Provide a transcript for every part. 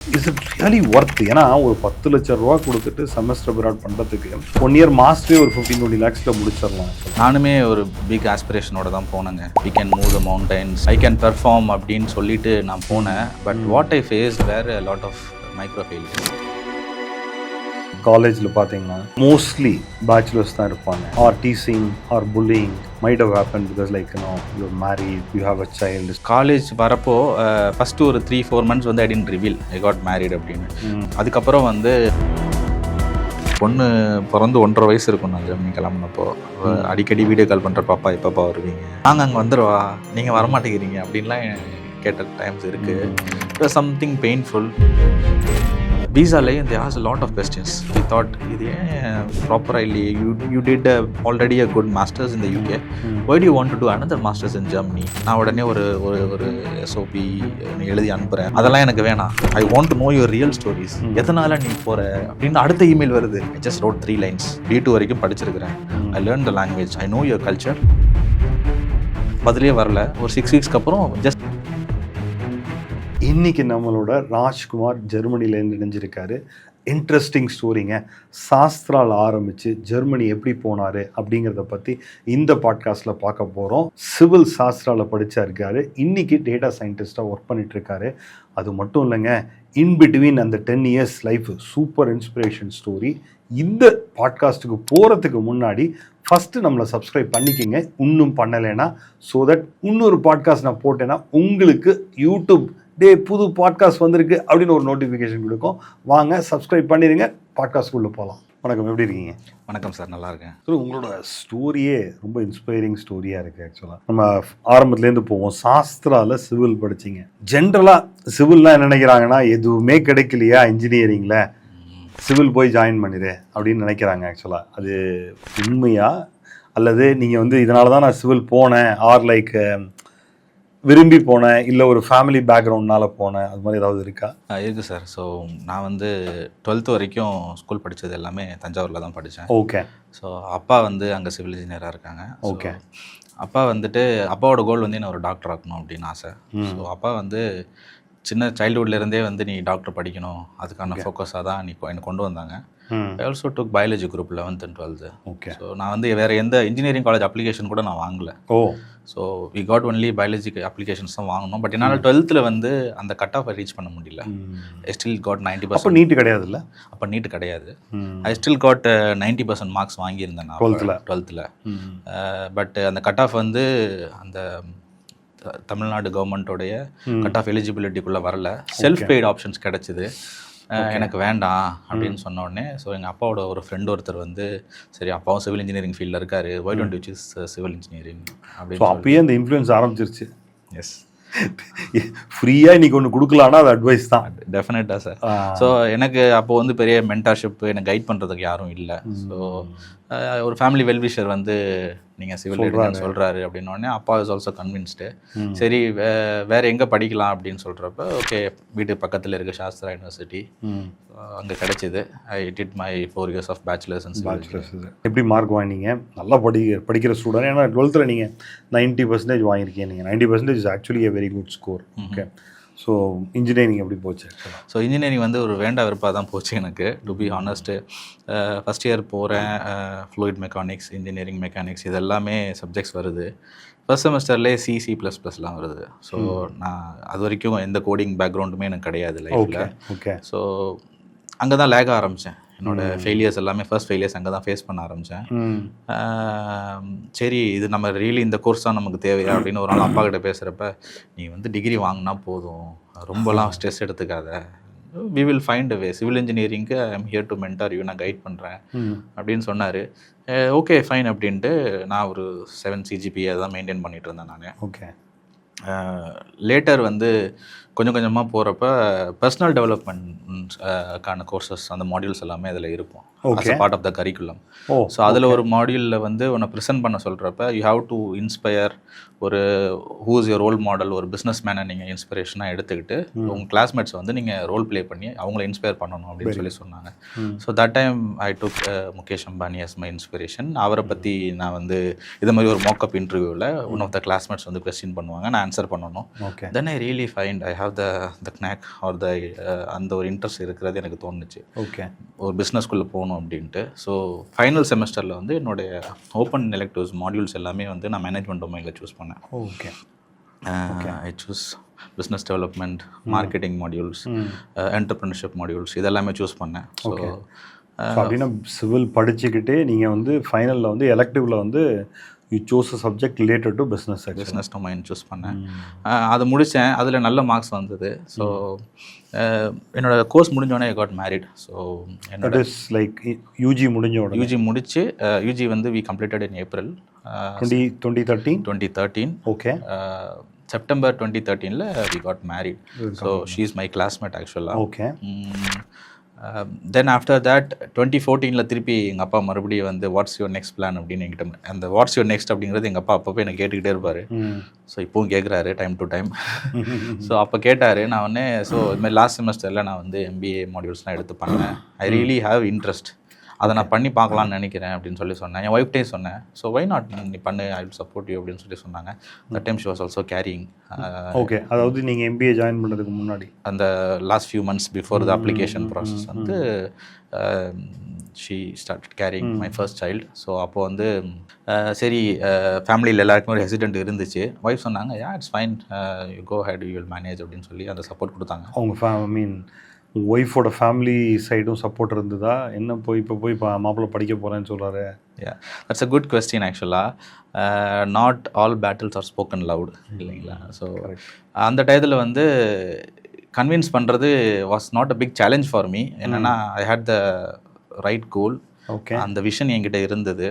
Is it really worth? ஏன்னா ஒரு 10 லட்சம் ரூபா கொடுத்துட்டு செமஸ்டர் அப்ராட் பண்ணுறதுக்கு 1 இயர் மாஸ்டரே ஒரு 15-20 lakhsல முடிச்சிடலாம். நானுமே ஒரு பிக் ஆஸ்பிரேஷனோட தான் போனேங்க. We can move the mountains, I can perform அப்படின்னு சொல்லிட்டு நான் போனேன். But what I face were a lot of micro failures. காலேஜில் பார்த்தீங்கன்னா மோஸ்ட்லி பேச்சுலர்ஸ் தான் இருப்பாங்க. Or teasing or bullying might have happen because like you married, you have a child. College வரப்போ first ஒரு 3-4 months வந்து I didn't reveal I got married அப்படின்னு. அதுக்கப்புறம் வந்து பொண்ணு பிறந்து 1.5 வயசு இருக்கும். நான் ஜெர்மனி கிளம்புனப்போ அடிக்கடி வீடியோ கால் பண்ணுறப்ப அப்பா எப்பப்பா வருவீங்க, நாங்கள் அங்கே வந்துடுவா, நீங்கள் வரமாட்டேங்கிறீங்க அப்படின்லாம் கேட்ட டைம்ஸ் இருக்குது. Something painful. விசாலே they asked a lot of questions. We thought இது ஏன் ப்ராப்பராக இல்லையே, you did already a good masters in the UK, why do you want to do another masters in Germany? நான் உடனே ஒரு SOP எழுதி அனுப்புகிறேன். அதெல்லாம் எனக்கு வேணாம். I want to know your real stories. எதனால நீ போகிற அப்படின்னு அடுத்த இமெயில் வருது. I just wrote 3 lines. D2 வரைக்கும் படிச்சிருக்கிறேன். I learned the language. I know your culture. பதிலே வரல. ஒரு 6 weeksக்கு அப்புறம் ஜஸ்ட் இன்னைக்கு நம்மளோட ராஜ்குமார் ஜெர்மனிலேருந்து இணைஞ்சிருக்காரு. இன்ட்ரெஸ்டிங் ஸ்டோரிங்க. சாஸ்திரால் ஆரம்பித்து ஜெர்மனி எப்படி போனார் அப்படிங்கிறத பற்றி இந்த பாட்காஸ்ட்டில் பார்க்க போகிறோம். சிவில் சாஸ்திராவில் படித்தாருக்காரு. இன்றைக்கி டேட்டா சயின்டிஸ்டாக ஒர்க் பண்ணிகிட்ருக்காரு. அது மட்டும் இல்லைங்க, இன்பிட்வீன் அந்த 10 years life super inspiration story. இந்த பாட்காஸ்ட்டுக்கு போகிறதுக்கு முன்னாடி ஃபஸ்ட்டு நம்மளை சப்ஸ்கிரைப் பண்ணிக்கோங்க, இன்னும் பண்ணலைன்னா. ஸோ தட் இன்னொரு பாட்காஸ்ட் நான் போட்டேன்னா உங்களுக்கு யூடியூப் புது பாட்காஸ்ட் வந்திருக்கு அப்படின்னு ஒரு நோட்டிஃபிகேஷன் கொடுக்கும். வாங்க சப்ஸ்கிரைப் பண்ணிடுங்க, பாட்காஸ்ட்குள்ளே போகலாம். வணக்கம், எப்படி இருக்கீங்க? வணக்கம் சார், நல்லா இருக்கேன். ஸோ உங்களோட ஸ்டோரியே ரொம்ப இன்ஸ்பைரிங் ஸ்டோரியாக இருக்குது. ஆக்சுவலாக நம்ம ஆரம்பத்துலேருந்து போவோம். சாஸ்திராவில் சிவில் படிச்சிங்க. ஜென்ரலாக சிவில்லாம் என்ன நினைக்கிறாங்கன்னா, எதுவுமே கிடைக்கலையா இன்ஜினியரிங்கில், சிவில் போய் ஜாயின் பண்ணிடு அப்படின்னு நினைக்கிறாங்க. ஆக்சுவலாக அது உண்மையா, அல்லது நீங்கள் வந்து இதனால தான் நான் சிவில் போனேன், ஆர் லைக் விரும்பி போனேன், இல்லை ஒரு ஃபேமிலி பேக்ரவுண்ட்னால போனேன், அது மாதிரி ஏதாவது இருக்கா? இருக்குது சார். ஸோ நான் வந்து 12th வரைக்கும் ஸ்கூல் படித்தது எல்லாமே தஞ்சாவூரில் தான் படித்தேன். ஓகே. ஸோ அப்பா வந்து அங்கே சிவில் இன்ஜினியராக இருக்காங்க. ஓகே. அப்பா வந்துட்டு அப்பாவோட கோல் வந்து என்ன ஒரு டாக்டர் ஆக்கணும் அப்படின்னு ஆசை. ஸோ அப்பா வந்து சின்ன சைல்டுஹுட்லேருந்தே வந்து நீ டாக்டர் படிக்கணும், அதுக்கான ஃபோக்கஸாக தான் என்னை கொண்டு வந்தாங்க. I also took biology group 11th and 12th. Okay. So நான் வந்து வேறு எந்த இன்ஜினியரிங் காலேஜ் அப்ளிகேஷன் கூட நான் வாங்கலை. ஓ. So we got only biology applications தான் வாங்கணும். பட் என்னால் 12th வந்து அந்த கட் ஆஃபை ரீச் பண்ண முடியல. I still got 90%. அப்போ நீட்டு கிடையாது இல்லை? அப்போ நீட்டு கிடையாது. ஐ ஸ்டில் காட் 90% மார்க்ஸ் வாங்கியிருந்தேன் நான் 12th. பட் அந்த கட் ஆஃப் வந்து அந்த தமிழ்நாடு கவர்மெண்ட்டோடைய கட் ஆஃப் எலிஜிபிலிட்டிக்குள்ளே வரல. செல்ஃப் பெய்டு ஆப்ஷன்ஸ் கிடச்சிது. எனக்கு வேண்டாம் அப்படின்னு சொன்ன உடனே, ஸோ எங்கள் அப்பாவோட ஒரு ஃப்ரெண்ட் ஒருத்தர் வந்து, சரி அப்பாவும் சிவில் இன்ஜினியரிங் ஃபீல்டில் இருக்கார், why don't you choose civil engineering அப்படின்னு. அப்பயே அந்த இன்ஃப்ளூயன்ஸ் ஆரம்பிச்சிருச்சு. எஸ். ஃப்ரீயாக இன்றைக்கி ஒன்று கொடுக்கலான்னா அது அட்வைஸ் தான். டெஃபினட்டாக சார். ஸோ எனக்கு அப்போது வந்து பெரிய மென்டார்ஷிப் எனக்கு கைட் பண்ணுறதுக்கு யாரும் இல்லை. ஸோ ஒரு ஃபேமிலி வெல்விஷர் வந்து நீங்கள் சிவில் எடுக்கணும்னு சொல்கிறாரு அப்படின்னோடனே அப்பா இஸ் ஆல்சோ கன்வின்ஸ்டு. சரி வேறு எங்கே படிக்கலாம் அப்படின்னு சொல்கிறப்ப, ஓகே வீட்டு பக்கத்தில் இருக்க சாஸ்திரா யூனிவர்சிட்டி அங்கே கிடச்சிது. I did my 4 years of bachelors and bachelors. எப்படி மார்க் வாங்கினீங்க? நல்லா படிக்கிற ஸ்டூடெண்ட். ஏன்னா 12th நீங்கள் 90% வாங்கியிருக்கீங்க. நீங்கள் 90% is actually a very good score. Okay. So engineering எப்படி போச்சு? ஸோ இன்ஜினியரிங் வந்து ஒரு வேண்டா வெறுப்பாக தான் போச்சு எனக்கு, to be honest. First year போகிறேன், ஃப்ளூயிட் மெக்கானிக்ஸ், இன்ஜினியரிங் மெக்கானிக்ஸ் இது எல்லாமே சப்ஜெக்ட்ஸ் வருது. ஃபர்ஸ்ட் செமஸ்டர்லேயே C++லாம் வருது. ஸோ நான் அது வரைக்கும் எந்த கோடிங் பேக்ரவுண்டுமே எனக்கு கிடையாது லைஃப்பில். ஓகே. ஸோ அங்கே தான் லேக் ஆரம்பித்தேன். என்னோடய ஃபெயிலியர்ஸ் எல்லாமே ஃபர்ஸ்ட் ஃபெயிலியர்ஸ் அங்கே தான் ஃபேஸ் பண்ண ஆரம்பித்தேன். சரி இது நம்ம ரியலி இந்த கோர்ஸ் தான் நமக்கு தேவையா அப்படின்னு ஒரு நாள் அப்பா கிட்ட பேசுகிறப்ப, நீ வந்து டிகிரி வாங்கினா போதும், ரொம்பலாம் ஸ்ட்ரெஸ் எடுத்துக்காத, we will find a way, civil இன்ஜினியரிங்க்கு I am here to mentor you, நான் கைட் பண்ணுறேன் அப்படின்னு சொன்னார். ஓகே ஃபைன் அப்படின்ட்டு நான் ஒரு 7 CGPA தான் மெயின்டைன் பண்ணிகிட்டு இருந்தேன் நான். ஓகே. லேட்டர் வந்து கொஞ்சம் கொஞ்சமாக போகிறப்ப பர்சனல் டெவலப்மெண்ட்கான கோர்சஸ் அந்த மாடியூல்ஸ் எல்லாமே அதில் இருக்கும். Part of the curriculum. So அதில் ஒரு மாடியூலில் வந்து உன்னை ப்ரெசென்ட் பண்ண சொல்கிறப்ப, யூ ஹாவ் டு இன்ஸ்பயர் ஒரு who is your role model, ஒரு பிஸ்னஸ் மேனை நீங்கள் இன்ஸ்பிரேஷனாக எடுத்துக்கிட்டு உங்கள் கிளாஸ்மேட்ஸ் வந்து நீங்கள் ரோல் ப்ளே பண்ணி அவங்கள இன்ஸ்பயர் பண்ணணும் அப்படின்னு சொல்லி சொன்னாங்க. So that time I took Mukesh Ambani as my inspiration. அவரை பற்றி நான் வந்து இது மாதிரி ஒரு மோக்கப் இன்டர்வியூவில் ஒன் ஆஃப் த கிளாஸ்மேட்ஸ் வந்து கொஸ்டின் பண்ணுவாங்க, நான் ஆன்சர் பண்ணணும். Then I really find I have the knack or அந்த ஒரு இன்ட்ரெஸ்ட் இருக்கிறது எனக்கு தோணுச்சு. ஓகே. ஒரு பிஸ்னஸ்குள்ளே போகணும் அப்படின்ட்டு. ஸோ ஃபைனல் செமஸ்டரில் வந்து என்னுடைய ஓப்பன் எலெக்டிவ்ஸ் மாடியூல்ஸ் எல்லாமே வந்து நான் மேனேஜ்மெண்ட் டொமைனில் சூஸ் பண்ணேன். Okay. I choose business development, marketing modules, entrepreneurship modules இதெல்லாமே சூஸ் பண்ணேன். ஸோ அப்படின்னா சிவில் படிச்சுக்கிட்டே நீங்கள் வந்து ஃபைனலில் வந்து எலெக்டிவில் வந்து you choose a subject related to business domain choose பண்ணேன். அதை முடித்தேன். அதில் நல்ல மார்க்ஸ் வந்தது. ஸோ என்னோட கோர்ஸ் முடிஞ்சோடனே ஐ காட் மேரிட். ஸோ என்னோட லைக் யூஜி முடிச்சு யூஜி வந்து we completed in April 2013. Okay. September 2013 we got married. So she is my classmate ஆக்சுவலாக. ஓகே. தென் ஆஃப்டர் தட் 2014 திருப்பி எங்கள் அப்பா மறுபடியும் வந்து வாட்ஸ் யுவர் நெக்ஸ்ட் பிளான் அப்படின்னு என்கிட்ட அந்த வாட்ஸ் யுவர் நெக்ஸ்ட் அப்படிங்கிறது எங்கள் அப்பா அப்பப்போ எனக்கு கேட்டுக்கிட்டே இருப்பார். ஸோ இப்போவும் கேட்குறாரு டைம் டு டைம். ஸோ அப்போ கேட்டார். நான் உடனே ஸோ இதுமாதிரி லாஸ்ட் செமஸ்டரில் நான் வந்து MBA மாடியூல்ஸ்லாம் எடுத்து பண்ணேன். I really have interest. அதை நான் பண்ணி பார்க்கலான்னு நினைக்கிறேன் அப்படின்னு சொல்லி சொன்னேன். என் ஒய்ஃப்டையும் சொன்னேன். ஸோ வை நாட் நீ பண்ணு, ஐ வில் சப்போர்ட் யூ அப்படின்னு சொல்லி சொன்னாங்க. That time she was also carrying. Okay. அதாவது நீங்கள் MBA ஜாயின் பண்ணுறதுக்கு முன்னாடி அந்த last few months before the application process வந்து she start carrying my first child. So அப்போது வந்து சரி ஃபேமிலியில் எல்லாருக்குமே ஒரு ஹெசிடென்ட் இருந்துச்சு. ஒய்ஃப் சொன்னாங்க it's fine, you go ahead, you will manage அப்படின்னு சொல்லி அந்த சப்போர்ட் கொடுத்தாங்க. அவங்க ஒய்ஃபோட ஃபேமிலி சைடும் சப்போர்ட் இருந்ததா? என்ன இப்போ போய் மாப்பிள்ளை படிக்க போகிறேன்னு சொல்கிறாரு. தட்ஸ் அ குட் கொஸ்டின் ஆக்சுவலாக. Not all battles are spoken loud இல்லைங்களா? ஸோ அந்த டயத்தில் வந்து கன்வின்ஸ் பண்ணுறது was not a big challenge for me. என்னென்னா I had the right goal. Okay. அந்த விஷன் என்கிட்ட இருந்தது.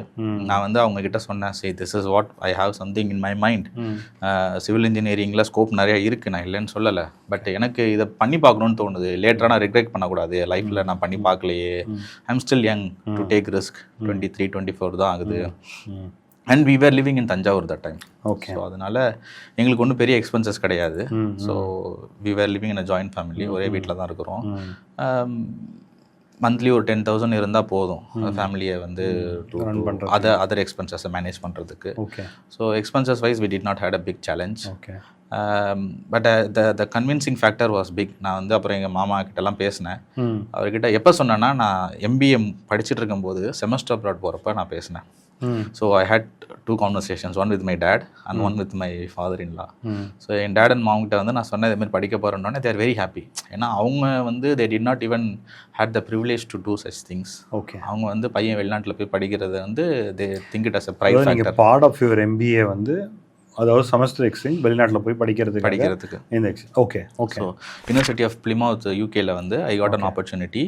நான் வந்து அவங்க கிட்ட சொன்னேன், சரி this is what I have something in my mind. Civil இன்ஜினியரிங்கில் ஸ்கோப் நிறையா இருக்குது, நான் இல்லைன்னு சொல்லலை. பட் எனக்கு இதை பண்ணி பார்க்கணுன்னு தோணுது. லேட்டராக நான் ரிக்ரெட் பண்ணக்கூடாது. லைஃப்பில் நான் பண்ணி பார்க்கலையே. I'm still young to take risk. 23, 24 தான் ஆகுது. And we were living in Thanjavur that time. Okay. So அதனால் எங்களுக்கு ஒன்றும் பெரிய எக்ஸ்பென்சஸ் கிடையாது. So we were living in a joint family. ஒரே வீட்டில் தான் இருக்கிறோம். மந்த்லி ஒரு 10,000 இருந்தால் போதும் ஃபேமிலியை வந்து அதர் எக்ஸ்பென்சஸை மேனேஜ் பண்ணுறதுக்கு. Okay. So expenses wise we did not had a big challenge. Okay. But the convincing factor was big. நான் வந்து அப்புறம் எங்கள் மாமா கிட்டலாம் பேசினேன். அவர்கிட்ட எப்போ சொன்னேன்னா, நான் MBA படிச்சுட்டு இருக்கும்போது செமஸ்டர் அப்ராட் போகிறப்ப நான் பேசினேன். So I had 2 conversations, one with my dad and one with my father-in-law. ஸோ என் டேட் அண்ட் மாம் கிட்ட வந்து நான் சொன்னேன் இதுமாதிரி படிக்க போகிறேன்னொன்னே they are very happy. ஏன்னா அவங்க வந்து they did not even had the privilege to do such things. Okay. அவங்க வந்து பையன் வெளிநாட்டில் போய் படிக்கிறது வந்து they think it as a pride factor. Part of your MBA வந்து அதாவது செமஸ்டர் எக்ஸ்சேஞ்ச் வெளிநாட்டில் போய் படிக்கிறதுக்கு இந்த okay. Okay. So university of Plymouth UKல வந்து I got an opportunity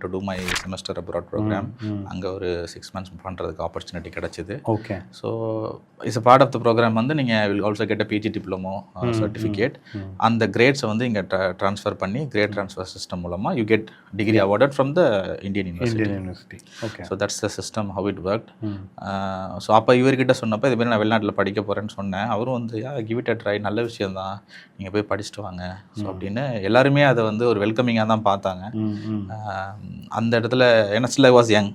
to do my semester abroad programme. அங்கே ஒரு 6 months பண்ணுறதுக்கு ஆப்பர்ச்சுனிட்டி கிடச்சிது. Okay. So is a part of the programme வந்து நீங்கள் will also get a PG diploma certificate. அந்த கிரேட்ஸை வந்து இங்கே ட்ரான்ஸ்ஃபர் பண்ணி கிரேட் ட்ரான்ஸ்ஃபர் சிஸ்டம் மூலமாக you get degree awarded from the Indian university. Okay. So that's the system how it work. So அப்போ இவர்கிட்ட சொன்னப்போ இதுமாதிரி நான் வெளிநாட்டில் படிக்க போகிறேன்னு சொன்னேன். அவரும் வந்து கிவ் இட் அ ட்ரை, நல்ல விஷயம்தான், நீங்கள் போய் படிச்சுட்டு வாங்க. ஸோ அப்படின்னு எல்லாருமே அதை வந்து ஒரு வெல்கமிங்காக தான் பார்த்தாங்க. அந்த இடத்துல ஏன்னா still I was young.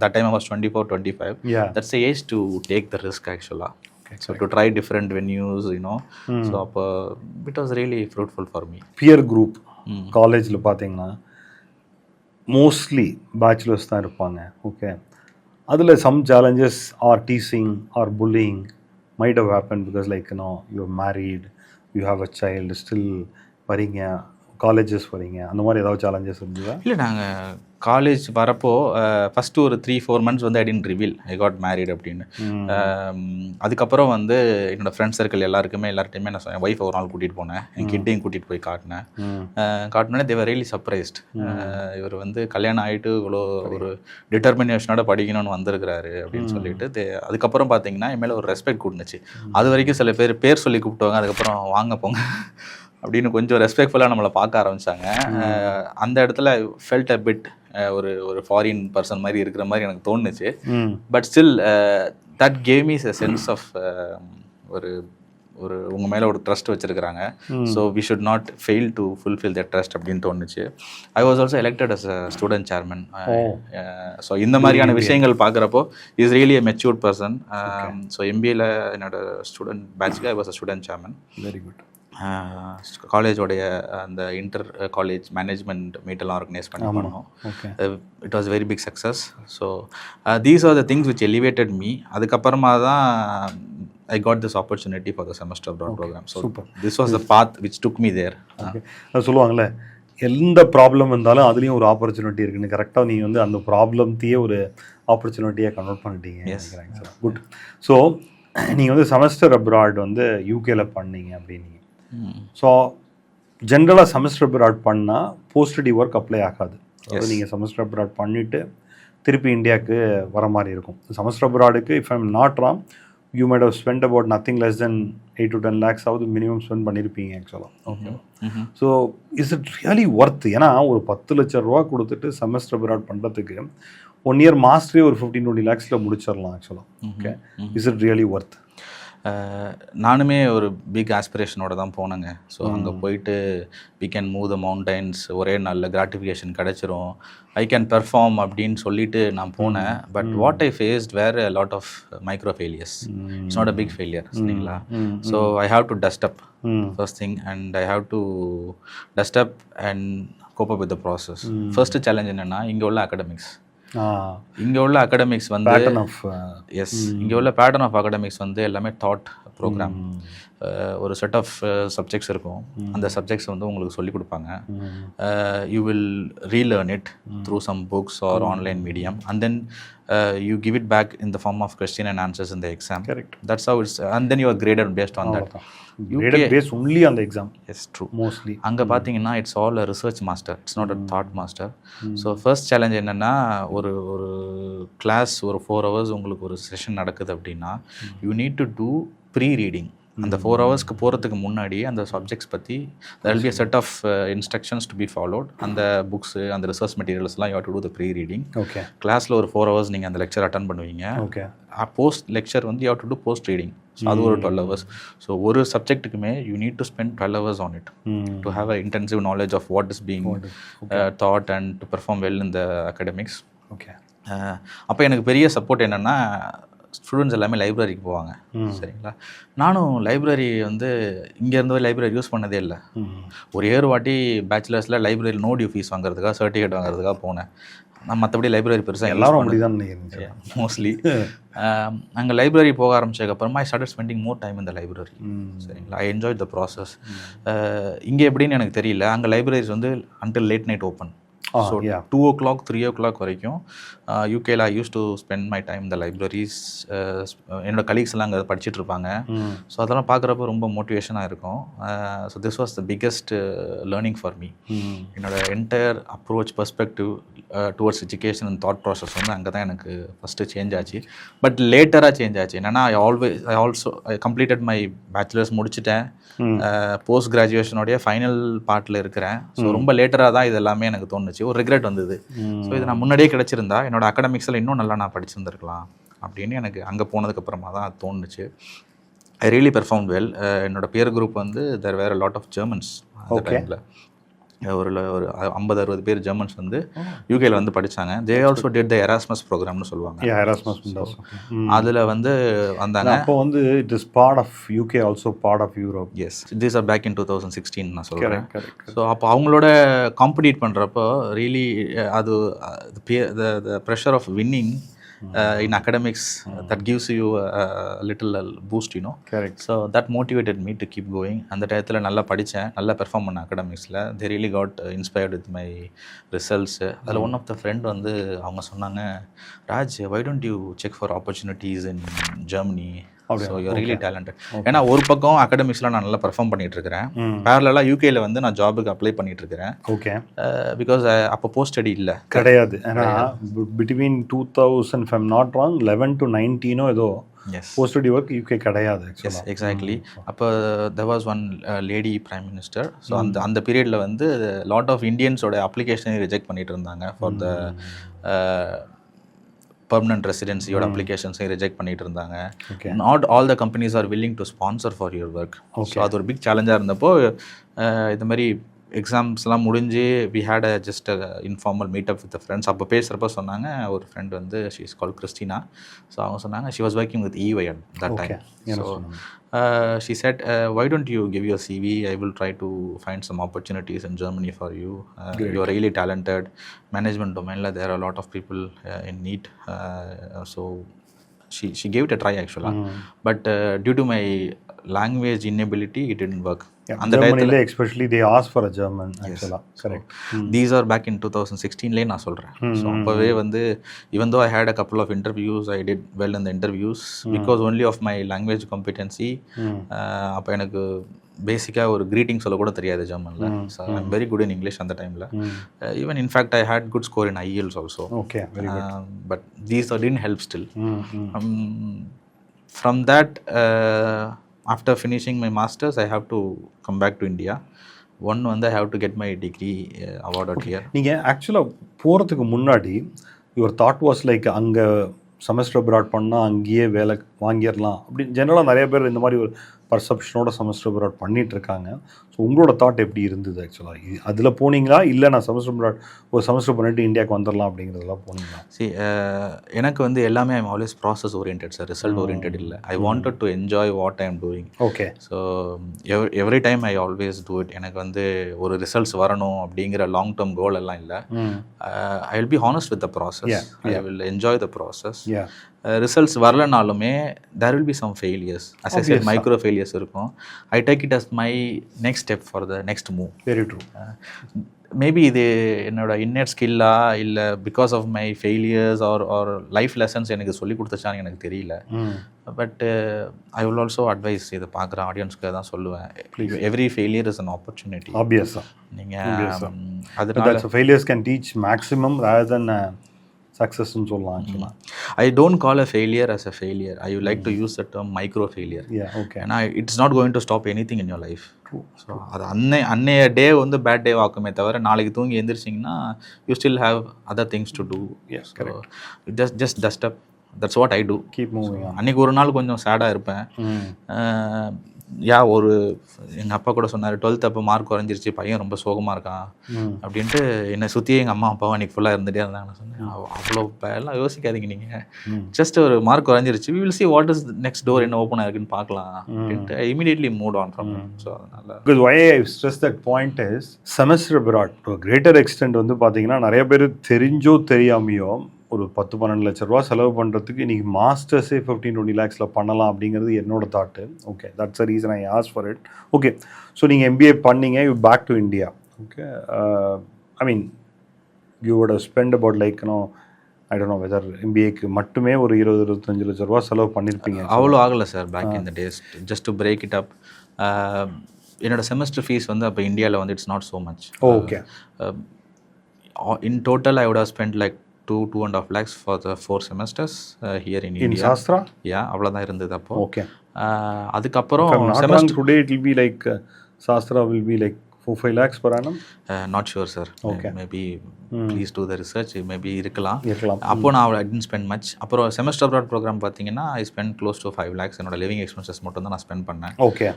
That time I was 24, 25. That's the age to take the risk ஆக்சுவலாக. So to try different venues you know. So அப்போ it was really fruitful for me. Peer group காலேஜில் பார்த்தீங்கன்னா மோஸ்ட்லி பேச்சுலர்ஸ் தான் இருப்பாங்க. ஓகே. அதில் some challenges or teasing or bullying might have happened because like you're married, you have a child, still வரீங்க, colleges வரீங்க, அந்த மாதிரி ஏதாவது சேலஞ்சஸ் இருந்ததா? இல்லை, நாங்கள் காலேஜ் வரப்போ ஃபஸ்ட்டு ஒரு 3-4 months வந்து I didn't reveal I got married அப்படின்னு. அதுக்கப்புறம் வந்து என்னோடய ஃப்ரெண்ட்ஸ் சர்க்கிள் எல்லார்ட்டையுமே நான் என் ஒய்ஃப் ஒரு நாள் கூட்டிகிட்டு போனேன், என் கிட்டையும் கூட்டிகிட்டு போய் காட்டினோன்னே they were really surprised. இவர் வந்து கல்யாணம் ஆகிட்டு இவ்வளோ ஒரு டிட்டர்மினேஷனோட படிக்கணும்னு வந்திருக்கிறாரு அப்படின்னு சொல்லிட்டு அதுக்கப்புறம் பார்த்தீங்கன்னா என் மேலே ஒரு ரெஸ்பெக்ட் கூட்டுனுச்சு. அது வரைக்கும் சில பேர் சொல்லி கூப்பிட்டுவாங்க, அதுக்கப்புறம் வாங்க போங்க அப்படின்னு கொஞ்சம் ரெஸ்பெக்ட்ஃபுல்லாக நம்மளை பார்க்க ஆரம்பித்தாங்க. அந்த இடத்துல ஃபெல்ட் அ பிட் ஒரு ஃபாரின் பர்சன் மாதிரி இருக்கிற மாதிரி எனக்கு தோணுச்சு. But still that gave me a sense of ஒரு உங்கள் மேலே ஒரு ட்ரஸ்ட் வச்சுருக்கிறாங்க. So we should not fail to fulfil that trust அப்படின்னு தோணுச்சு. I was also elected as a student chairman. So இந்த மாதிரியான விஷயங்கள் பார்க்குறப்போ is really a matured person. So MBAல என்னோட ஸ்டூடெண்ட் பேட்ச்க்கு I was a student chairman. Very good. காலேஜோடைய அந்த இன்டர் காலேஜ் மேனேஜ்மெண்ட் மீட்டெல்லாம் ஆர்கனைஸ் பண்ணி பண்ணோம். It was very big success. So these are the things which elevated me. அதுக்கப்புறமா தான் I got this opportunity for the semester abroad program. So this was the path which took me there. சொல்லுவாங்கல்ல, எந்த problem இருந்தாலும் அதுலேயும் ஒரு opportunity இருக்குன்னு. கரெக்டாக நீங்கள் வந்து அந்த ப்ராப்ளத்தையே ஒரு ஆப்பர்ச்சுனிட்டியாக கன்வெர்ட் பண்ணிட்டீங்க. நினைக்கிறேங்க சார். குட். ஸோ நீங்கள் வந்து செமஸ்டர் அப்ராட் வந்து யூகேல பண்ணீங்க அப்படின்னீங்க. ஸோ ஜென்ரலாக செமஸ்டர் அப்ராட் பண்ணால் போஸ்ட் ஸ்டடி ஒர்க் அப்ளை ஆகாது. அதாவது நீங்கள் செமஸ்டர் அப்ராட் பண்ணிவிட்டு திருப்பி இந்தியாவுக்கு வர மாதிரி இருக்கும். செமஸ்டர் அப்ராடுக்கு if I'm not wrong you might have spent about nothing less than 8 to 10 lakhs ஆகுது மினிமம் ஸ்பெண்ட் பண்ணியிருப்பீங்க ஆக்சுவலாக. Okay. So is it really worth? ஏன்னா ஒரு 10 லட்சம் ரூபா கொடுத்துட்டு செமஸ்டர் அப்ராட் பண்ணுறதுக்கு 1 இயர் மாஸ்டரே ஒரு 15-20 lakhஸில் முடிச்சிடலாம் ஆக்சுவலாக. Okay. Is it really worth? நானுமே ஒரு பிக் ஆஸ்பிரேஷனோட தான் போனேங்க. ஸோ அங்கே போயிட்டு we can move the mountains, ஒரே நல்ல கிராட்டிஃபிகேஷன் கிடச்சிரும், ஐ கேன் பெர்ஃபார்ம் அப்படின்னு சொல்லிட்டு நான் போனேன். But what I faced were a lot of micro failures. It's not a big failure, சரிங்களா? So I have to dust up first thing and I have to dust up and cope up with the process. First challenge என்னென்னா இங்கே உள்ள academics. இங்கே உள்ள academics வந்து இங்கே உள்ள pattern of academics வந்து எல்லாமே தாட் ப்ரோக்ராம். ஒரு செட் ஆஃப் சப்ஜெக்ட்ஸ் இருக்கும். அந்த சப்ஜெக்ட்ஸ் வந்து உங்களுக்கு சொல்லிக் கொடுப்பாங்க. You will relearn it through some books or online medium and then you give it back in the form of question and answers in the exam. Correct. That's how it's, and then you are graded based on that. Graded based only on the exam. Yes, true. Mostly. அங்கே பார்த்தீங்கன்னா it's all a research master. It's not a thought master. So first challenge என்னென்னா ஒரு class ஒரு 4 hours உங்களுக்கு ஒரு session நடக்குது அப்படின்னா you need to do pre-reading. அந்த 4 ஹவர்ஸ்க்கு போகிறதுக்கு முன்னாடி அந்த சப்ஜெக்ட்ஸ் பற்றி there will be a set of instructions to be followed. அந்த புக்ஸு அந்த ரிசர்ச் மெட்டீரியல்ஸ்லாம் you have to do the pre-reading. Okay. கிளாஸில் ஒரு 4 hours நீங்கள் அந்த லெக்சர் அட்டன் பண்ணுவீங்க. ஓகே. போஸ்ட் லெக்சர் வந்து you have to do post reading. So அது ஒரு 12 hours. ஸோ ஒரு சப்ஜெக்ட்டுக்குமே you need to spend 12 hours on it to have an intensive knowledge of what is being taught and to perform well in the academics. Okay. அப்போ எனக்கு பெரிய support என்னென்னா students எல்லாமே லைப்ரரிக்கு போவாங்க. சரிங்களா? நானும் லைப்ரரி வந்து இங்கேருந்து லைப்ரரி யூஸ் பண்ணதே இல்லை. ஒரே ஒரு வாட்டி பேச்சுலர்ஸில் லைப்ரரி நோ டியூ ஃபீஸ் வாங்குறதுக்காக சர்டிஃபிகேட் வாங்குறதுக்காக போனேன். நான் மற்றபடி லைப்ரரி பெருசாக எல்லாரும் அப்படிதான் நினைக்கிறேன் மோஸ்ட்லி. அங்கே லைப்ரரி போக ஆரம்பிச்சதுக்கப்புறமா I started spending more time இந்த லைப்ரரி. சரிங்களா? I enjoy the process. இங்கே எப்படின்னு எனக்கு தெரியல. அங்கே லைப்ரரிஸ் வந்து until late night open. So 2 o'clock 3 o'clock வரைக்கும் யூகேல I use to spend my time இந்த லைப்ரரிஸ். என்னோட கலீக்ஸ் எல்லாம் அங்கே படிச்சுட்டு இருப்பாங்க. ஸோ அதெல்லாம் பார்க்குறப்ப ரொம்ப மோட்டிவேஷனாக இருக்கும். So this was the biggest learning for me. என்னோட entire approach perspective towards education and thought process வந்து அங்கே தான் எனக்கு ஃபஸ்ட்டு சேஞ்ச் ஆச்சு. பட் லேட்டராக சேஞ்ச் ஆச்சு. என்னென்னா I also completed my bachelors முடிச்சுட்டேன். போஸ்ட் கிராஜுவேஷனோடைய ஃபைனல் பார்ட்டில் இருக்கிறேன். ஸோ ரொம்ப லேட்டராக தான் இது எல்லாமே எனக்கு தோணுச்சு. ஒரு ரிக்ரெட் வந்தது. ஸோ இது நான் முன்னாடியே கிடச்சிருந்தா என்னோட அகடமிக்ஸில் இன்னும் நல்லா நான் படிச்சிருந்துருக்கலாம் அப்படின்னு எனக்கு அங்கே போனதுக்கப்புறமா தான் தோணுச்சு. I really perform well. என்னோட பியர் குரூப் வந்து தேர் வேர் லாட் ஆஃப் ஜெர்மன்ஸ் அந்த டைமில். ஒரு 50-60 பேர் ஜெர்மன்ஸ் வந்து யூகேல வந்து படித்தாங்க. They also did the Erasmus ப்ரோக்ராம்னு சொல்லுவாங்க. அதில் வந்து வந்தாங்க. அப்போ வந்து it is part of UK also part of Europe. Yes, this are back in 2016 நான் சொல்கிறேன். ஸோ அப்போ அவங்களோட காம்படிட் பண்ணுறப்போ ரியலி அது the pressure of winning in academics that gives you a little boost, you know. Correct. So that motivated me to keep going. அந்த டயத்தில் நல்லா படித்தேன், நல்லா பெர்ஃபார்ம் பண்ணேன் அகடமிக்ஸில். they really got inspired with my results. அதில் one of the friend வந்து அவங்க சொன்னாங்க, Raj why don't you check for opportunities in Germany? So you really talented. ஏன்னா ஒரு பக்கம் அகடமிக்ஸ்லாம் நான் நல்லா பெர்ஃபார்ம் பண்ணிட்டு இருக்கிறேன், பேரலாக யூகேல வந்து நான் ஜாபுக்கு அப்ளை பண்ணிட்டு இருக்கிறேன். ஓகே. பிகாஸ் அப்போ போஸ்ட் ஸ்டடி இல்லை கிடையாது. ஏன்னா between 2000 if I'm not wrong 11 to 19 ஏதோ போஸ்ட் ஸ்டடி ஒர்க் யூகே கிடையாது. எக்ஸாக்ட்லி. அப்போ there was one lady prime minister. So அந்த பீரியடில் வந்து லாட் ஆஃப் இண்டியன்ஸோட அப்ளிகேஷனை ரிஜெக்ட் பண்ணிட்டு இருந்தாங்க ஃபார் த பர்மனன்ட் ரெசிடென்சியோட அப்ளிகேஷன்ஸையும் ரிஜெக்ட் பண்ணிட்டு இருந்தாங்க. Not all the companies are willing to sponsor for your work. So அது ஒரு பிக் சேலஞ்சாக இருந்தப்போ இந்த மாதிரி எக்ஸாம்ஸ்லாம் முடிஞ்சு we had a just informal meetup with friends. அப்போ பேசுகிறப்ப சொன்னாங்க, ஒரு ஃப்ரெண்ட் வந்து she is call Christina. So அவங்க சொன்னாங்க she was working with EY at that time. So She said, why don't you give your CV? I will try to find some opportunities in Germany for you. You are really talented. Management domain, there are a lot of people in need. So she gave it a try actually. But due to my language inability, it didn't work. அந்த டயத்துல especially they asked for a German actually. Correct. These are back in 2016 லே நான் சொல்றேன். So அப்பவே வந்து even though I had a couple of interviews, I did well in the interviews because only of my language competency. அப்ப எனக்கு பேசிக்கா ஒரு greeting சொல்ல கூட தெரியாது ஜெர்மன்ல. So I'm very good in English அந்த டைம்ல. Even in fact I had good score in IELTS also. Okay, very good. But these didn't help still. From that, after finishing my masters, I have to come back to India. One வந்து I have to get my degree awarded here. நீங்கள் ஆக்சுவலாக போகிறதுக்கு முன்னாடி your thought was like அங்கே semester abroad பண்ணால் அங்கேயே வேலை வாங்கிடலாம் அப்படின்னு ஜென்ரலாக நிறைய பேர் இந்த மாதிரி ஒரு பர்செப்ஷனோட செமஸ்டர் அப்ராட் பண்ணிட்டு இருக்காங்க. ஸோ உங்களோட தாட் எப்படி இருந்தது ஆக்சுவலாக? அதில் போனீங்களா இல்லை நான் செமஸ்டர் அப்ராட் ஒரு செமஸ்டர் பண்ணிட்டு இந்தியாவுக்கு வந்துடலாம் அப்படிங்கிறதெல்லாம் போனீங்களா? எனக்கு வந்து எல்லாமே I'm always process oriented sir, result oriented இல்லை. I wanted to enjoy what I am doing. Okay. So every time I always do it. எனக்கு வந்து ஒரு ரிசல்ட்ஸ் வரணும் அப்படிங்கிற லாங் டேர்ம் கோல் எல்லாம் இல்லை. I will be honest with the process. I will enjoy the process. Results வரலனாலுமே there will be some failures. As I said micro failures இருக்கும். I take it as my next step for the next move. Very true. Maybe இது என்னோட innate ஸ்கில்லா இல்லை because of my failures or life lessons எனக்கு சொல்லி கொடுத்துச்சான்னு எனக்கு தெரியல. But I will also advise இதை பார்க்குற ஆடியன்ஸ்க்கு தான் சொல்லுவேன், every failure is an opportunity. ஆப்வியஸாக நீங்கள் அதனால failures can teach maximum rather than சக்ஸஸ்ன்னு சொல்லலாம். I don't call a failure as a failure. I you like to use the term micro failure. ஏன்னா it's not going to stop anything in your life. So அது அன்னைய டே வந்து bad டே ஆக்குமே தவிர நாளைக்கு தூங்கி எழுந்திரிச்சிங்கன்னா you still have other things to do. Just dust up. That's what I do. Keep moving. அன்றைக்கி ஒரு நாள் கொஞ்சம் சேடாக இருப்பேன். ஒரு எங்கள் அப்பா கூட சொன்னார், 12th அப்போ மார்க் குறைஞ்சிருச்சு, பையன் ரொம்ப சோகமாக இருக்கான் அப்படின்ட்டு. என்னை சுற்றியே எங்கள் அம்மா அப்பாவும் அன்றைக்கி ஃபுல்லாக இருந்துகிட்டே இருந்தாங்க. நான் சொன்னேன், அவ்வளோ எல்லாம் யோசிக்காதீங்க நீங்கள், ஜஸ்ட் ஒரு மார்க் குறைஞ்சிருச்சு, we will see what is next door என்ன ஓப்பன் ஆகிருக்குன்னு பார்க்கலாம் அப்படின்ட்டு I immediately move on from. So அதனால் because why I stress that point is semester abroad to greater extent வந்து பார்த்தீங்கன்னா நிறைய பேர் தெரிஞ்சோ தெரியாமையோ ஒரு 10-12 லட்ச ரூபா செலவு பண்ணுறதுக்கு இன்றைக்கி மாஸ்டர்ஸே 15-20 lakhs பண்ணலாம் அப்படிங்கிறது என்னோட thought. Okay, that's a reason I ask for it. Okay, so நீங்கள் MBA பண்ணீங்க, you back to India. Okay, I mean you would have spend about like I don't know whether MBAக்கு மட்டுமே ஒரு 20-25 லட்ச ரூபா செலவு பண்ணியிருப்பீங்க. அவ்வளோ ஆகலை sir back in the days. Just to break it up, என்னோட செமஸ்டர் ஃபீஸ் வந்து அப்போ இந்தியாவில் வந்து it's not so much. Okay, in total I would have spend like 2.5 lakhs for the 4 semesters here in India. In Shastra? Yeah, அவ்வளோதான் இருந்தது அப்போ. Okay. அதுக்கப்புறம் semester today it will be like Shastra will be like 4-5 lakhs per annum. Not sure sir. Okay. Maybe please do the research. Maybe இருக்கலாம். இருக்கலாம். அப்போ நான் I didn't spend much. அப்புறம் semester abroad program பார்த்தீங்கன்னா I spent close to 5 lakhs. என்னோட living expenses மட்டும் தான் நான் ஸ்பெண்ட் பண்ணேன். Okay.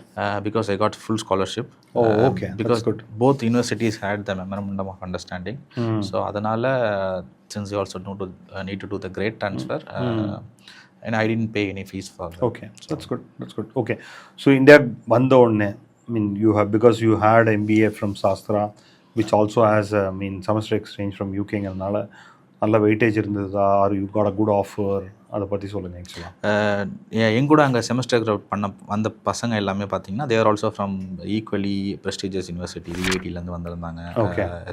Because I got full scholarship. Oh, okay. Because that's good. Both universities had the memorandum of understanding. So அதனால since you also need to do the grade transfer, and I didn't pay any fees for that. Okay, so that's good. That's good. Okay, so India வந்த உடனே, I mean you have, because you had MBA from Shastra which also has semester exchange from UK ங்கறனால நல்ல weightage இருந்ததா, are you got a good offer, அதை பற்றி சொல்லுங்கள் ஆக்சுவலாக. என் கூட அங்கே செமஸ்டர் பண்ண வந்த பசங்க எல்லாமே பார்த்தீங்கன்னா they're also from equally prestigious university, விஐடிலேருந்து வந்திருந்தாங்க,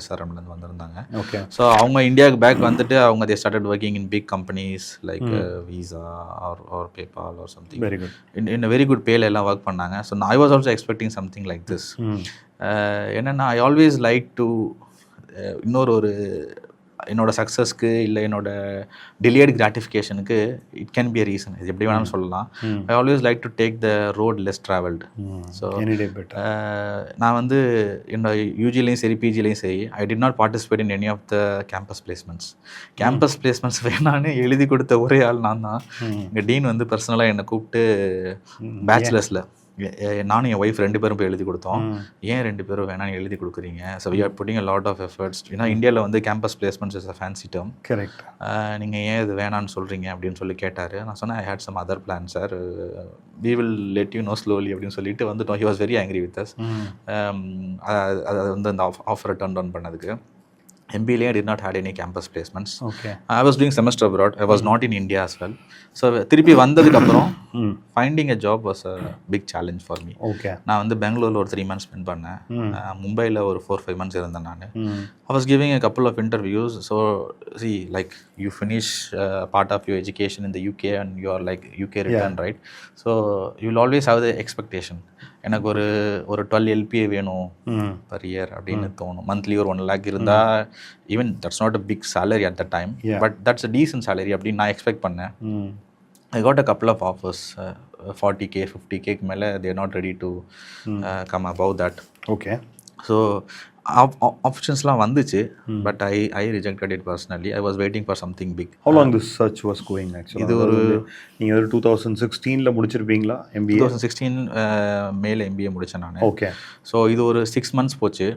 SRMலேருந்து வந்திருந்தாங்க. ஓகே, ஸோ அவங்க இந்தியாவுக்கு பேக் வந்துட்டு அவங்க they started working in big companies like Visa or PayPal or something. Very good. In very good பேல எல்லாம் ஒர்க் பண்ணாங்க. So I was also expecting something like this. என்னென்னா ஐ ஆல்வேஸ் லைக் டு ஒரு என்னோட சக்ஸஸ்க்கு இல்லை என்னோட டிலேட் கிராட்டிஃபிகேஷனுக்கு it can be a reason, இது எப்படி வேணாலும் சொல்லலாம். I always like to take the road less travelled. So நான் வந்து என்னோட யூஜிலையும் சரி பிஜிலையும் சரி I did not participate in any of the campus placements. Campus placements வேணான்னு எழுதி கொடுத்த ஒரே ஆள் நான் தான். எங்கள் டீன் வந்து பர்சனலாக என்னை கூப்பிட்டு பேச்சுலர்ஸில் நானும் என் ஒய்ஃப் 2 பேரும் போய் எழுதி கொடுத்தோம். ஏன் 2 பேரும் வேணாம் எழுதி கொடுக்குறீங்க? So we are putting a lot of efforts. ஏன்னா இந்தியாவில் வந்து campus placements is a fancy term. Correct. நீங்கள் ஏன் இது வேணான்னு சொல்கிறீங்க அப்படின்னு சொல்லி கேட்டார். நான் சொன்னேன் I had some other plan sir, we will let you know slowly அப்படின்னு சொல்லிட்டு வந்துட்டோம். He was very angry with us. அது வந்து அந்த ஆஃபரை டர்ன் டவுன் பண்ணதுக்கு. MBA I did not had any campus placements. Okay. I was doing semester abroad. I was not in India as well. So திருப்பி வந்ததுக்கு அப்புறம் finding a job was a big challenge for me. Okay. நான் வந்து பெங்களூர்ல ஒரு 3 months spend பண்ணேன். மும்பைல ஒரு 4-5 months இருந்தேன் நான். I was giving a couple of interviews. So see, like you finish part of your education in the UK and you are like UK return, right? So you will always have the expectation. எனக்கு ஒரு 12 LPA வேணும் per year அப்படின்னு தோணும். Monthly ஒரு 1 lakh இருந்தா even that's not a big salary at that time, but that's a decent salary அப்படின்னு நான் expect பண்ணேன். I got a couple of offers, 40K 50K மேலே they are not ready to come above that. Okay. So ஆப்ஷன்ஸ்லாம் வந்துச்சு, but I rejected it personally. I was waiting for something big. How long this search was going actually? இது ஒரு நீங்கள் ஒரு 2016ல முடிச்சிருப்பீங்களா MBA? 2016 மேல MBA முடித்தேன் நான். ஓகே. ஸோ இது ஒரு 6 months போச்சு.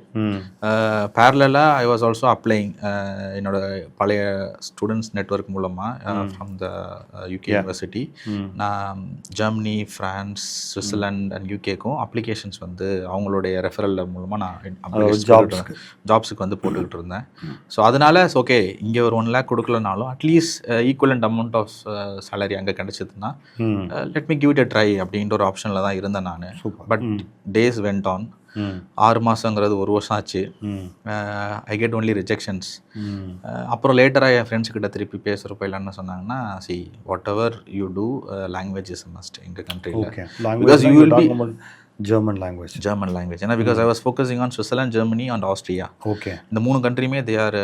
பேரலாக ஐ வாஸ் ஆல்சோ அப்ளைங் என்னோட பழைய ஸ்டூடெண்ட்ஸ் நெட்வொர்க் மூலமாக ஃப்ரம் த UK யூனிவர்சிட்டி. நான் ஜெர்மனி, ஃப்ரான்ஸ், சுவிட்சர்லாண்ட் அண்ட் யூகேக்கும் அப்ளிகேஷன்ஸ் வந்து அவங்களுடைய ரெஃபரல் மூலமாக நான் ஜாப்ஸுக்கு வந்து போட்டுக்கிட்டு இருந்தேன். ஸோ அதனால ஓகே, இங்கே ஒரு 1 lakh கொடுக்கலனாலும் at least equivalent amount of salary அங்கே கிடைச்சதுன்னா let me give it a try அப்படின்ற ஒரு ஆப்ஷனில் தான் இருந்தேன் நான். But days went on. 6 மாதங்கிறது 1 வருஷம் ஆச்சு. I get only rejections. அப்புறம் லேட்டராக என் ஃப்ரெண்ட்ஸுக்கிட்ட திருப்பி பேசுகிறப்ப இல்லைன்னு சொன்னாங்கன்னா, see whatever you do language is must எங்கள் கண்ட்ரியில். Because you will be German language. ஏன்னா because I was focusing on Switzerland, Germany and Austria. Okay. இந்த 3 கண்ட்ரியுமே they are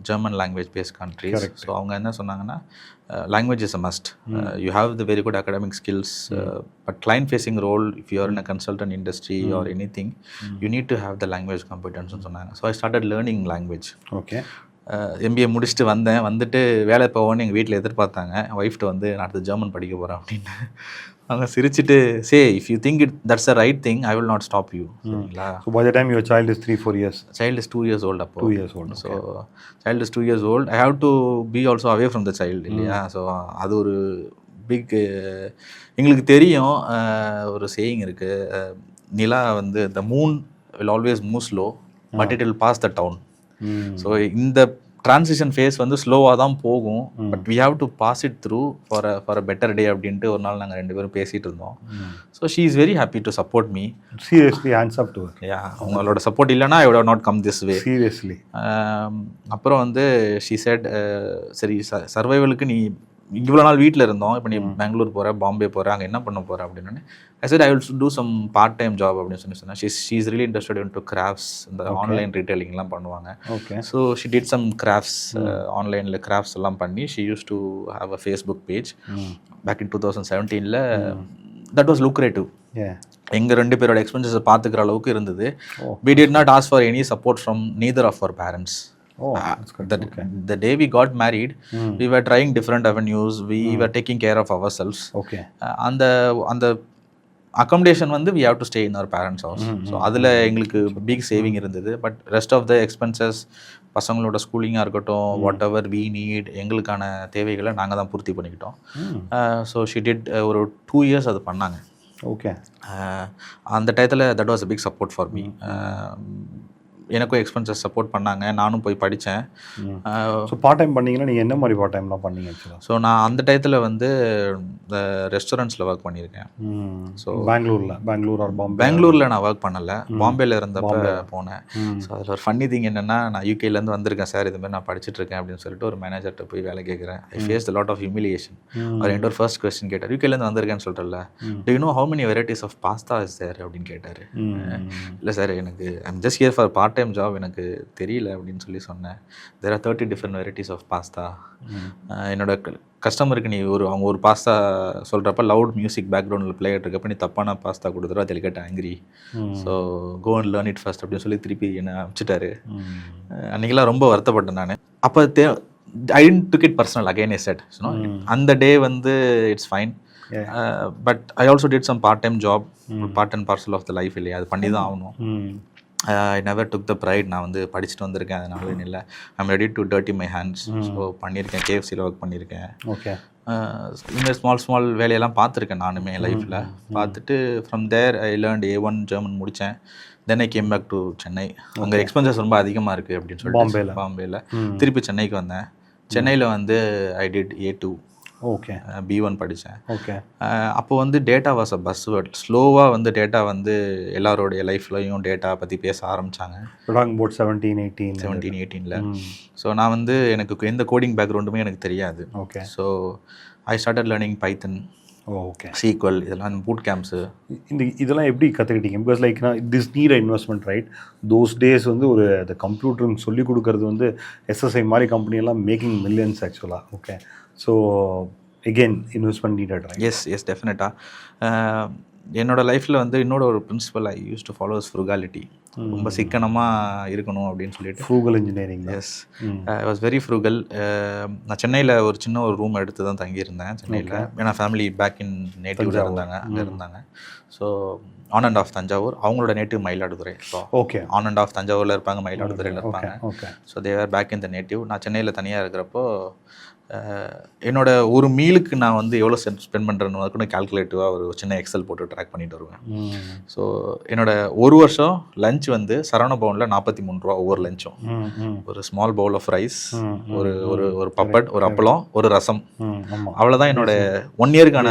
German language based countries. So அவங்க என்ன சொன்னாங்கன்னா, language is a must. You have the very good academic skills, but client facing role, if you are in a consultant industry or anything, you need to have the language competence சொன்னாங்க. So I started learning language. Okay. MBA முடிச்சுட்டு வந்துட்டு வேலை போவோன்னு எங்கள் வீட்டில் எதிர்பார்த்தாங்க. ஒய்ஃப்ட்டு வந்து நான் அடுத்து German படிக்க போகிறேன் அப்படின்னு. அவங்க சிரிச்சுட்டு, say if you think that's a right thing, I will not stop you. சரிங்களா? So by the time your child is 3-4 years? Child is 2 years old அப்போ. 2 years old. So child is 2 years old. I have to be also away from the child இல்லையா? So அது ஒரு big, எங்களுக்கு தெரியும் ஒரு saying இருக்குது, நிலா வந்து the moon will always move slow but it will pass the town. So இந்த transition phase வந்து ஸ்லோவாக தான் போகும், but we have to pass it through for a better day அப்படின்ட்டு ஒரு நாள் நாங்கள் 2 பேரும் பேசிகிட்டு இருந்தோம். So she is very happy to support me. Seriously hands up to her. Yeah, உங்களோட சப்போர்ட் இல்லைனா I would have not come this way. Seriously. அப்புறம் வந்து ஷீ செட், சரி சர்வைவலுக்கு நீ இவ்வளோ நாள் வீட்டில் இருந்தோம், இப்போ நீ பெங்களூர் போகிற, பாம்பே போகிற, அங்கே என்ன பண்ண போகிற அப்படின்னு. I said I will do some part time job அப்படின்னு சொன்னேன். She's really interested into crafts, இந்த ஆன்லைன் ரீட்டைலிங்லாம் பண்ணுவாங்க. Okay. So she did some crafts, ஆன்லைனில் கிராஃப்ட்ஸ் எல்லாம் பண்ணி. She used to have a Facebook page back in 2017ல. That was lucrative. எங்கள் 2 பேரோட எக்ஸ்பென்சஸை பார்த்துக்கிற அளவுக்கு இருந்தது. We did not ask for any support from neither of our parents. Oh, that's good. The day we got married, we were trying different avenues. We were taking care of ourselves. Okay. அந்த accommodation வந்து we have to stay in our parents' house. So அதில் எங்களுக்கு big saving இருந்தது. But rest of the expenses, பசங்களோட ஸ்கூலிங்காக இருக்கட்டும், what ever we need, எங்களுக்கான தேவைகளை நாங்கள் தான் பூர்த்தி பண்ணிக்கிட்டோம். ஸோ ஷி டிட் ஒரு 2 years அது பண்ணாங்க. ஓகே. அந்த டயத்தில் that was a big support for me. எனக்கும் எக்ஸ்பென்சஸ் சப்போர்ட் பண்ணாங்க, நானும் போய் படித்தேன். ஸோ பார்ட் டைம் பண்ணீங்கன்னா நீங்கள் என்ன மாதிரி பார்ட் டைம்லாம் பண்ணீங்க? ஸோ நான் அந்த டயத்தில் வந்து ரெஸ்டாரண்ட்ஸில் ஒர்க் பண்ணியிருக்கேன். So Bangalore or Bombay? பெங்களூரில் நான் ஒர்க் பண்ணலை, பாம்பேயில் இருந்தப்போ போனேன். ஸோ அதில் ஒரு ஃபன்னி திங் என்னென்னா, நான் யூகேலேருந்து வந்திருக்கேன் சார், இதுமாதிரி நான் படிச்சுட்டு இருக்கேன் அப்படின்னு சொல்லிட்டு ஒரு மேனேஜர்கிட்ட போய் வேலை கேட்குறேன். I face the lot of humiliation. அவர் என்கிட்ட ஒரு ஃபர்ஸ்ட் கொஸ்டின் கேட்டார், யூகேலேருந்து வந்திருக்கேன்னு சொல்கிறல, do you know how many varieties of pasta is there அப்படின்னு கேட்டார். இல்லை சார், எனக்கு I'm just here for part time job, எனக்கு தெரியல அப்படின்னு சொல்லி சொன்னேன். There are 30 different varieties of pasta. என்னோட கஸ்டமருக்கு நீ அவங்க ஒரு பாஸ்தா சொல்கிறப்ப லவுட் மியூசிக் பேக்ரவுண்டில் பிளே ஆகிட்டுருக்கப்ப நீ தப்பான பாஸ்தா கொடுத்துருவா, அதில் கேட்ட angry. So go and learn it first அப்படின்னு சொல்லி திருப்பி என்னை அனுப்பிச்சிட்டாரு. அன்றைக்கெல்லாம் ரொம்ப வருத்தப்பட்டேன் நான். அப்போ I tend took it personal. Again I said, அந்த டே வந்து it's fine. But I also did some part time job, part and parcel of the life இல்லையா, அது பண்ணி தான் ஆகணும். I never took the pride. நான் வந்து படிச்சுட்டு வந்திருக்கேன், அதனால இல்லை. I'm ready to dirty my hands. So பண்ணியிருக்கேன், KFCயில் ஒர்க் பண்ணியிருக்கேன். ஓகே. இந்த ஸ்மால் வேலையெல்லாம் பார்த்துருக்கேன் நானுமே லைஃப்பில். பார்த்துட்டு from there I learnt A1 German முடித்தேன். Then I came back to Chennai. அங்கே எக்ஸ்பென்சஸ் ரொம்ப அதிகமாக இருக்குது அப்படின்னு சொல்லிட்டு பாம்பேயில் திருப்பி சென்னைக்கு வந்தேன். சென்னையில் வந்து I did A2. Okay. B1 படித்தேன். ஓகே. அப்போ வந்து data was a bus word. ஸ்லோவாக வந்து டேட்டா வந்து எல்லாரோடைய லைஃப்லையும் டேட்டா பற்றி பேச ஆரம்பித்தாங்க. 17-18. ஸோ நான் வந்து எனக்கு எந்த கோடிங் பேக்ரவுண்டுமே எனக்கு தெரியாது. Okay. So I started learning Python, okay, SQL, இதெல்லாம் பூட் கேம்ப்ஸு. இதெல்லாம் எப்படி கற்றுக்கிட்டீங்க? Because like this need investment, right? Those days வந்து ஒரு அந்த கம்ப்யூட்டர்னு சொல்லி கொடுக்கறது வந்து SSI மாதிரி கம்பெனியெல்லாம் மேக்கிங் மில்லியன்ஸ் ஆக்சுவலாக. Okay. So again investment needed, right? Yes டெஃபினட்டாக. என்னோடய லைஃப்பில் வந்து இன்னொரு ஒரு principle I use to follows frugality. ரொம்ப சிக்கனமாக இருக்கணும் அப்படின்னு சொல்லிட்டு. Frugal engineering. Yes, I was very frugal. நான் சென்னையில் ஒரு சின்ன ஒரு ரூம் எடுத்து தான் தங்கியிருந்தேன் சென்னையில். ஏன்னா ஃபேமிலி பேக் இன் நேட்டிவில் இருந்தாங்க, அங்கே இருந்தாங்க. So on and off Thanjavur, அவங்களோட native Mayiladuthurai. So okay, on and off தஞ்சாவூரில் இருப்பாங்க, மயிலாடுதுறையில் இருப்பாங்க. Okay. So they were back in the native. நான் சென்னையில் தனியாக இருக்கிறப்போ என்னோட ஒரு மீலுக்கு நான் வந்து எவ்வளோ ஸ்பெண்ட் பண்ணுறேன்னு கூட கால்குலேட்டிவாக ஒரு சின்ன எக்ஸல் போட்டு ட்ராக் பண்ணிட்டு வருவேன். ஸோ என்னோட ஒரு வருஷம் லஞ்ச் வந்து சரவண பவனில் 43 ரூபா ஒவ்வொரு லஞ்சும். ஒரு ஸ்மால் பவுல் ஆஃப் ரைஸ், ஒரு ஒரு ஒரு பப்பட், ஒரு அப்பளம், ஒரு ரசம், அவ்வளோதான் என்னோட 1 இயருக்கான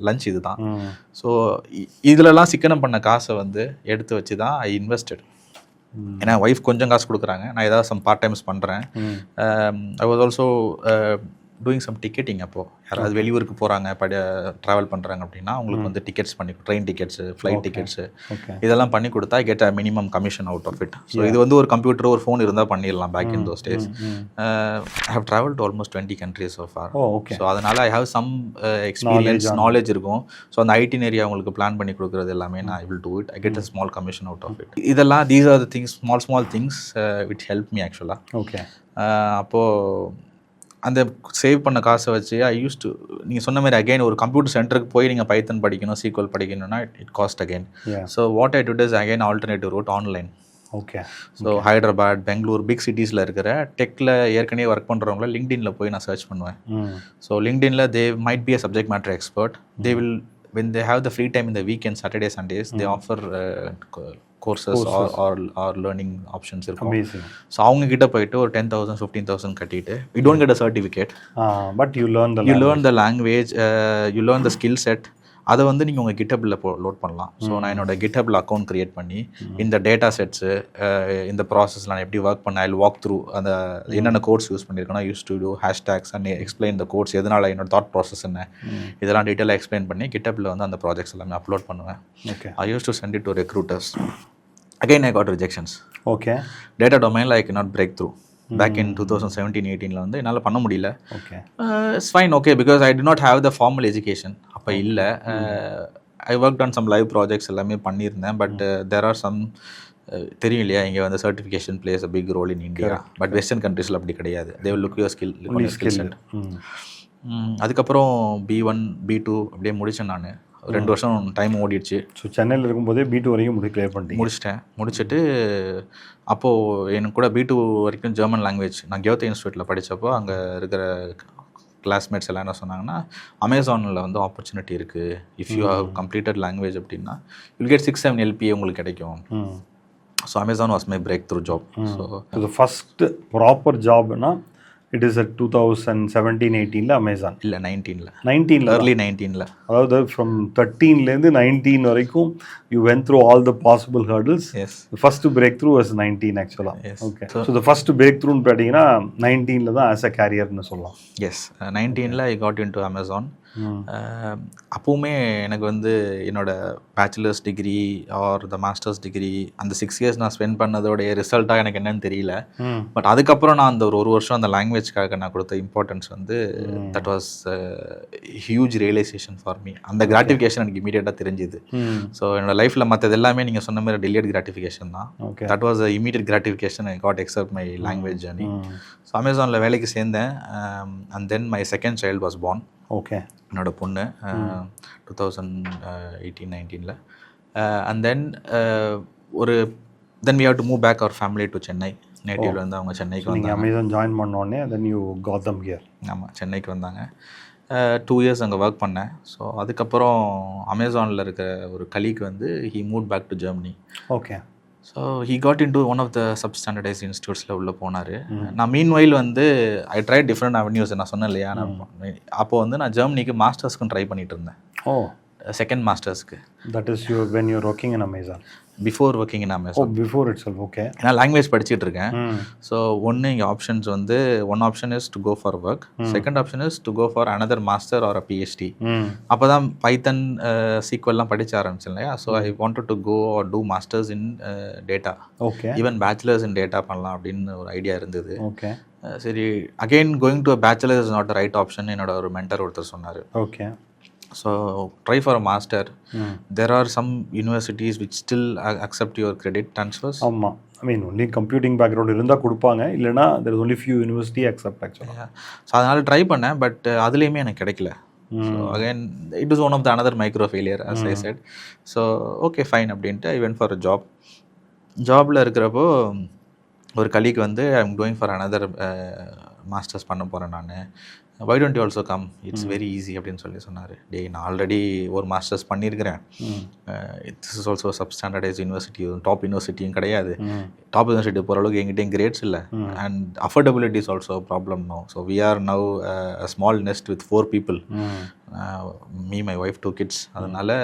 லஞ்ச் இது தான். ஸோ இதிலலாம் சிக்கனம் பண்ண காசை வந்து எடுத்து வச்சு தான் ஐ இன்வெஸ்டட். ஏன்னா ஒய்ஃப் கொஞ்சம் காசு கொடுக்குறாங்க, நான் ஏதாவது சம் பார்ட் டைம்ஸ் பண்ணுறேன். I was also doing some ticketing. அப்போது யாராவது வெளியூருக்கு போகிறாங்க, ட்ராவல் பண்ணுறாங்க அப்படின்னா அவங்களுக்கு வந்து டிக்கெட்ஸ் பண்ணி, ட்ரெயின் டிக்கெட்ஸு, ஃப்ளைட் டிக்கெட்ஸு, இதெல்லாம் பண்ணி கொடுத்தா get a minimum commission out of it. So இது வந்து ஒரு கம்ப்யூட்டர், ஒரு ஃபோன் இருந்தால் பண்ணிடலாம் back in those days. I have travel to almost 20 countries so far. So அதனால் I have some experience, knowledge இருக்கும். ஸோ அந்த ஐட்டினரி அவங்களுக்கு பிளான் பண்ணி கொடுக்குறது எல்லாமே நான் I will do it. I get a small commission out of it. இதெல்லாம் these are the things, small things which help me ஆக்சுவலாக. ஓகே. அப்போது அந்த சேவ் பண்ண காசை வச்சு ஐ யூஸ் டு, நீங்கள் சொன்ன மாதிரி அகைன் ஒரு கம்ப்யூட்டர் சென்டருக்கு போய் நீங்கள் பைத்தன் படிக்கணும், SQL படிக்கணும்னா it cost again. So what I did is again alternative route online. Okay. So Hyderabad, Bangalore, big சிட்டிஸில் இருக்கிற டெக்கில் ஏற்கனவே ஒர்க் பண்ணுறவங்கள லிங்க்டின்ல போய் நான் சர்ச் பண்ணுவேன். ஸோ லிங்க்டின்ல they might be a subject matter expert. They will when they have the free time in the weekend, Saturdays, Sundays, they offer courses or learning options இருக்கும். So அவங்க கிட்ட போயிட்டு ஒரு 10,000 15,000 கட்டிட்டு, you don't get a certificate, but you learn the language, you learn the skill set. அதை வந்து நீங்கள் உங்கள் GitHubல லோட் பண்ணலாம். ஸோ நான் என்னோட GitHubல அக்கௌண்ட் க்ரியேட் பண்ணி இந்த டேட்டா செட்ஸு, இந்த ப்ராசஸில் நான் எப்படி ஒர்க் பண்ணேன், ஐ வாக் த்ரூ அந்த என்னென்ன கோட்ஸ் யூஸ் பண்ணியிருக்கேன்னா, use to do hashtags and explain the codes, எதனால் என்னோட தாட் ப்ராசஸ் என்ன, இதெல்லாம் டீட்டெயிலாக எக்ஸ்பிளைன் பண்ணி GitHubல வந்து அந்த ப்ராஜெக்ட்ஸ் எல்லாமே அப்லோட் பண்ணுவேன். I use to send it to recruiters. Again I got rejections. Okay. Data டொமைனில் I cannot break through. Back in 2017-18 வந்து என்னால் பண்ண முடியல. Okay. It's fine, okay, because I did not have the formal education. அப்போ இல்லை. I work on some live projects எல்லாமே பண்ணியிருந்தேன். But there are some, தெரியும் இல்லையா, இங்கே வந்து certification plays a big role in India. But western கண்ட்ரீஸில் அப்படி கிடையாது. They will look your skill set. அதுக்கப்புறம் B1 B2 அப்படியே முடித்தேன். நான் 2 வருஷம் டைம் ஓடிடுச்சு. ஸோ சென்னையில் இருக்கும்போதே B2 வரைக்கும் கிளியர் பண்ணிட்டேன். முடிச்சுட்டு அப்போது எனக்கு கூட B2 வரைக்கும் ஜெர்மன் லாங்குவேஜ், நான் கியோத்தே இன்ஸ்டியூட்டில் படித்தப்போ அங்கே இருக்கிற கிளாஸ்மேட்ஸ் எல்லாம் என்ன சொன்னாங்கன்னா, அமேசானில் வந்து ஆப்பர்ச்சுனிட்டி இருக்குது, if you have completed language அப்படின்னா வில் கெட் 6-7 LPA உங்களுக்கு கிடைக்கும். So Amazon was my break through job. So first proper ஜாப்னா இட் இஸ் 2017-18 அமேசான் இல்லை 19 early 19. அதாவது ஃப்ரம் 13 19 வரைக்கும் you went through all the possible hurdles. First break through was 19 ஆக்சுவலாக. Okay. So the first break த்ரூன்னு பார்த்தீங்கன்னா 19 தான் as a கேரியர்னு சொல்லலாம். Yes, 19 I God into Amazon. அப்போவுமே எனக்கு வந்து என்னோட bachelors degree or the masters degree அந்த 6 years நான் ஸ்பெண்ட் பண்ணதோடைய ரிசல்ட்டாக எனக்கு என்னன்னு தெரியல. பட் அதுக்கப்புறம் நான் அந்த ஒரு வருஷம் அந்த லாங்குவேஜ்க்காக நான் கொடுத்த இம்பார்ட்டன்ஸ் வந்து that was huge realisation for me. அந்த கிராட்டிஃபிகேஷன் எனக்கு இமீடியட்டாக தெரிஞ்சுது. ஸோ என்னோட லைஃப்பில் மற்றது எல்லாமே நீங்கள் சொன்ன மாதிரி டிலேட் கிராட்டிஃபிகேஷன் தான். That was a immediate gratification I got except my language journey. So அமேசானில் வேலைக்கு சேர்ந்தேன். And then my second child was born. Okay. என்னோட பொண்ணு 2018-19 அண்ட் தென் ஒரு then we have to move back our family to Chennai. நேட்டிவ்ல வந்து அவங்க சென்னைக்கு நீங்கள் வந்தாங்க. அமேசான் ஜாயின் பண்ணோடனே then you got them here. ஆமாம், சென்னைக்கு வந்தாங்க. 2 இயர்ஸ் அங்கே ஒர்க் பண்ணேன். ஸோ அதுக்கப்புறம் அமேசானில் இருக்கிற ஒரு கலீக் வந்து he move back to Germany. Okay. So he got into one of the subsidised இன்ஸ்டியூட்ஸில் உள்ளே போனார். நான் மீன் வைல் வந்து ஐ ட்ரை டிஃப்ரெண்ட் அவென்யூஸ். நான் சொன்னேன் இல்லையா, நான் அப்போது வந்து நான் ஜெர்மனிக்கு மாஸ்டர்ஸ்க்கும் ட்ரை பண்ணிட்டு இருந்தேன். ஓ, செகண்ட் மாஸ்டர்ஸ்க்கு. That is you when you're working in Amazon. Before working in oh, Amazon. Before itself. Okay. நான் லாங்குவேஜ் படிச்சுட்டு இருக்கேன். ஸோ ஒன்று இங்கே ஆப்ஷன்ஸ் வந்து one option is to go for work, second option is to go for another master or a PhD. அப்போ தான் Python சீக்வல்லாம் படிக்க ஆரம்பிச்சேன் இல்லையா. So I wanted to go or do masters in data. Okay. Even bachelors in data பண்ணலாம் அப்படின்னு ஒரு idea இருந்தது. ஓகே. சரி, again going to a bachelor is not the right option என்னோட ஒரு மென்டர் ஒருத்தர் சொன்னார். Okay. So try for a master. There are some universities which still accept your credit transfers. ஆமாம், ஐ மீன் ஒன்லி கம்ப்யூட்டிங் பேக்ரவுண்ட் இருந்தால் கொடுப்பாங்க, இல்லைனா there is only few university accept actually. So அதனால் try பண்ணேன். பட் அதுலேயுமே எனக்கு கிடைக்கல. So again it is one of the another micro failure as I said. So okay fine அப்படின்ட்டு I went for a job. ஜாபில் இருக்கிறப்போ ஒரு colleague வந்து I am going for another masters பண்ண போகிறேன் நான், why don't you also come, it's very easy அப்படின்னு சொல்லி சொன்னார். டே, நான் ஆல்ரெடி ஒரு மாஸ்டர்ஸ் பண்ணியிருக்கிறேன். This is also subsidised university, top யூனிவர்சிட்டியும் கிடையாது. டாப் யூனிவர்சிட்டி போகிற அளவுக்கு எங்கிட்டையும் கிரேட்ஸ் இல்லை. And affordability is also problem no. So we are now a small nest with 4 people, me my wife 2 kids. அதனால்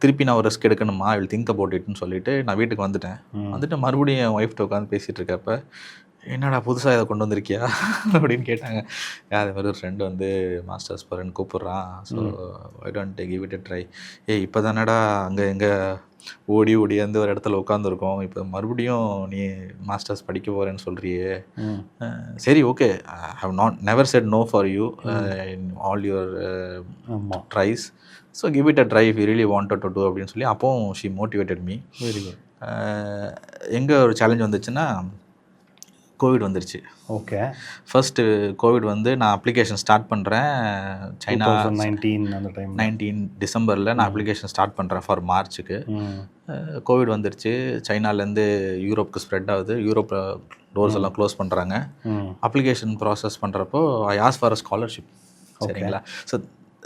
திருப்பி நான் ஒரு ரிஸ்க் எடுக்கணுமா, ஐ வில் திங்க் அபவுட் இட்னு சொல்லிட்டு நான் வீட்டுக்கு வந்துட்டு மறுபடியும் என் ஒய்ஃப்ட்ட உட்காந்து பேசிகிட்டு இருக்கப்ப, என்னடா புதுசாக இதை கொண்டு வந்திருக்கியா அப்படின்னு கேட்டாங்க. அது மாதிரி ஒரு ஃப்ரெண்டு வந்து மாஸ்டர்ஸ் போகிறேன்னு கூப்பிட்றான். So I don't give it a try. இப்போ தானடா அங்கே எங்கே ஓடி வந்து ஒரு இடத்துல உட்காந்துருக்கோம், இப்போ மறுபடியும் நீ மாஸ்டர்ஸ் படிக்க போகிறேன்னு சொல்கிறியே. சரி, okay, I have never said no for you in all your tries. So give it a try if you really wanted to do அப்படின்னு சொல்லி அப்போவும் she motivated me. Very good. எங்கே ஒரு சேலஞ்ச் வந்துச்சுன்னா கோவிட் வந்துருச்சு. ஓகே. ஃபர்ஸ்ட்டு கோவிட் வந்து நான் application start பண்ணுறேன் சைனா 19 டிசம்பரில் நான் அப்ளிகேஷன் ஸ்டார்ட் பண்ணுறேன் ஃபார் மார்ச்சுக்கு. கோவிட் வந்துருச்சு. சைனாலேருந்து யூரோப்புக்கு ஸ்ப்ரெட் ஆகுது. யூரோப்பில் டோர்ஸ் எல்லாம் க்ளோஸ் பண்ணுறாங்க. அப்ளிகேஷன் ப்ராசஸ் பண்ணுறப்போ ஐ ஆஸ்க் ஃபார் அ ஸ்காலர்ஷிப். சரிங்களா. ஸோ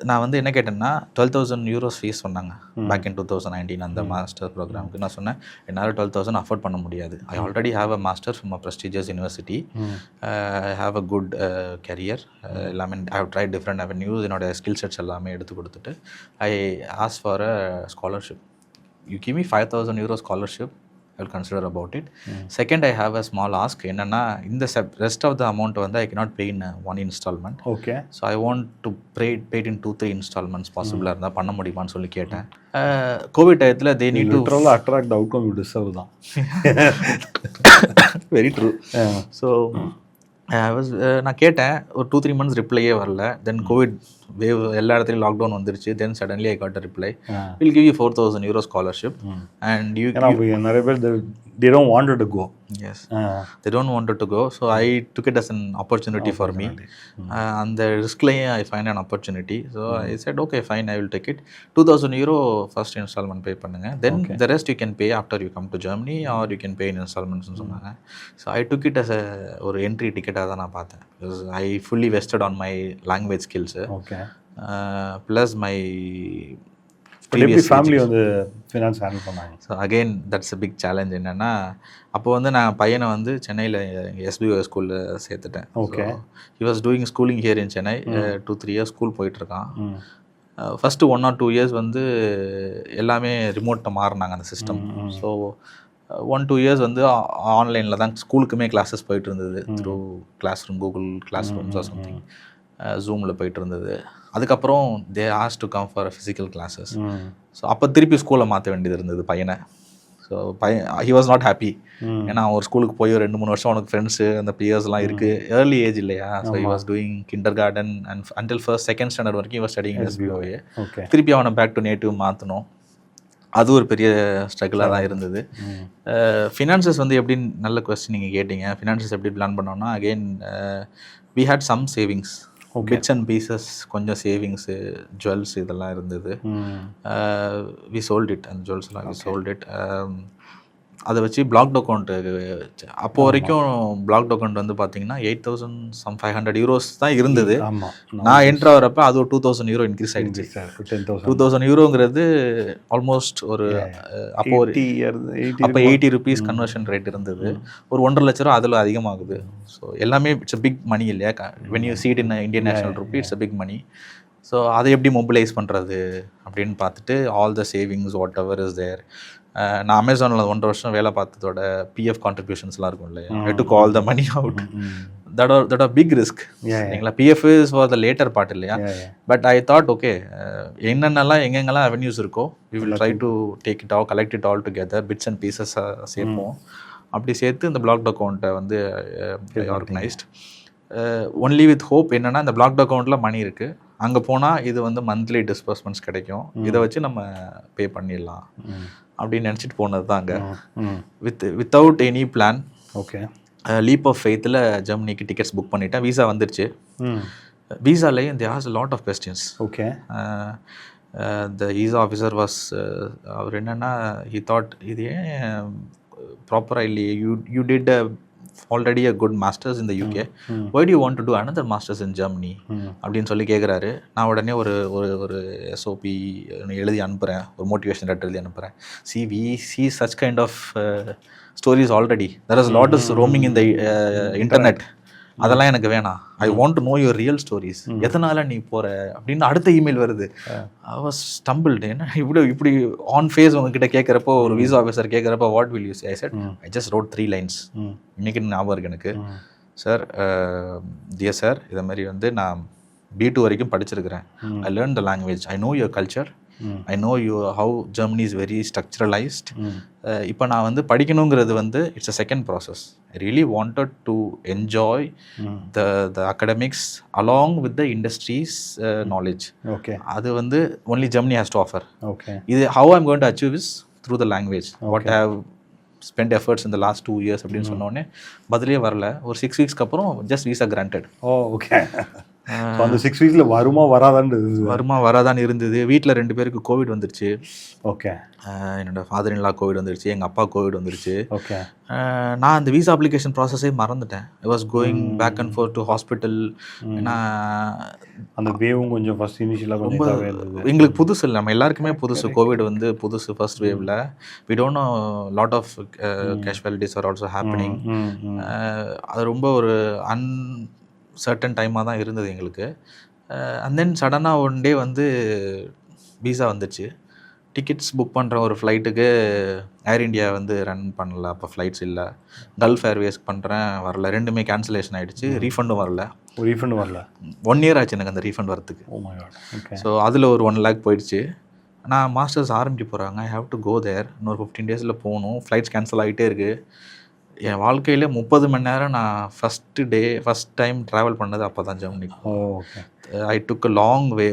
நான் வந்து என்ன கேட்டேன்னா 12,000 euros ஃபீஸ் சொன்னாங்க பேக் இன் 2019 அந்த மாஸ்டர் ப்ரோக்ராமுக்கு. நான் சொன்னேன் என்னால் 12,000 அஃபோர்ட் பண்ண முடியாது. I already have a master from a prestigious university, I have a good career, எல்லாமே I have try different avenues. என்னோட ஸ்கில் செட்ஸ் எல்லாமே எடுத்து கொடுத்துட்டு I ask for a scholarship. You give me 5,000 euros scholarship, I will consider about it. Second, I have a small ask. என்னன்னா இந்த rest of the amount வந்து I cannot pay in one installment. Okay. So I want to pay it in 2-3 installments possible இருந்தால் பண்ண முடியுமான்னு சொல்லி கேட்டேன். Covid டயத்தில் they need to literally attract the outcome you deserve தான். Very true. So நான் கேட்டேன். ஒரு 2-3 months ரிப்ளையே வரல. தென் கோவிட் வேவ் எல்லா இடத்துலையும் லாக்டவுன் வந்துருச்சு. Then suddenly I got a reply, will give you 4,000 euros scholarship and you. நிறைய பேர் they don't wanted to go. Yes, they don't wanted to go. So I took it as an opportunity for me. And the riskலயே I find an opportunity. So I said okay fine, I will take it. 2,000 euro first installment pay பண்ணுங்க. Then the rest you can pay after you come to Germany or you can pay in installments னு சொன்னாங்க. So I took it as a ஒரு entry ticket-ஆ தான் நான் பார்த்தேன். Because I fully vested on my language skills. Okay. Plus my எப்படி family வந்து finance handle பண்ணாங்க. So again that's a big challenge. என்னென்னா அப்போ வந்து நான் பையனை வந்து சென்னையில் SBO ஸ்கூலில் சேர்த்துட்டேன். Okay. He was doing schooling here in Chennai. 2-3 years school போயிட்டுருக்கான். ஃபஸ்ட்டு 1 or 2 years வந்து எல்லாமே ரிமோட்டில் மாறினாங்க அந்த சிஸ்டம். ஸோ 1-2 years வந்து ஆன்லைனில் தான் ஸ்கூலுக்குமே கிளாஸஸ் போயிட்டு இருந்தது. Through classroom, Google classrooms or something, ஜூமில் போயிட்டு இருந்தது. அதுக்கப்புறம் they has to come for physical classes. So அப்போ திருப்பி ஸ்கூலை மாற்ற வேண்டியது இருந்தது பையனை. So he was not happy. ஏன்னா ஒரு ஸ்கூலுக்கு போய் 2-3 வருஷம் அவனுக்கு ஃப்ரெண்ட்ஸு அந்த பியர்ஸ்லாம் இருக்குது. ஏர்லி ஏஜ் இல்லையா. So he was doing kinder garden and until second standard வரைக்கும் வாஸ் ஸ்டடிங் SBOA. திருப்பி அவனை பேக் டு நேட்டிவ் மாற்றணும். அது ஒரு பெரிய ஸ்ட்ரகிளாக தான் இருந்தது. ஃபினான்சஸ் வந்து எப்படி, நல்ல கொஸ்டின் நீங்கள் கேட்டீங்க. ஃபினான்சஸ் எப்படி பிளான் பண்ணோம்னா again we had some savings. Bits and pieces, கொஞ்சம் சேவிங்ஸு, ஜுவல்ஸ் இதெல்லாம் இருந்தது. வி சோல்ட் இட், அந்த ஜுவல்ஸ்லாம் வி சோல்ட் இட். அதை வச்சு பிளாக்ட் அக்கௌண்ட்டு, அப்போ வரைக்கும் பிளாக்ட் அக்கௌண்ட் வந்து பார்த்தீங்கன்னா 8,500 euros தான் இருந்தது. நான் என்ட்ரு ஆகிறப்ப அது ஒரு 2,000 euro இன்க்ரீஸ் ஆகிடுச்சு. 2,000 euroங்கிறது ஆல்மோஸ்ட் ஒரு அப்போ ஒரு 80 rupees கன்வர்ஷன் ரேட் இருந்தது. ஒரு 1.5 லட்ச ரூபா அதில் அதிகமாகுது. ஸோ எல்லாமே இட்ஸ் அ பிக் மணி இல்லையா? When you see it in Indian national rupee it's a big money. So அதை எப்படி மொபிலைஸ் பண்ணுறது அப்படின்னு பார்த்துட்டு all the savings whatever is there. நான் அமேசானில் 1.5 வருஷம் வேலை பார்த்ததோட பிஎஃப் கான்ட்ரிபியூஷன்ஸ்லாம் இருக்கும் இல்லையா, I took all the money out. That are big risk சரிங்களா. PF is for the later part இல்லையா. பட் ஐ தாட் ஓகே, என்னென்னலாம் எங்கெங்கெல்லாம் அவென்யூஸ் இருக்கோ we will try to take it collect it all together, bits and pieces சேர்ப்போம். அப்படி சேர்த்து இந்த blocked அக்கௌண்ட்டை வந்து ஆர்கனைஸ்ட் ஒன்லி வித் ஹோப். என்னென்னா இந்த பிளாக்ட் அக்கௌண்ட்டில் மணி இருக்குது, அங்கே போனால் இது வந்து மந்த்லி டிஸ்பர்ஸ்மெண்ட்ஸ் கிடைக்கும், இதை வச்சு நம்ம பே பண்ணிடலாம் அப்படின்னு நினச்சிட்டு போனது தான் அங்கே. Without any plan. Okay, leap of ஃபெய்த்தில் ஜெர்மனிக்கு டிக்கெட்ஸ் புக் பண்ணிட்டேன். வீசா வந்துருச்சு. வீசாலேயே இந்த ask lot of questions. Okay, the visa officer was, அவர் என்னென்னா ஹி தாட் இது ஏன் ப்ராப்பராக இல்லையே, you did already a good masters in the UK, why do you want to do another masters in Germany அப்படின்னு சொல்லி கேட்குறாரு. நான் உடனே ஒரு எஸ்ஓபி எழுதி அனுப்புகிறேன், ஒரு மோட்டிவேஷன் லெட்டர் எழுதி அனுப்புகிறேன். We see such kind of stories already, there is lot is roaming in the internet. அதெல்லாம் எனக்கு வேணாம். I want to know your real stories. எதனால நீ போகிற அப்படின்னு அடுத்த இமெயில் வருது. I was stumbled. என்ன இப்படி ஆன் ஃபேஸ் உங்ககிட்ட கேட்குறப்போ, ஒரு வீசா ஆஃபீஸர் கேட்குறப்போ what will you say? I said I just wrote 3 lines. இன்னைக்கு ஞாபகம் இருக்கு எனக்கு. சார், டியர் சார், இதை மாதிரி வந்து நான் B2 வரைக்கும் படிச்சிருக்கிறேன். I learn the language, I know your culture, I know you how Germany is very structuralised. இப்போ நான் வந்து படிக்கணுங்கிறது வந்து it's a second process. I really wanted to enjoy the academics along with the industries knowledge. Okay, அது வந்து only Germany has to offer. Okay, இது how I'm going to achieve is through the language what I have spend efforts இந்த last 2 years அப்படின்னு சொன்னோடனே பதிலே வரல. ஒரு 6 weeks அப்புறம் ஜஸ்ட் வீசா கிராண்டட். ஓகே, அந்த 6 weeks வருமா வராதான்னு இருந்தது. வீட்டில் 2 பேருக்கு கோவிட் வந்துருச்சு. ஓகே, என்னோட ஃபாதர் இன் லா கோவிட் வந்துருச்சு, எங்கள் அப்பா கோவிட் வந்துருச்சு. ஓகே, நான் அந்த வீசா அப்ளிகேஷன் ப்ராசஸே மறந்துட்டேன். I was going back and forth to hospital. ஏன்னா அந்த வேவும் கொஞ்சம் ஃபர்ஸ்ட் இனிஷியலாக ரொம்ப எங்களுக்கு புதுசு இல்லை, நம்ம எல்லாருக்குமே புதுசு. கோவிட் வந்து புதுசு ஃபர்ஸ்ட் வேவ்ல. We don't know lot of casualties or also happening. அது ரொம்ப ஒரு சர்டன் டைமாக தான் இருந்தது எங்களுக்கு. அண்ட் தென் சடனாக ஒன் டே வந்து வீசா வந்துச்சு. டிக்கெட்ஸ் புக் பண்ணுறேன் ஒரு ஃப்ளைட்டுக்கு. ஏர் இண்டியா வந்து ரன் பண்ணல, அப்போ ஃப்ளைட்ஸ் இல்லை. கல்ஃப் ஏர்வேஸ் பண்ணுறேன், வரல. ரெண்டுமே கேன்சலேஷன் ஆகிடுச்சு. ரீஃபண்டும் வரல. 1 year ஆச்சு எனக்கு அந்த ரீஃபண்ட் வரத்துக்கு. ஸோ அதில் ஒரு 1 lakh போயிடுச்சு. நான் மாஸ்டர்ஸ் ஆரம்பிக்க போகிறாங்க, ஐ ஹாவ் டு கோ தேர். இன்னொரு 15 days போகணும். ஃப்ளைட்ஸ் கேன்சல் ஆகிட்டே இருக்குது. என் வாழ்க்கையில் 30 மணி நேரம் நான் ஃபஸ்ட் டைம் ட்ராவல் பண்ணது அப்போ தான் ஜெர்மனிக்கு. I took a long way,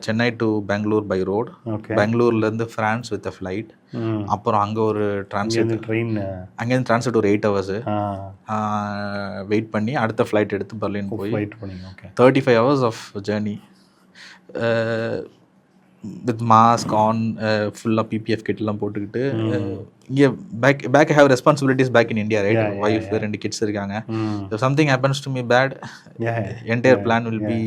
Chennai to Bangalore by road. பெங்களூர்லேருந்து ஃப்ரான்ஸ் வித் அ ஃப்ளைட். அப்புறம் அங்கே ஒரு ட்ரான்ஸ்லேட் ட்ரெயின், அங்கேருந்து ட்ரான்ஸ்லேட் ஒரு 8 hours வெயிட் பண்ணி அடுத்த ஃப்ளைட் எடுத்து பெர்லின் போய் 35 hours of journey with mask on, ஃபுல்லாக பிபிஎஃப் கிட்லாம் போட்டுக்கிட்டு. இங்கே back have responsibilities back in India, right? Wife, 2 kids இருக்காங்க. Something happens to me bad, entire plan will be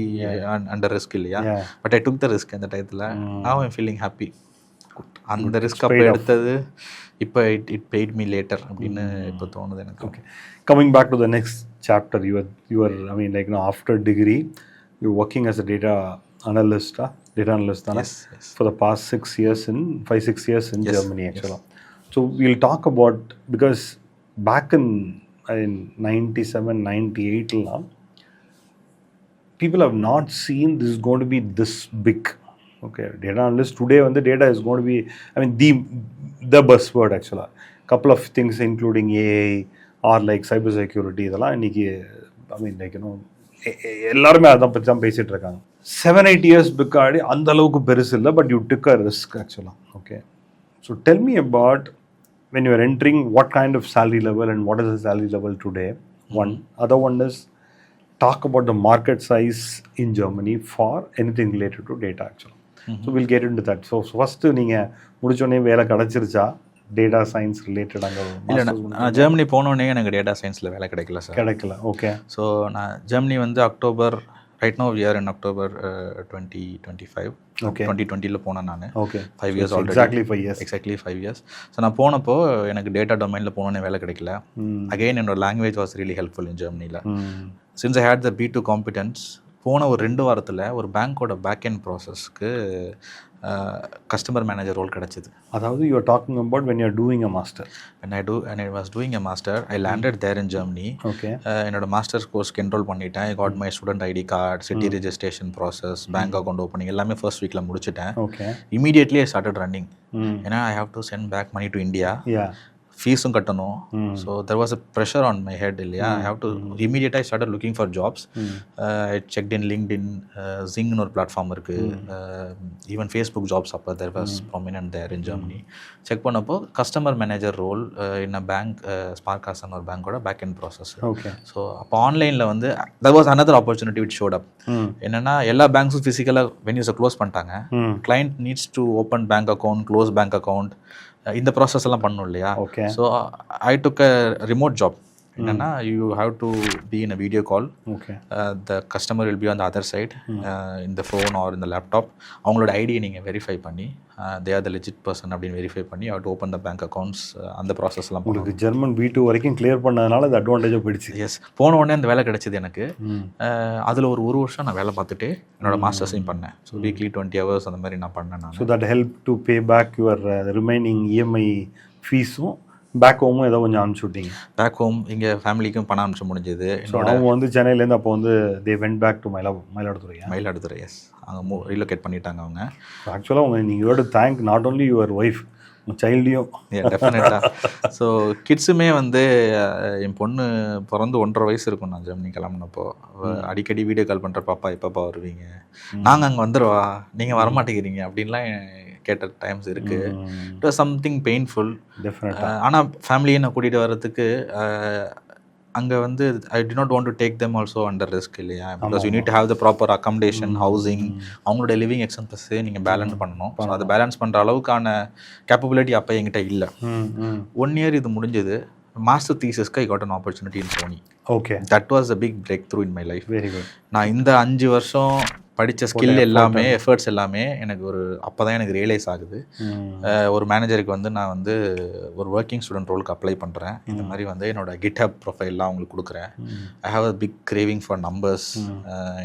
under risk இல்லையா? But I took the risk அந்த டயத்தில். Now I'm feeling happy. அந்த risk அப்போ எடுத்தது இப்போ இட் பெய்ட் மீ லேட்டர் அப்படின்னு இப்போ தோணுது எனக்கு. Okay, coming back to the next chapter. Your I mean like after degree you working as a data analyst தானே? For the past 5-6 years in Germany actually. So we'll talk about, because back in 97, 98 people have not seen this is going to be this big. Okay, data analyst today when the data is going to be, I mean, the buzzword actually. Couple of things including AI or like cyber security இதெல்லாம் இன்னைக்கு I mean like எல்லாருமே அதான் பற்றி தான் பேசிகிட்டு இருக்காங்க. 7-8 years பிக்காடி அந்த அளவுக்கு பெருசு இல்லை, but you took a risk ஆக்சுவலாக. Okay, so tell me about when you are entering, what kind of salary level and what is the salary level today? One. Other one is talk about the market size in Germany for anything related to data actually. So we'll get into that. So first நீங்கள் முடிச்சோடனே வேலை கிடச்சிருச்சா data science ரிலேட்டடாக? இல்லை, நான் Germany போனோடனே எனக்கு data சயின்ஸில் வேலை கிடைக்கல சார். கிடைக்கல. ஓகே. ஸோ நான் ஜெர்மனி வந்து October, right no year in October 2025, okay, 2020 போனேன் நான். Okay, 5 years already. Exactly 5 years. So நான் போனப்போ எனக்கு டேட்டா டொமைனில் போனோன்னே வேலை கிடைக்கல. அகெயின் என்னோட language was really helpful in ஜெர்மனியில். Since I had the B2 competence, போன ஒரு 2 வாரத்தில் ஒரு பேங்க்கோட பேக் அண்ட் ப்ராசஸ்க்கு கஸ்டமர் மேனேஜர் ரோல் கிடச்சிது. அதாவது you are talking about when you are doing a master. when I was doing a master, I landed there in Germany. Okay. என்னோட masters கோர்ஸ்க்கு enrol பண்ணிட்டேன். I got my student ID card, city registration process, bank account opening எல்லாமே first வீக்கில் முடிச்சிட்டேன். Okay. Immediately I started running. ஏன்னா I have to send back money to India. Yeah. ஃபீஸும் கட்டணும். So there was a pressure on my head இல்லையா. I have to இமீடியட்டாக I started looking for jobs. I checked in LinkedIn, ஜிங்னு ஒரு platform இருக்குது, even Facebook jobs அப்போ there was prominent there in Germany. Check பண்ணப்போ customer manager role in a bank, ஸ்பார்காஸ்ன்னு ஒரு பேங்கோட backend process. Okay. So அப்போ ஆன்லைனில் வந்து that was another opportunity which showed up. என்னென்னா எல்லா பேங்க்ஸும் ஃபிசிக்கலாக வென்யூஸை க்ளோஸ் பண்ணிட்டாங்க. Client needs to open bank account, close bank account, இந்த ப்ராசஸ் எல்லாம் பண்ணணும் இல்லையா. So I took a remote job. என்னன்னா you have to be in a video call. The customer will be on the other side இந்த phone or இந்த laptop. அவங்களோட ஐடியை நீங்கள் வெரிஃபை பண்ணி they are the legit person அப்படின்னு verify பண்ணி how to open the bank accounts. அந்த ப்ராசஸ்லாம் உங்களுக்கு ஜெர்மன் B2 வரைக்கும் கிளியர் பண்ணதுனால அது அட்வான்டேஜாக போயிடுச்சு. எஸ், போன உடனே அந்த வேலை கிடைச்சிது எனக்கு. அதில் ஒரு வருஷம் நான் வேலை பார்த்துட்டு என்னோட மாஸ்டர்ஸையும் பண்ணேன். ஸோ வீக்லி 20 hours அந்த மாதிரி நான் பண்ணேன் நான். So that help to pay back your remaining EMI ஃபீஸும் பேக் ஹோமும் ஏதோ கொஞ்சம் அனுப்பிச்சு விட்டீங்க. பேக் ஹோம் இங்கே ஃபேமிலிக்கும் பணம் அனுப்பிச்சு முடிஞ்சது. ஸோ அவங்க வந்து சென்னையிலேருந்து அப்போ வந்து they went back to Mayiladuthurai. Yes, அங்கே ரீலோகேட் பண்ணிட்டாங்க அவங்க. ஆக்சுவலாக அவங்க நீங்கள் யோட thank not only your wife, சைல்டையும். டெஃபினட்டாக. ஸோ கிட்ஸுமே வந்து என் பொண்ணு பிறந்து 1.5 வயசு இருக்கும் நான் ஜெர்மனி கிளம்புனப்போ. அடிக்கடி வீடியோ கால் பண்ணுற, பாப்பா எப்பப்பா வருவீங்க, நாங்கள் அங்கே வந்துடுவா, நீங்கள் வரமாட்டேங்கிறீங்க அப்படின்லாம் கேட்ட டைம்ஸ் இருக்குது. It was something painful. ஆனால் ஃபேமிலியை நான் கூட்டிகிட்டு வர்றதுக்கு அங்கே வந்து I did not want to take them also under risk இல்லையா. Because you need to have the proper accommodation, housing, அவங்களோட லிவிங் எக்ஸ்பென்சஸே நீங்கள் பேலன்ஸ் பண்ணணும். ஸோ அதை பேலன்ஸ் பண்ணுற அளவுக்கான கேப்பபிலிட்டி அப்போ என்கிட்ட இல்லை. 1 year இது முடிஞ்சது. மாஸ்டர் தீசஸ்க்கு I got an opportunity in Sony. Okay. That was a big break through in my life. Very good. நான் இந்த 5 வருஷம் படித்த ஸ்கில் எல்லாமே, எஃபர்ட்ஸ் எல்லாமே எனக்கு அப்போ தான் எனக்கு ரியலைஸ் ஆகுது. ஒரு மேனேஜருக்கு வந்து நான் வந்து ஒரு ஒர்க்கிங் ஸ்டூடெண்ட் ரோலுக்கு அப்ளை பண்ணுறேன். இந்த மாதிரி வந்து என்னோட கிட்ஹப் ப்ரொஃபைல்லாம் அவங்களுக்கு கொடுக்குறேன். I have a big craving for numbers.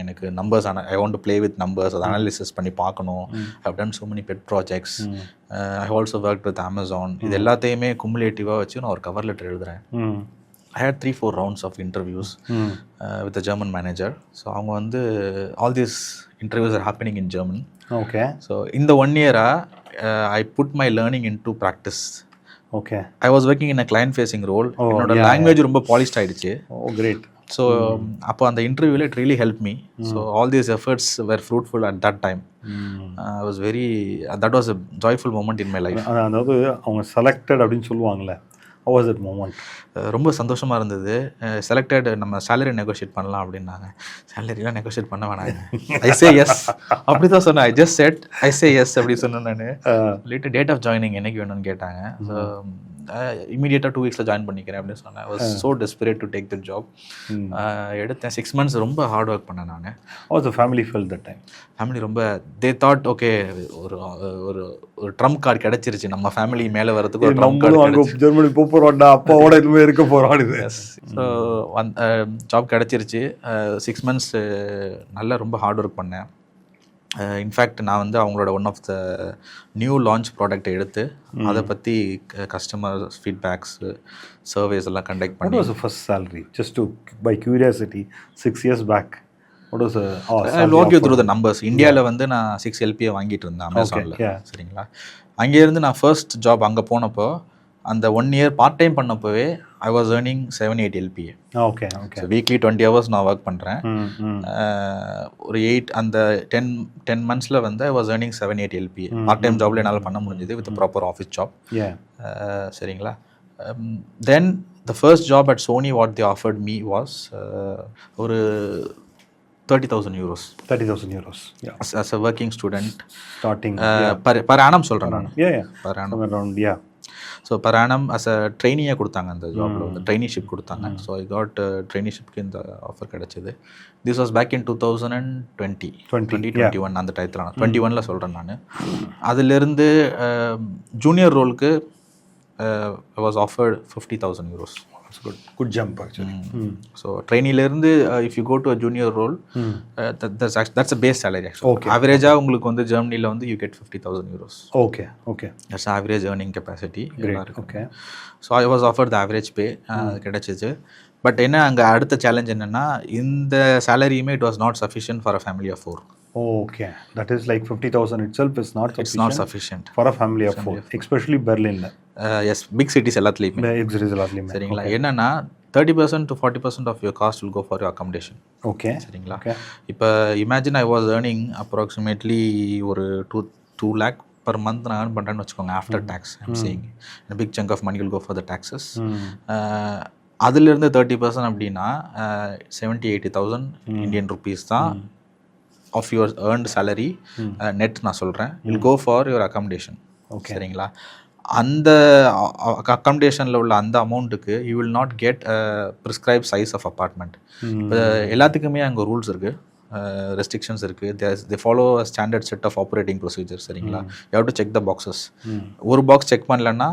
எனக்கு numbers, I want to play with numbers, அதை அனாலிசிஸ் பண்ணி பார்க்கணும். I have done so many pet projects. I also work with Amazon. இது எல்லாத்தையுமே குமுலேட்டிவாக வச்சு நான் ஒரு கவர் லெட்டர் எழுதுகிறேன். I had 3-4 rounds of interviews with a German manager. So அவங்க வந்து all these interviews are happening in German. Okay. So in the 1 year I put my learning into practice. Okay. I was working in a client facing role. என்னோட language ரொம்ப polished ஆயிடுச்சு. Oh great. So அப்போ அந்த இன்டர்வியூவில் it really helped me. So all these efforts were fruitful at that time. I was very, that was a joyful moment in my life. அதாவது அவங்க selected அப்படின்னு சொல்லுவாங்கல்ல, how was that moment? ரொம்ப சந்தோஷமாக இருந்தது. செலக்டட், நம்ம சேலரி நெகோஷியேட் பண்ணலாம் அப்படின்னாங்க. சேலரிலாம் நெகோஷியேட் பண்ண வேணாங்க, ஐ சே எஸ் அப்படி தான் சொன்னேன். I just set I say yes அப்படி சொன்னேன் நான். லேட்டர் டேட் ஆஃப் ஜாயினிங் என்னைக்கு வேணும்னு கேட்டாங்க. ஸோ இமீடியட்டாக 2 weeks ஜாயின் பண்ணிக்கிறேன் அப்படின்னு சொன்னேன். I was so desperate to take the job. எடுத்தேன். 6 months ரொம்ப ஹார்ட் ஒர்க் பண்ணேன் நான். How the family felt that time? Family ரொம்ப தே தாட் ஓகே, ஒரு ஒரு ஒரு ட்ரம்ப் கார்டு கிடைச்சிருச்சு நம்ம ஃபேமிலி மேலே வரதுக்கு. ஒரு ட்ரம்ப் கார்டு, ஜெர்மனி போகிறோம்டா, அப்பாவோட இதுவே இருக்க போகிறோம். ஸோ ஜாப் கிடைச்சிருச்சு. 6 months நல்லா ரொம்ப ஹார்ட் ஒர்க் பண்ணேன். இன்ஃபேக்ட் நான் வந்து அவங்களோட one of the new launch ப்ராடக்டை எடுத்து அதை பற்றி கஸ்டமர் ஃபீட்பேக்ஸ், சர்வேஸ் எல்லாம் கண்டக்ட் பண்ணி. What was the first salary? Just to by curiosity, 6 years back. What was I'll walk you through the numbers. இந்தியாவில் வந்து நான் 6 LPA வாங்கிட்டு இருந்தேன் அமேசானில். சரிங்களா. அங்கேருந்து நான் ஃபர்ஸ்ட் ஜாப் அங்கே போனப்போ அந்த 1 year பார்ட் டைம் பண்ணப்போவே I was earning 7-8 LPA. Okay okay. Weekly 20 hours நான் ஒர்க் பண்ணுறேன். ஒரு 8 அந்த 10 monthsல வந்து I was earning 7-8 LPA. Part time ஜாப்ல என்னால் பண்ண முடிஞ்சது வித் ப்ராப்பர் ஆஃபீஸ் ஜாப். சரிங்களா. Then the first job at Sony, what they offered me was ஒரு 30,000 euros 30,000 euros. Yeah. as a working student. Starting. per annum சொல்கிறேன் நான். Yeah, yeah. per annum. Somewhere around, yeah. So per annum as a ட்ரெயினியாக கொடுத்தாங்க அந்த ஜாபில் வந்து ட்ரைனிஷிப் கொடுத்தாங்க. So I got ட்ரைனிஷிப்க்கு இந்த offer கிடச்சிது. திஸ் வாஸ் பேக் இன் 2021 அந்த டயத்தில். நான் 21 சொல்கிறேன் நான். அதிலிருந்து ஜூனியர் ரோலுக்கு I was offered 50,000 euros. That's good jump actually. So ட்ரெயினிலேருந்து if you go to a junior role, that's a base salary actually. Okay. ஆவரேஜாக உங்களுக்கு வந்து ஜெர்மனியில் வந்து you get 50,000 euros. Okay, okay. That's average earning capacity. Great, okay. So I was offered the average pay. கிடைச்சிச்சு. But என்ன அங்கே அடுத்த challenge என்னென்னா இந்த சேலரியுமே it was not sufficient for a family of 4. Okay, that is like 50,000 itself is not sufficient. It's not sufficient for a family of 4, especially Berlinல. Yes, big cities எல்லாத்துலேயுமே. Big cities எல்லாத்துலேயுமே. சரிங்களா, என்னன்னா 30% to 40% of your cost will go for your accommodation. Okay. சரிங்களா, இப்போ imagine I was earning approximately ஒரு 2 lakh per month நான் earn பண்ணுறேன்னு வச்சுக்கோங்க after tax. I'm saying a big chunk of money will go for the taxes. அதிலிருந்து 30% அப்படின்னா 70,000-80,000 Indian rupees தான் of your earned salary net நான் சொல்கிறேன் will go for your accommodation. Okay. சரிங்களா, அந்த அக்காமடேஷனில் உள்ள அந்த அமௌண்ட்டுக்கு you will not get prescribe size of apartment. இப்போ எல்லாத்துக்குமே அங்கே ரூல்ஸ் இருக்குது, ரெஸ்ட்ரிக்ஷன்ஸ் இருக்குது. They follow a standard set of operating procedure. சரிங்களா, you have to check the boxes. ஒரு பாக்ஸ் செக் பண்ணலன்னா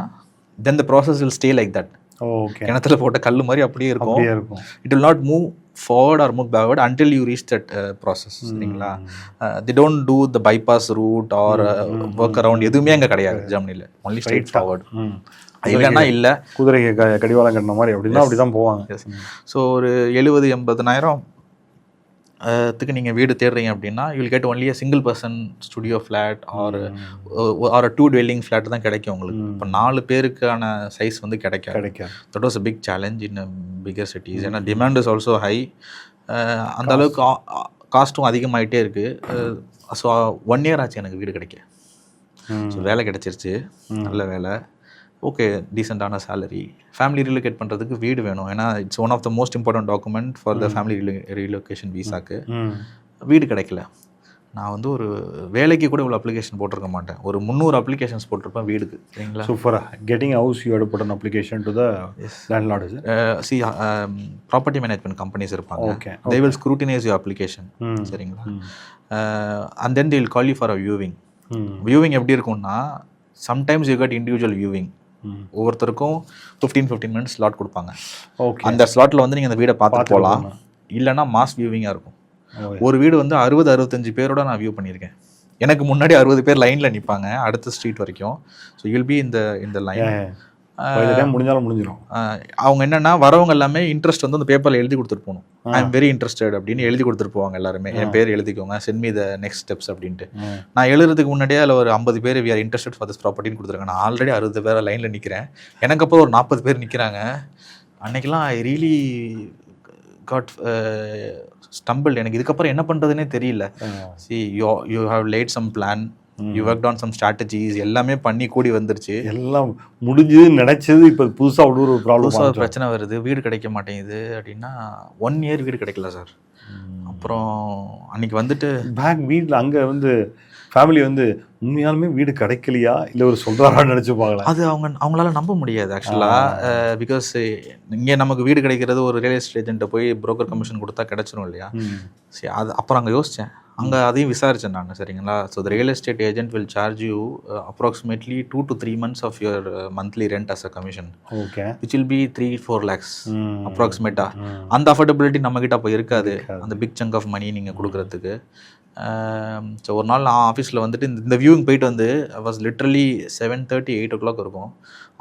then the process will stay like that. கிணத்துல போட்ட கல் மாதிரி அப்படியே இருக்கும். It will not move forward or move backward until you reach that process. சரிங்களா, they don't do the bypass route or work around. எதுவுமே அங்கே கிடையாது ஜெர்மனியில். only straight forward. இல்லைன்னா இல்லை, குதிரை கடிவாளம் கட்டின மாதிரி அப்படின்னா அப்படி தான் போவாங்க. ஸோ ஒரு 70,000-80,000 நீங்கள் வீடு தேடுறீங்க அப்படின்னா you will get only a single person studio flat or 2 dwelling flat தான் கிடைக்கும் உங்களுக்கு. இப்போ 4 பேருக்கான சைஸ் வந்து கிடைக்காது. That was a big challenge in bigger cities. ஏன்னா டிமாண்ட் இஸ் ஆல்சோ ஹை. அந்த அளவுக்கு காஸ்ட்டும் அதிகமாகிட்டே இருக்குது. ஸோ 1 year ஆச்சு எனக்கு வீடு கிடைக்க. ஸோ வேலை கிடைச்சிருச்சு, நல்ல வேலை, ஓகே, டீசெண்டான சேலரி. ஃபேமிலி ரீலோகேட் பண்ணுறதுக்கு வீடு வேணும். ஏன்னா it's one of the most important document for the family relocation வீசாக்கு. வீடு கிடைக்கல. நான் வந்து ஒரு வேலைக்கு கூட இவ்வளோ அப்ளிகேஷன் போட்டிருக்க மாட்டேன். ஒரு 300 அப்ளிகேஷன்ஸ் போட்டிருப்பேன் வீடுக்கு. சரிங்களா, சூப்பரா. Getting house you had to put an application to the landlord. see property management companies இருப்பாங்க. they will scrutinize your application. சரிங்களா, and then they will call you for a viewing. viewing எப்படி இருக்கும்னா sometimes you get individual viewing. ஒவ்வொருத்தருக்கும் 15 minutes slot கொடுப்பாங்க. அந்த ஸ்லாட்டில் வந்து நீங்கள் அந்த வீடை பார்த்துட்டு போகலாம். இல்லைனா மாஸ் வியூவிங்காக இருக்கும். ஒரு வீடு வந்து 60-65 பேரோட நான் வியூ பண்ணியிருக்கேன். எனக்கு முன்னாடி 60 பேர் லைனில் நிற்பாங்க அடுத்த ஸ்ட்ரீட் வரைக்கும். ஸோ யூல் பி இந்த லைன். முடிஞ்சாலும் முடிஞ்சிடும். அவங்க என்னென்னா வரவங்க எல்லாமே இன்ட்ரெஸ்ட் வந்து அந்த பேப்பரில் எழுதி கொடுத்துட்டு போகணும். ஐ எம் வெரி இன்ட்ரெஸ்டட் அப்படின்னு எழுதி கொடுத்துட்டு போவாங்க எல்லாருமே. என் பேர் எழுதிக்கோங்க, send me the next steps அப்படின்ட்டு. நான் எழுதுறதுக்கு முன்னாடியே அதில் ஒரு 50 பேர் we are interested for this ப்ராப்பர்ட்டின்னு கொடுத்துருக்காங்க. நான் ஆல்ரெடி 60 பேர் லைனில் நிற்கிறேன். எனக்கு அப்புறம் ஒரு 40 பேர் நிற்கிறாங்க. அன்னைக்கெல்லாம் ஐ ரியலி காட் ஸ்டம்பிள்ட். எனக்கு இதுக்கப்புறம் என்ன பண்ணுறதுனே தெரியல. See you have laid some plan, you work on some strategies, எல்லாமே பண்ணி கூடி வந்துருச்சு, எல்லாம் முடிஞ்சது நினைச்சது. இப்போ புதுசாக ஒரு ப்ராப்ளம், பிரச்சனை வருது, வீடு கிடைக்க மாட்டேங்குது அப்படின்னா 1 year வீடு கிடைக்கல சார். அப்புறம் அன்னைக்கு வந்துட்டு பேக் வீட்டில் அங்கே வந்து ஃபேமிலி வந்து உண்மையாலுமே வீடு கிடைக்கலையா இல்லை ஒரு சொல்கிறாரான்னு நினச்சிப்பாங்களா? அது அவங்களால நம்ப முடியாது ஆக்சுவலாக. பிகாஸ் இங்கே நமக்கு வீடு கிடைக்கிறது ஒரு ரியல் எஸ்டேட் ஏஜென்ட்டை போய் புரோக்கர் கமிஷன் கொடுத்தா கிடைச்சிரும் இல்லையா. சரி, அது அப்புறம் அங்கே யோசித்தேன், அங்கே அதையும் விசாரித்தேன் நான். சரிங்களா, so the real estate agent will charge you approximately 2 to 3 months of your monthly rent as a commission. Okay, which will be 3-4 lakhs அப்ராக்சிமேட்டாக. அந்த அஃபோர்டபிலிட்டி நம்மக்கிட்ட அப்போ இருக்காது, அந்த பிக் சங்க் ஆஃப் மணி நீங்கள் கொடுக்குறதுக்கு. ஸோ ஒரு நாள் நான் ஆஃபீஸில் வந்துட்டு இந்த வியூவிங் போயிட்டு வந்து ஐ வாஸ் லிட்ரலி 7:30-8 o'clock இருக்கும்.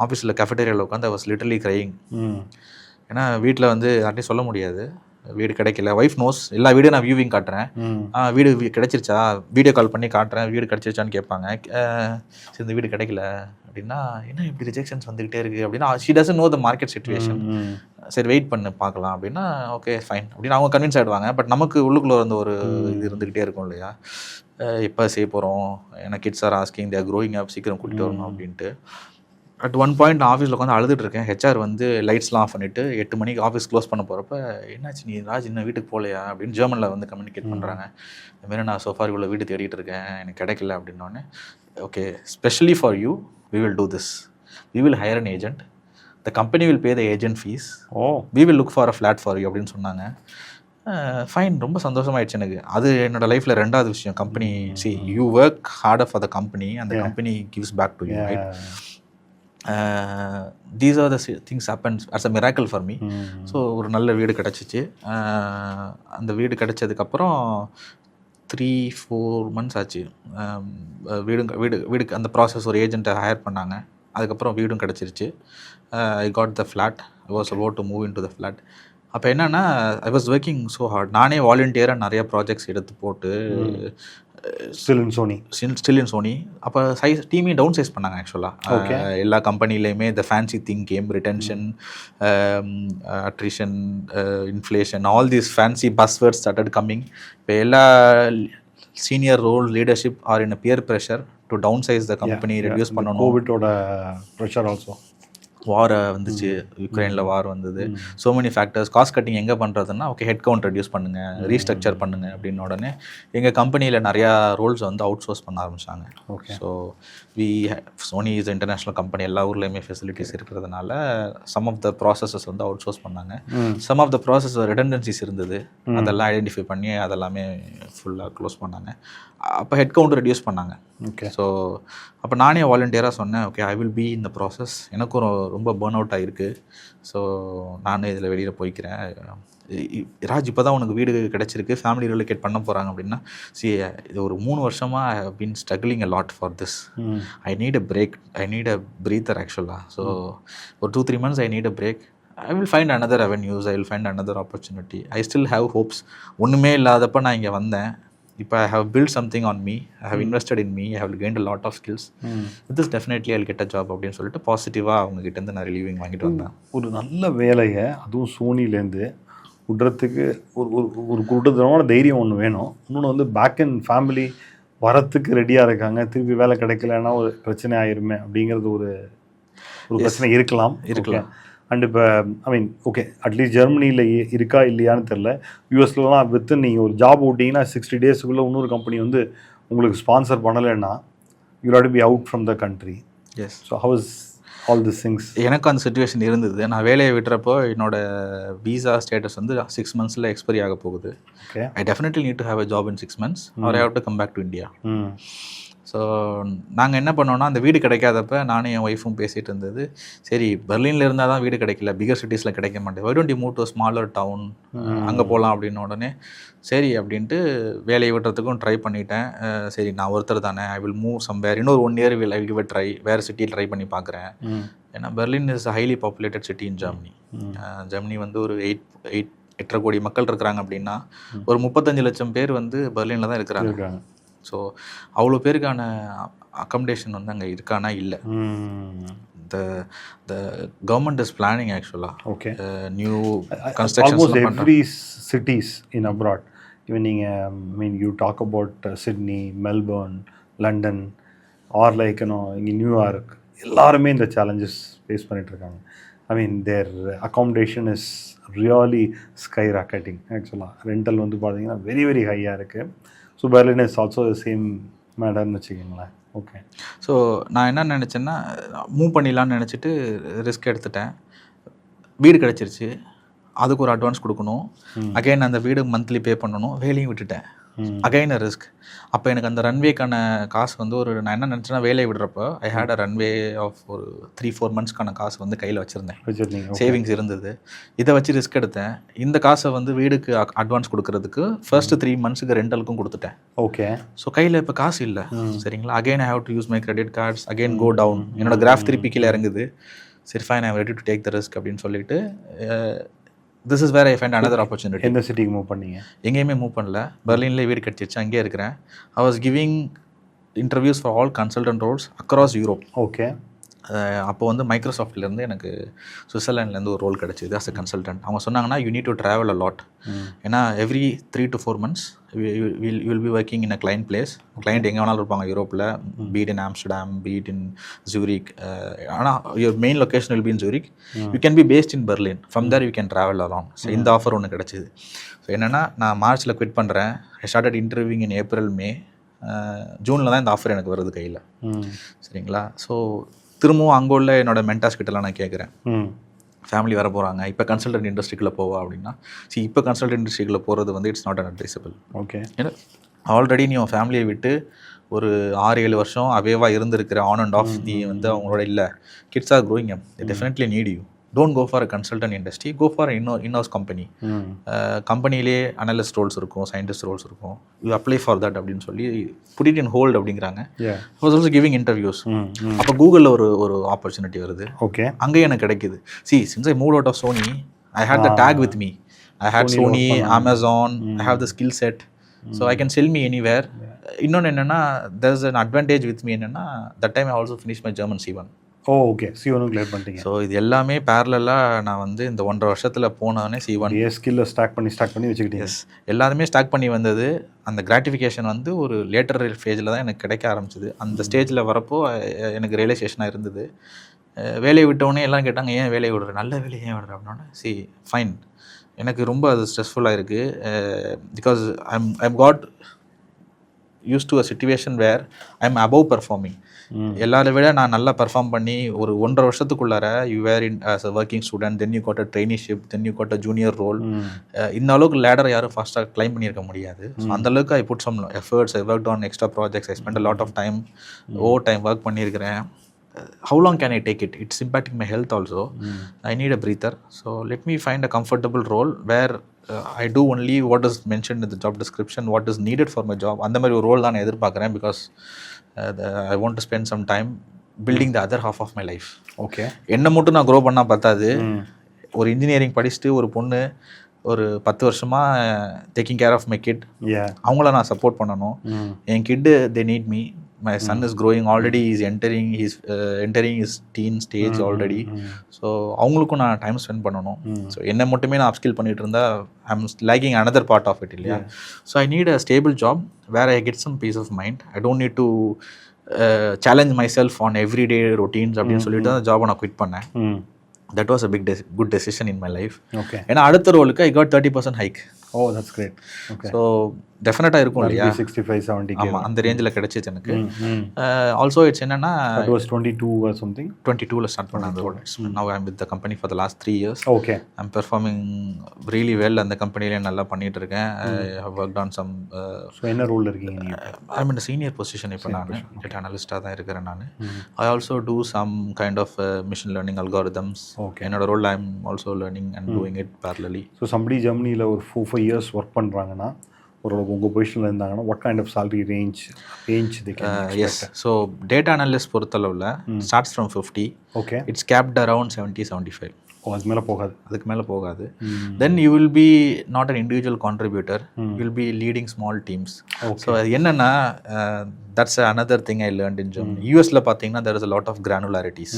ஆஃபீஸில் கேஃபட்டேரியாவில் உட்காந்து ஐ வாஸ் லிட்ரலி க்ரையிங். ஏன்னா வீட்டில் வந்து யார்ட்டையும் சொல்ல முடியாது வீடு கிடைக்கல. ஒய்ஃப் நோஸ், எல்லா வீடியோ நான் வியூவிங் காட்டுறேன். வீடு கிடைச்சிருச்சா, வீடியோ கால் பண்ணி காட்டுறேன், வீடு கிடைச்சிருச்சான்னு கேட்பாங்க. சரி, இந்த வீடு கிடைக்கல அப்படின்னா என்ன இப்படி ரிஜெக்ஷன்ஸ் வந்துகிட்டே இருக்குது அப்படின்னா she doesn't know the market situation. சரி, வெயிட் பண்ணு பார்க்கலாம் அப்படின்னா ஓகே ஃபைன் அப்படின்னு அவங்க கன்வின்ஸ் ஆகிடுவாங்க. பட் நமக்கு உள்ளுக்குள்ளே வந்து ஒரு இது இருந்துக்கிட்டே இருக்கும் இல்லையா, எப்போ செய்ய போகிறோம், எனக்கு kids are asking, they are growing அப், சீக்கிரம் கூட்டிகிட்டு வரணும் அப்படின்ட்டு. அட் ஒன் பாயிண்ட் ஆஃபீஸில் உட்காந்து அழுதுட்டு இருக்கேன். ஹெச்ஆர் வந்து லைட்ஸ்லாம் ஆஃப் பண்ணிவிட்டு 8 மணிக்கு ஆஃபீஸ் க்ளோஸ் பண்ண போகிறப்ப, என்னாச்சு நீ ராஜ் இன்னும் வீட்டுக்கு போகலையா அப்படின்னு ஜெர்மனில் வந்து கம்யூனிகேட் பண்ணுறாங்க. இதுமாரி நான் சோஃபார் இவ்வளோ வீடு தேடிட்டு இருக்கேன், எனக்கு கிடைக்கல அப்படின்னோடனே, okay specially for you we will do this, we will hire an agent, the company will pay the agent fees, we will look for a flat for you அப்படின்னு சொன்னாங்க. ஃபைன், ரொம்ப சந்தோஷமாயிடுச்சு எனக்கு. அது என்னோட லைஃப்பில் 2வது விஷயம். Company see you work harder for the company and the company gives back to you, right? These are the things happens as a miracle for me. So ஒரு நல்ல வீடு கிடச்சிச்சு. அந்த வீடு கிடச்சதுக்கப்புறம் 3-4 months ஆச்சு. வீடுக்கு அந்த ப்ராசஸ் ஒரு ஏஜென்ட்டை ஹையர் பண்ணாங்க. அதுக்கப்புறம் வீடும் கிடச்சிருச்சு. I got the flat, I was about to move in to the flat. அப்போ என்னென்னா I was working so hard. நானே வாலண்டியராக நிறைய ப்ராஜெக்ட்ஸ் எடுத்து போட்டு ஸ்டில் இன் சோனி. அப்போ டீமே டவுன் சைஸ் பண்ணாங்க ஆக்சுவலாக. எல்லா கம்பெனிலையுமே the fancy thing came, retention, attrition, inflation, all these fancy buzzwords started coming. இப்போ எல்லா senior role leadership are in peer pressure to downsize the company, reduce பண்ணணும். கோவிட்டோட ப்ரெஷர் ஆல்சோ, வார் வந்துச்சு, யுக்ரைனில் வார் வந்தது. So many factors. Cost cutting எங்கே பண்ணுறதுன்னா, okay head count reduce பண்ணுங்கள், ரீஸ்ட்ரக்சர் பண்ணுங்கள் அப்படின்னு உடனே எங்கள் கம்பெனியில் நிறையா ரோல்ஸ் வந்து அவுட் சோர்ஸ் பண்ண ஆரம்பித்தாங்க. ஓகே. So Sony is international company, எல்லா ஊர்லேயுமே ஃபெசிலிட்டிஸ் இருக்கிறதுனால சம் ஆஃப் த ப்ராசஸஸ் வந்து அவுட் சோர்ஸ் பண்ணாங்க. Some of the process redundancies இருந்தது, அதெல்லாம் ஐடென்டிஃபை பண்ணி அதெல்லாமே ஃபுல்லாக க்ளோஸ் பண்ணாங்க. அப்போ ஹெட் கவுண்ட் ரெடியூஸ் பண்ணாங்க. ஓகே. ஸோ அப்போ நானே வாலண்டியராக சொன்னேன், okay I will be in the process, எனக்கும் ரொம்ப பேர்ன் அவுட் ஆகிருக்கு, ஸோ நானே இதில் வெளியில் போய்க்கிறேன். ராஜ் இப்போ தான் உனக்கு வீடு கிடச்சிருக்கு, ஃபேமிலி ரிலோகேட் பண்ண போகிறாங்க அப்படின்னா, இது ஒரு 3 வருஷமாக I have been struggling a lot for this. I need a break, I need a breather ஆக்சுவலாக. ஸோ ஒரு 2-3 months I need a break. I will find another avenues, I will find another opportunity. I still have hopes. ஒன்றுமே இல்லாதப்போ நான் இங்கே வந்தேன். இப்போ I have built something on me, I have invested in me, I have gained a lot of skills. With this definitely I'll get a job அப்படின்னு சொல்லிட்டு பாசிட்டிவாக அவங்ககிட்டேருந்து நான் ரிலீவிங் வாங்கிட்டு வந்தேன். ஒரு நல்ல வேலையை அதுவும் சோனிலேருந்து விடுறதுக்கு ஒரு கூட்டத்தனமான தைரியம் ஒன்று வேணும். இன்னொன்று வந்து பேக் அண்ட் ஃபேமிலி வரத்துக்கு ரெடியாக இருக்காங்க. திருப்பி வேலை கிடைக்கலன்னா ஒரு பிரச்சனை ஆயிருமே அப்படிங்கிறது ஒரு பிரச்சனை இருக்கலாம். அண்ட் இப்போ ஐ மீன் ஓகே அட்லீஸ்ட் ஜெர்மனியில் இருக்கா இல்லையான்னு தெரில. யூஎஸ்லலாம் வித்து நீங்கள் ஒரு ஜாப் விட்டிங்கன்னா 60 daysக்குள்ளே இன்னொரு கம்பெனி வந்து உங்களுக்கு ஸ்பான்சர் பண்ணலைன்னா you have to be out from the country. Yes. So how is all this things? எனக்கும் அந்த சுச்சுவேஷன் இருந்தது. நான் வேலையை விட்டுறப்போ என்னோட வீசா ஸ்டேட்டஸ் வந்து 6 months எக்ஸ்பைரி ஆக போகுது. Okay. I definitely need to have a job in 6 months or I have to come back to India. So நாங்கள் என்ன பண்ணோன்னா, அந்த வீடு கிடைக்காதப்ப நானும் என் ஒய்ஃபும் பேசிகிட்டு இருந்தது, சரி பெர்லினில் இருந்தால் தான் வீடு கிடைக்கல, பிகர் சிட்டிஸில் கிடைக்க மாட்டேன், why don't you move to a smaller town, அங்கே போகலாம் அப்படின்னு உடனே சரி அப்படின்ட்டு வேலையை விட்டுறதுக்கும் ட்ரை பண்ணிட்டேன். சரி நான் ஒருத்தர் தானே, ஐ வில் மூவ் சம்வேர், இன்னொரு 1 year will I will give a try, வேறு சிட்டியில் ட்ரை பண்ணி பார்க்குறேன். ஏன்னா Berlin is highly populated city in Germany. Germany வந்து ஒரு 8.5 கோடி மக்கள் இருக்கிறாங்க அப்படின்னா ஒரு 35 லட்சம் பேர் வந்து பெர்லினில் தான் இருக்கிறாங்க. ஸோ அவ்வளோ பேருக்கான அக்கமடேஷன் வந்து அங்கே இருக்கானா இல்லை. the government is planning actually. Okay. New constructions. Almost every cities in abroad. Even I mean you talk about Sydney, Melbourne, London, or like in New York. எல்லாருமே இந்த challenges face பண்ணிட்டு இருக்காங்க. I mean their accommodation is really skyrocketing actually. Rental வந்து பார்த்தீங்கன்னா very very high-ஆ இருக்குது. So Berlin is also same மேடர்னு வச்சுக்கிங்களேன். ஓகே. ஸோ நான் என்ன நினச்சேன்னா, மூவ் பண்ணிடலான்னு நினச்சிட்டு ரிஸ்க் எடுத்துட்டேன். வீடு கிடச்சிருச்சு, அதுக்கு ஒரு அட்வான்ஸ் கொடுக்கணும், அகைன் அந்த வீடு மந்த்லி பே பண்ணணும், வேலையும் விட்டுட்டேன், அகைன் அ ரிஸ்க். அப்போ எனக்கு அந்த ரன்வேக்கான காசு வந்து நான் என்ன நினச்சேன்னா, வேலையை விடுறப்போ ஐ ஹேட் அ ரன்வே ஆஃப் ஒரு 3-4 monthsக்கான காசு வந்து கையில் வச்சுருந்தேன், சேவிங்ஸ் இருந்தது. இதை வச்சு ரிஸ்க் எடுத்தேன். இந்த காசை வந்து வீடுக்கு அட்வான்ஸ் கொடுக்கறதுக்கு ஃபர்ஸ்ட் 3 monthsக்கு ரெண்டலுக்கும் கொடுத்துட்டேன். ஓகே. ஸோ கையில் இப்போ காசு இல்லை, சரிங்களா. Again I have to use my credit cards, again go down, என்னோட கிராஃப் திருப்பி கீழே இறங்குது. சரி fine, I am ready to take the risk அப்படின்னு சொல்லிட்டு this is where I find another opportunity. எந்த சிட்டிக்கு மூவ் பண்ணீங்க? எங்கேயுமே மூவ் பண்ணல, பெர்லின்லேயே வீடு கிடச்சிருச்சு, அங்கேயே இருக்கிறேன். I was giving interviews for all consultant roles across Europe. Okay. அப்போ வந்து மைக்ரோசாஃப்ட்லேருந்து எனக்கு சுவிட்சர்லாண்ட்லேருந்து ஒரு ரோல் கிடச்சிது அஸ் அ கன்சல்டன்ட். அவங்க சொன்னாங்கன்னா you need to travel a lot. ஏன்னா every 3 to 4 months will be working in a client place. Client எங்கே வேணாலும் இருப்பாங்க யூரோப்பில், be it in Amsterdam, be it in Zurich. ஆனால் your main location will be in Zurich. You can be based in Berlin. From there you can travel along. So இந்த offer ஒன்று கிடச்சிது. So என்னென்னா நான் மார்ச்சில் குவிட் பண்ணுறேன். I started interviewing in April May. ஜூனில் தான் இந்த ஆஃபர் எனக்கு வருது கையில். சரிங்களா? ஸோ திரும்பவும் அங்கே உள்ள என்னோட மென்டார்ஸ் கிட்டலாம் நான் கேட்குறேன், ஃபேமிலி வர போகிறாங்க, இப்போ கன்சல்டன்ட் இண்டஸ்ட்ரிக்குள்ளே போவா அப்படின்னா, இப்போ கன்சல்டன்ட் இண்டஸ்ட்ரிக்குள்ளே போகிறது வந்து it's not an advisable. Okay, ஏன்னா ஆல்ரெடி நீ உன் ஃபேமிலியை விட்டு ஒரு 6-7 வருஷம் அவேவாக இருந்திருக்கிற ஆன் அண்ட் ஆஃப். நீ வந்து அவங்களோட இல்லை, kids are growing up, they definitely need you. Don't go for a consultant industry, go for inhouse company. கம்பெனிலே அனலிஸ்ட் ரோல்ஸ் இருக்கும், சயின்டிஸ்ட் ரோல்ஸ் இருக்கும், யூ அப்ளை ஃபார் தட் அப்படின்னு சொல்லி புட் இட் இன் ஹோல்ட் அப்படிங்கிறாங்க. Was also giving interviews. அப்போ கூகுளில் ஒரு opportunity வருது. ஓகே, அங்கேயும் எனக்கு கிடைக்குது. Since I move out of Sony, I had the tag with me. I had Sony, Amazon, I have the skill set. So I can sell me anywhere. இன்னொன்று என்னென்னா, there is an advantage with me. என்னென்னா, that time I also finish my German C1. Okay, C1 clear பண்ணிட்டீங்க. ஸோ இது எல்லாமே பேரலாக நான் வந்து இந்த 1.5 வருஷத்தில் போனோடனே C1 ஸ்கில்லை ஸ்டாக் பண்ணி வச்சுக்கிட்டீங்க. எஸ், எல்லாருமே ஸ்டாக் பண்ணி வந்தது. அந்த கிராட்டிஃபிகேஷன் வந்து ஒரு லேட்டர் ஃபேஜில் தான் எனக்கு கிடைக்க ஆரம்பிச்சிது. அந்த ஸ்டேஜில் வரப்போ எனக்கு ரியலைசேஷனாக இருந்தது. வேலையை விட்டவுடனே எல்லாம் கேட்டாங்க, ஏன் வேலையை விடுற, நல்ல வேலையை ஏன் விடுற அப்படின்னா, ஃபைன், எனக்கு ரொம்ப அது ஸ்ட்ரெஸ்ஃபுல்லாக இருக்குது. Because I'm got used to a situation where I'm above performing. எல்லாரை விட நான் நல்லா பர்ஃபார்ம் பண்ணி ஒரு 1.5 வருஷத்துக்குள்ளார you were in as a working student, then you got a traineeship, then you got a junior role. இந்த அளவுக்கு லேடர் யாரும் ஃபாஸ்ட்டாக கிளைம் பண்ணியிருக்க முடியாது. ஸோ அந்த அளவுக்கு I put some efforts, I work on extra projects, I spend a lot of time, overtime work பண்ணியிருக்கிறேன். How long can I take it? It's impacting my health also. I need a breather. So let me find a comfortable role where I do only what is mentioned in the job description, what is needed for my job. அந்த மாதிரி ஒரு role தான் நான் எதிர்பார்க்குறேன். Because I want to spend some time building the other half of my life. Okay, என்ன மட்டும் நான் grow பண்ணால் பத்தாது. ஒரு இன்ஜினியரிங் படிச்சுட்டு ஒரு பொண்ணு ஒரு 10 வருஷமாக taking care of my kid, அவங்கள நான் சப்போர்ட் பண்ணணும். என் kid they need me. My son is growing already, he's entering his teen stage already. So அவங்களுக்கும் நான் டைம் ஸ்பெண்ட் பண்ணணும். ஸோ என்னை மட்டுமே நான் அப்ஸ்கில் பண்ணிட்டு இருந்தா I'm lacking another part of it இல்லையா? So I need a stable job where I get some peace of mind. I don't need to challenge myself on every day routines அப்படின்னு சொல்லிட்டு அந்த ஜாபை நான் quit பண்ணேன். That was a good decision in my life. Okay. ஏன்னா அடுத்த ரோலுக்கு I got 30% hike. Oh, that's great. Okay. So டெஃபினட்டாக இருக்கும் இல்லையா? 65-70. ஆமாம், அந்த ரேஞ்சில் கிடைச்சிச்சு எனக்கு. ஆல்சோ இட்ஸ் என்னன்னா, that was 22 or something. 22ல ஸ்டார்ட் பண்ண அந்த role. Now I'm with the company for the last 3 years. Okay. I'm performing really well. அந்த கம்பெனிலே நல்லா பண்ணிட்டு இருக்கேன். I have worked on some. So என்ன ரோல் இருக்கீங்க நீங்க? I'm in a senior position இப்போ. நான் டேட்டா அனலிஸ்டாக தான் இருக்கிறேன் நான். I also do some kind of machine learning algorithms. Okay. என்னோட role I'm also learning and doing it parallelly. So somebody ஜெர்மனியில் ஒரு 4-5 years ஒர்க் பண்ணுறாங்கன்னா, ஒரு உங்கள் பொசிஷனில் இருந்தாங்கன்னா, what kind of salary range they can expect? Yes, so data analyst பொறுத்தளவில் starts from 50. Okay. It's capped around 70-75. அதுக்கு மேலே போகாது. அதுக்கு மேலே போகாது. Then you will be not an individual contributor. You will be leading small teams. Okay. So அது என்னன்னா, that's another thing I learned in Germany. USல பார்த்தீங்கன்னா there is a lot of granularities.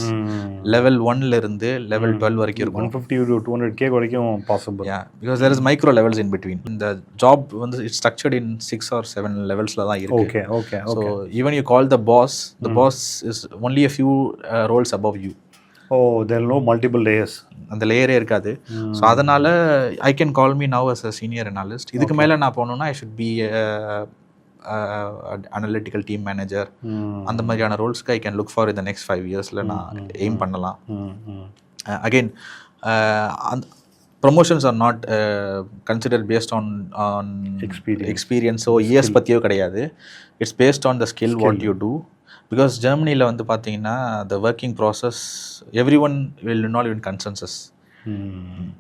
Level 1ல இருந்து level 12 வரைக்கும் இருக்கும். 150 to 200K வரைக்கும் possible. Yeah, because there is micro levels in between. The job வந்து it's structured in 6 or 7 levelsல தான் இருக்கு. Okay. So even you call the boss is only a few roles above you. Oh, there are no multiple layers. அந்த லேயரே இருக்காது. So அதனால் I can call me now as a senior analyst. இதுக்கு மேலே நான் போனோன்னா I should be analytical team manager. அந்த மாதிரியான ரோல்ஸ்க்கு ஐ கேன் லுக் ஃபார் இந்த நெக்ஸ்ட் 5 yearsல நான் எய்ம் பண்ணலாம். Again promotions are not consider based on எக்ஸ்பீரியன்ஸோ இயர்ஸ் பற்றியோ கிடையாது. It's based on the skill what you do. Because ஜெர்மனியில் வந்து பார்த்தீங்கன்னா the working process every one will involve in consensus.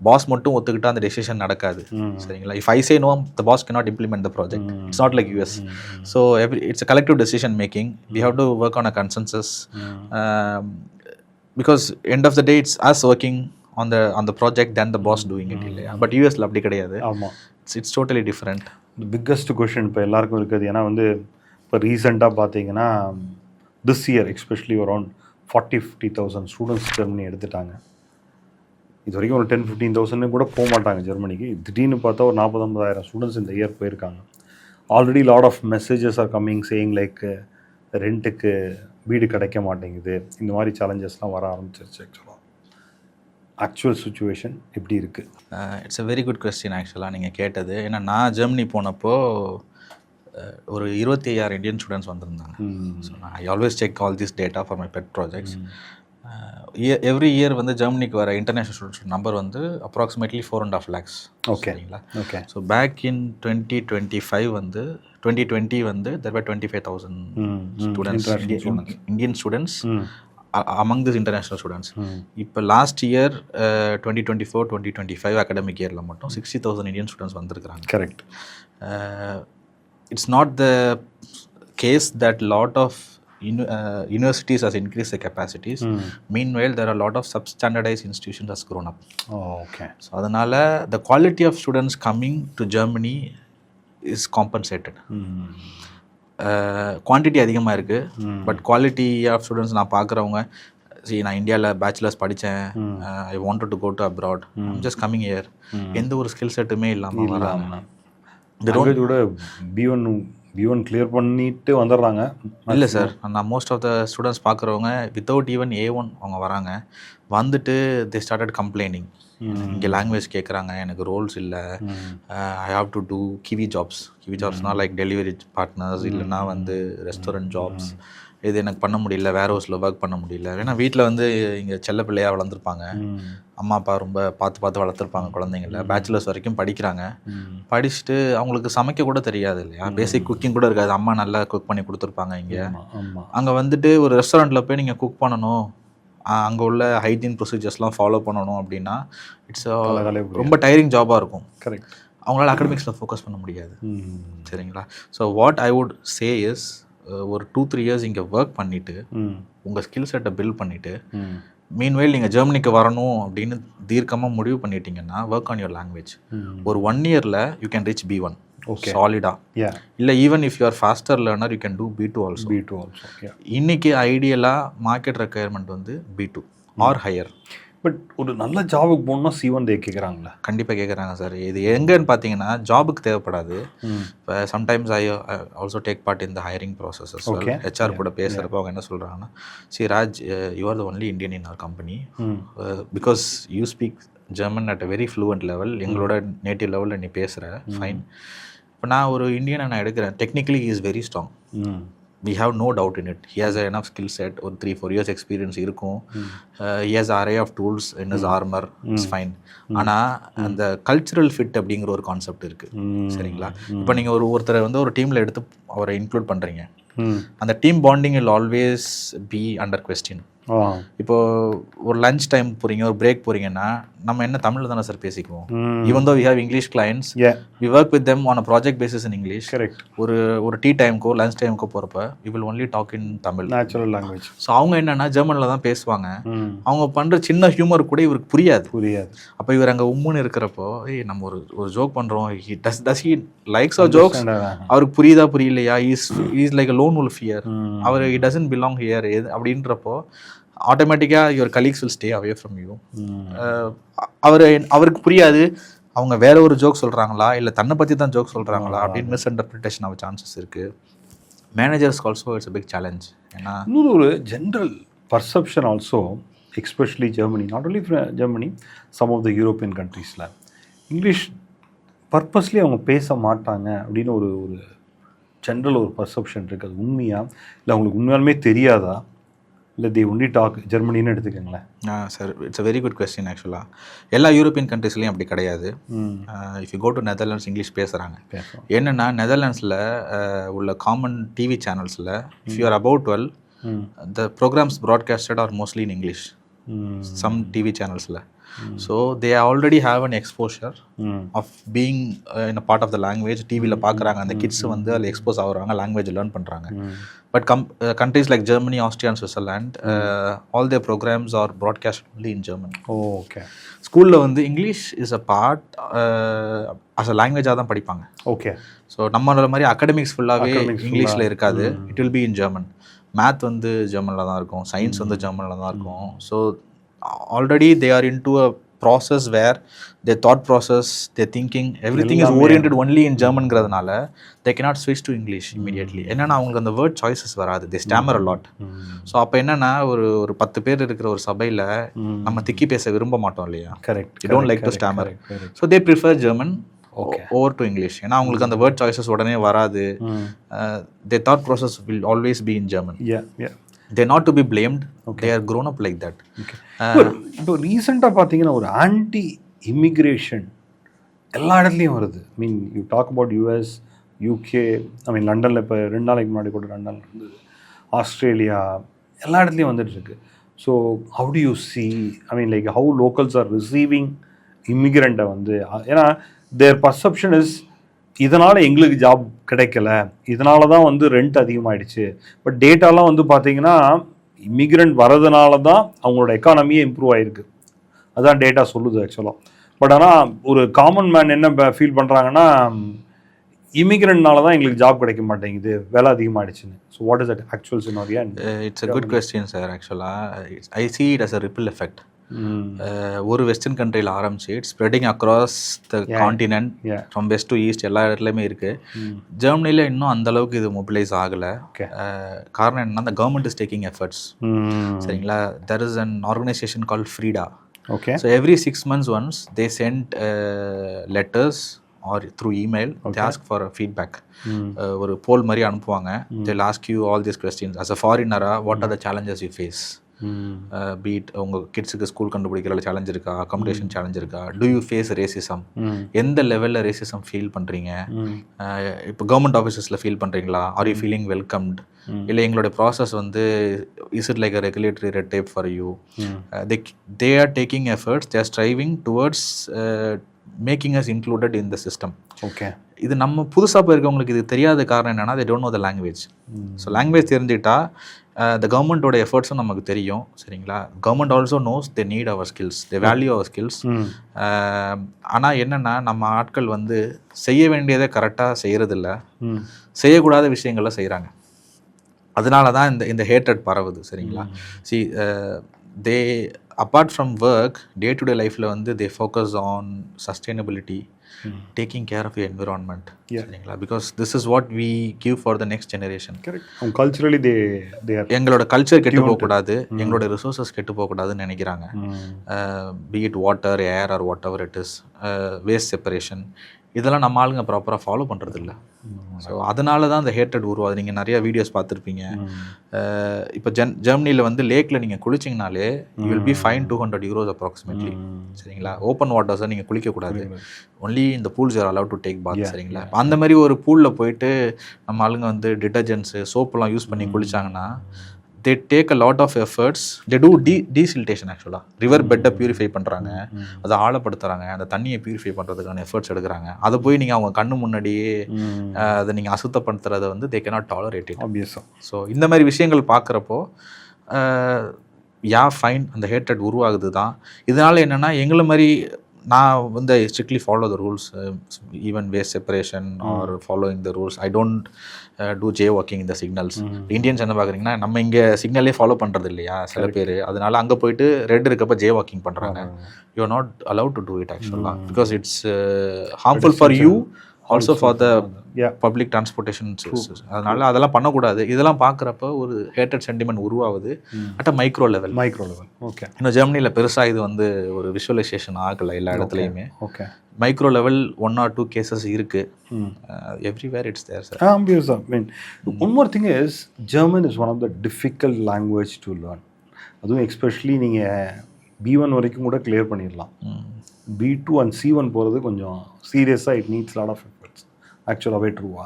Pass மட்டும் ஒத்துக்கிட்டா அந்த டெசிஷன் நடக்காது. சரிங்களா? If I say no, the boss cannot implement the project. It's not like US. So it's a collective decision making. We have to work on a consensus. Because end of the day it's us working on the project than the boss doing it இல்லையா? But யூஎஸ்ல அப்படி கிடையாது. ஆமாம், it's totally different. Biggest question இப்போ எல்லாருக்கும் இருக்குது. ஏன்னா வந்து இப்போ ரீசெண்டாக பார்த்தீங்கன்னா this year especially around 40,000-50,000 students Germany எடுத்துட்டாங்க. இது வரைக்கும் ஒரு 10,000-15,000 கூட போக மாட்டாங்க ஜெர்மனிக்கு. திடீர்னு பார்த்தா ஒரு 40,000-50,000 ஸ்டூடெண்ட்ஸ் இந்த இயர் போயிருக்காங்க. Already lot of messages are coming saying like ரெண்ட்டுக்கு வீடு கிடைக்க மாட்டேங்குது. இந்த மாதிரி சேலஞ்சஸ்லாம் வர ஆரம்பிச்சிருச்சு. ஆக்சுவல் சுச்சுவேஷன் எப்படி இருக்குது? It's a very good question ஆக்சுவலாக நீங்கள் கேட்டது. ஏன்னா நான் ஜெர்மனி போனப்போ ஒரு 25,000 இந்தியன் ஸ்டூடெண்ட்ஸ் வந்திருந்தாங்க. So I always check all this data for my pet projects. Every year வந்து ஜெர்மனிக்கு வர இன்டர்நேஷ்னல் ஸ்டூடெண்ட்ஸ் நம்பர் வந்து அப்ராக்சிமேட்லி 4.5 lakhs. ஓகேங்களா? ஓகே. ஸோ பேக் இன் 2025 வந்து 2020 வந்து there were 25,000 students, Indian students among these international students. இப்போ last year 2024-2025 academic இயரில் மட்டும் 60,000 இந்தியன் ஸ்டூடெண்ட்ஸ் வந்திருக்கிறாங்க. Correct. It's not the case that lot of universities has increased the capacities. Meanwhile, there are a lot of substandardized institutions has grown up. Okay. So அதனால the quality of students coming to Germany is compensated. Quantity அதிகமாக இருக்குது, but quality of students நான் பார்க்குறவங்க, நான் இந்தியாவில் பேச்சுலர்ஸ் படித்தேன், I wanted to go to abroad, I'm just coming year, எந்த ஒரு ஸ்கில் செட்டுமே இல்லாமல் வராங்க. கூட B1 கிளியர் பண்ணிட்டு வந்துடுறாங்க. இல்லை சார், நான் மோஸ்ட் ஆஃப் த ஸ்டூடெண்ட்ஸ் பார்க்குறவங்க வித்தவுட் ஈவன் A1 அவங்க வராங்க. வந்துட்டு தே ஸ்டார்டட் கம்ப்ளைனிங், இங்கே லாங்குவேஜ் கேட்குறாங்க, எனக்கு ரோல்ஸ் இல்லை, ஐ ஹாவ் டு டூ கிவி ஜாப்ஸ்னால் லைக் டெலிவரி பார்ட்னர்ஸ், இல்லைனா வந்து ரெஸ்டாரண்ட் ஜாப்ஸ், இது எனக்கு பண்ண முடியல, வேர் ஹவுஸில் ஒர்க் பண்ண முடியல. ஏன்னா வீட்டில் வந்து இங்கே செல்ல பிள்ளையாக வளர்ந்துருப்பாங்க, அம்மா அப்பா ரொம்ப பார்த்து வளர்த்துருப்பாங்க குழந்தைங்கள, பேச்சுலர்ஸ் வரைக்கும் படிக்கிறாங்க. படிச்சுட்டு அவங்களுக்கு சமைக்க கூட தெரியாது இல்லையா, பேசிக் குக்கிங் கூட இருக்காது, அம்மா நல்லா குக் பண்ணி கொடுத்துருப்பாங்க. இங்கே அங்கே வந்துட்டு ஒரு ரெஸ்டாரண்ட்டில் போய் நீங்கள் குக் பண்ணணும், அங்கே உள்ள ஹைஜீன் ப்ரொசீஜர்ஸ்லாம் ஃபாலோ பண்ணணும் அப்படின்னா இட்ஸ் ரொம்ப டயரிங் ஜாபாக இருக்கும். கரெக்ட். அவங்களால அகடமிக்ஸில் ஃபோக்கஸ் பண்ண முடியாது. சரிங்களா? So what I would say is, ஒரு 2-3 years இங்கே ஒர்க் பண்ணிவிட்டு உங்கள் ஸ்கில் செட்டை பில்ட் பண்ணிவிட்டு, மீன்வைல் நீங்கள் ஜெர்மனிக்கு வரணும் அப்படின்னு தீர்க்கமாக முடிவு பண்ணிட்டீங்கன்னா ஒர்க் ஆன் யுவர் லாங்குவேஜ். ஒரு 1 yearல யூ கேன் ரீச் B1 சாலிடா. இல்லை even if you are faster learner you can do B2 also. இன்னைக்கு ஐடியலாக மார்க்கெட் ரெக்குயர்மெண்ட் வந்து B2 ஆர் ஹையர். பட் ஒரு நல்ல ஜாபுக்கு போகணும்னா C1 கேட்குறாங்களா? கண்டிப்பாக கேட்குறாங்க சார். இது எங்கன்னு பார்த்தீங்கன்னா ஜாபுக்கு தேவைப்படாது. இப்போ sometimes I also take part in the hiring processes. HR கூட பேசுகிறப்ப அவங்க என்ன சொல்கிறாங்கன்னா, see Raj, you are the only Indian in our company, because you speak German at a very fluent level, எங்களோட நேட்டிவ் லெவலில் நீ பேசுகிற, ஃபைன். இப்போ நான் ஒரு இந்தியனை நான் எடுக்கிறேன், technically he is very strong, we have no doubt in it. He has enough skill set, ஒரு 3-4 years experience இருக்கும். He has array of tools in his armor, it's fine. ஆனால் அந்த கல்ச்சுரல் ஃபிட் அப்படிங்கிற ஒரு கான்செப்ட் இருக்குது. சரிங்களா? இப்போ நீங்கள் ஒருத்தரை வந்து ஒரு டீமில் எடுத்து அவரை இன்க்ளூட் பண்ணுறீங்க, அந்த team bonding will always be under question. இப்போது ஒரு லஞ்ச் டைம் போகிறீங்க, ஒரு பிரேக் போகிறீங்கன்னா நம்ம என்ன தமிழில் தானே சார் பேசிக்குவோம். Even though we have English clients, we work with them on a project basis in English. Correct. ஒரு டீ டைமுக்கோ லஞ்ச் டைமுக்கோ போகிறப்ப we will only talk in Tamil, natural language. So அவங்க என்னென்னா ஜெர்மனில் தான் பேசுவாங்க. அவங்க பண்ணுற சின்ன ஹியூமர் கூட இவருக்கு புரியாது. அப்போ இவர் அங்கே உம்முன்னு இருக்கிறப்போ, நம்ம ஒரு ஜோக் பண்ணுறோம், does he likes our jokes, அவருக்கு புரியுதா புரியலையா, is like a lone wolf here, அவர் ஹி டசன்ட் பிலாங் ஹியர் அப்படின்றப்போ ஆட்டோமேட்டிக்காக your colleagues will stay away from you. அவருக்கு புரியாது, அவங்க வேற ஒரு ஜோக் சொல்கிறாங்களா இல்லை தன்னை பற்றி தான் ஜோக் சொல்கிறாங்களா அப்படின்னு மிஸ் இன்டர்பிரிட்டேஷன் ஆக சான்சஸ் இருக்குது. Managers also it's a big challenge. ஏன்னா இன்னொரு ஒரு general perception also, especially Germany, not only Germany, some of the European கண்ட்ரீஸில் இங்கிலீஷ் பர்பஸ்லி அவங்க பேச மாட்டாங்க அப்படின்னு ஒரு ஜென்ரல் ஒரு பர்செப்ஷன் இருக்குது. அது உண்மையா இல்லை அவங்களுக்கு உண்மையாலுமே தெரியாதா, இல்லை தி ஒன்லி டாக் ஜெர்மனின்னு எடுத்துக்கங்களேன்? Sir, it's a very good question. ஆக்சுவலாக எல்லா யூரோப்பியன் கண்ட்ரீஸ்லையும் அப்படி கிடையாது. If you go to Netherlands English பேசுகிறாங்க. என்னென்னா நெதர்லாண்ட்ஸில் உள்ள காமன் டிவி சேனல்ஸில் if you are about 12, the programmes broadcasted are mostly in English, some TV சேனல்ஸில். So they already have an exposure of being in a part of the language. டிவியில் பார்க்குறாங்க, அந்த kids வந்து அதில் எக்ஸ்போஸ் ஆகுறாங்க, language learn பண்ணுறாங்க. But countries like Germany, Austria and Switzerland, all their programs are broadcast only in German. Okay. ஸ்கூலில் வந்து English is a part, as a லாங்குவேஜாக தான் படிப்பாங்க. ஓகே. ஸோ நம்மளோட மாதிரி அகடமிக்ஸ் ஃபுல்லாகவே இங்கிலீஷில் இருக்காது, it will be in German. Math வந்து ஜெர்மனில் தான் இருக்கும், சயின்ஸ் வந்து ஜெர்மனில் தான் இருக்கும். So already they are in to a process where they thought process they thinking everything is oriented only in ஜெர்மன்ங்கிறதுனால தே கேனாட் ஸ்விட்ச் டு இங்கிலீஷ் இமீடியட்லி. என்னன்னா அவங்களுக்கு அந்த வேர்ட் சாய்ஸஸ் வராது, they stammer a lot. So அப்போ என்னன்னா ஒரு 10 பேர் இருக்கிற ஒரு சபையில் நம்ம திக்கி பேச விரும்ப மாட்டோம் இல்லையா? Correct. You don't like to stammer. So they prefer German over to English. ஏன்னா அவங்களுக்கு அந்த வேர்ட் சாய்ஸஸ் உடனே வராது. They thought process will always be in German. They not to be blamed. They are grown up like that. இப்போ ரீசெண்டாக பார்த்தீங்கன்னா ஒரு anti immigration எல்லா இடத்துலையும் வருது. Mean you talk about US, UK, I mean லண்டனில் இப்போ 2 நாளைக்கு முன்னாடி கூட லண்டனில் இருந்தது, ஆஸ்திரேலியா, எல்லா இடத்துலையும் வந்துட்டுருக்கு. So how do you see, I mean like how locals are receiving இமிக்ரெண்ட்டை வந்து, ஏன்னா தேர் பர்செப்ஷன் இஸ் இதனால் எங்களுக்கு ஜாப் கிடைக்கல, இதனால தான் வந்து ரெண்ட் அதிகமாகிடுச்சு. பட் டேட்டாலாம் வந்து பார்த்தீங்கன்னா இமிக்ரெண்ட் வரதுனால தான் அவங்களோட எக்கானமியே இம்ப்ரூவ் ஆகிருக்கு, அதுதான் டேட்டா சொல்லுது ஆக்சுவலாக. பட் ஆனால் ஒரு காமன் மேன் என்ன ஃபீல் பண்ணுறாங்கன்னா இமிக்ரெண்ட்னால தான் எங்களுக்கு ஜாப் கிடைக்க மாட்டேங்குது, விலை அதிகமாகிடுச்சுன்னு. So what is that actual scenario? It's a good question sir. ஆக்சுவலாக I see it as a ripple effect. ஒரு வெஸ்டர்ன் கண்ட்ரியில் ஆரம்பிச்சு it's spreading across the continent, from west to east எல்லா இடத்துலையுமே இருக்குது. ஜெர்மனியில் இன்னும் அந்த அளவுக்கு இது மொபிலைஸ் ஆகலை. காரணம் என்னன்னா, the government is taking efforts. சரிங்களா? there is an organization called FRIDA. Okay. So every 6 months once they send letters or through email. They ask for a feedback. ஒரு போல் மாதிரி அனுப்புவாங்க. they'll ask you all these questions. as a foreigner, what are the challenges you face? Be it உங்கள் கிட்ஸுக்கு school கண்டுபிடிக்கிற challenge இருக்கா, accommodation challenge இருக்கா, do you face racism, எந்த லெவலில் ரேசிசம் ஃபீல் பண்ணுறீங்க, இப்போ கவர்மெண்ட் ஆஃபீஸஸில் ஃபீல் பண்ணுறீங்களா, ஆர் யூ ஃபீலிங் வெல்கம்ட், இல்லை எங்களோட ப்ராசஸ் வந்து is it like a regulatory red tape for you. They are taking efforts, they are striving towards making us included in the system. Okay. இது நம்ம புதுசாக போயிருக்கவங்களுக்கு இது தெரியாத காரணம் என்னன்னா, they don't know the language. So language தெரிஞ்சுக்கிட்டா the கவர்மெண்ட்டோட எஃபர்ட்ஸும் நமக்கு தெரியும். சரிங்களா? Government also knows they need our skills, they value our skills. ஆனால் என்னென்னா நம்ம ஆட்கள் வந்து செய்ய வேண்டியதை கரெக்டாக செய்கிறதில்ல, செய்யக்கூடாத விஷயங்களை செய்கிறாங்க. அதனால தான் இந்த ஹேட்ரட் பரவுது. சரிங்களா? C they apart from work, day to day லைஃப்பில் வந்து தே focus on sustainability, taking care of your environment. சரிங்களா? because this is what we give for the next generation. correct. culturally they are, எங்களோட culture கெட்டு போக கூடாது, எங்களோட resources கெட்டு போக கூடாதுன்னு நினைக்கிறாங்க. be it water, air or whatever it is, waste separation, இதெல்லாம் நம்ம ஆளுங்க ப்ராப்பராக ஃபாலோ பண்ணுறது இல்லை. ஸோ அதனால தான் அந்த ஹேட்ரட் உருவாது. நீங்கள் நிறைய வீடியோஸ் பார்த்துருப்பீங்க. இப்போ ஜெர்மனியில் வந்து லேக்கில் நீங்கள் குளிச்சிங்கனாலே you will be fine €200 approximately. சரிங்களா? ஓப்பன் வாட்டர்ஸை நீங்கள் குளிக்கக்கூடாது, ஒன்லி இந்த pools are allowed to take bath. சரிங்களா? அந்த மாதிரி ஒரு பூலில் போயிட்டு நம்ம ஆளுங்க வந்து டிட்டர்ஜென்ட்ஸு சோப்பெல்லாம் யூஸ் பண்ணி குளிச்சாங்கன்னா they take a lot of efforts. they do desiltation. ஆக்சுவலாக ரிவர் பெட்டை பியூரிஃபை பண்ணுறாங்க, அதை ஆழப்படுத்துகிறாங்க, அந்த தண்ணியை பியூரிஃபை பண்ணுறதுக்கான எஃபர்ட்ஸ் எடுக்கிறாங்க. அதை போய் நீங்கள் அவங்க கண்ணு முன்னாடியே அதை நீங்கள் அசுத்தப்படுத்துறதை வந்து they cannot tolerate it. obviously. So இந்த மாதிரி விஷயங்கள் பார்க்குறப்போ ஃபைன், அந்த ஹேட்ரட் உருவாகுது தான். இதனால் என்னென்னா எங்களை மாதிரி நான் வந்து I strictly follow the rules, even waste separation are following the rules. I don't do jaywalking இந்த சிக்னல்ஸ். இந்தியன்ஸ் என்ன பார்க்குறீங்கன்னா, நம்ம இங்கே சிக்னலே ஃபாலோ பண்ணுறது இல்லையா சில பேர், அதனால அங்கே போயிட்டு ரெட் இருக்கப்போ ஜே வாக்கிங் பண்ணுறாங்க. You are not allowed to do it ஆக்சுவலாக, because it's harmful for you, also for the public transportation. அதனால அதெல்லாம் பண்ணக்கூடாது. இதெல்லாம் பார்க்குறப்ப ஒரு ஹேட்டட் சென்டிமெண்ட் உருவாகுது at a micro level. Okay. இன்னும் ஜெர்மனியில் பெருசாக இது வந்து ஒரு விஷுவலைசேஷன் ஆகலை எல்லா இடத்துலையுமே. Okay. Micro level 1 or 2 cases இருக்குது. Everywhere it's there sir. I mean, one more thing is German is one of the difficult language to learn. அதுவும் எஸ்பெஷலி நீங்கள் B1 வரைக்கும் கூட கிளியர் பண்ணிடலாம். B2 and C1 போகிறது கொஞ்சம் சீரியஸாக it needs lot of efforts. ஆக்சுவலாகவே ட்ரூவா?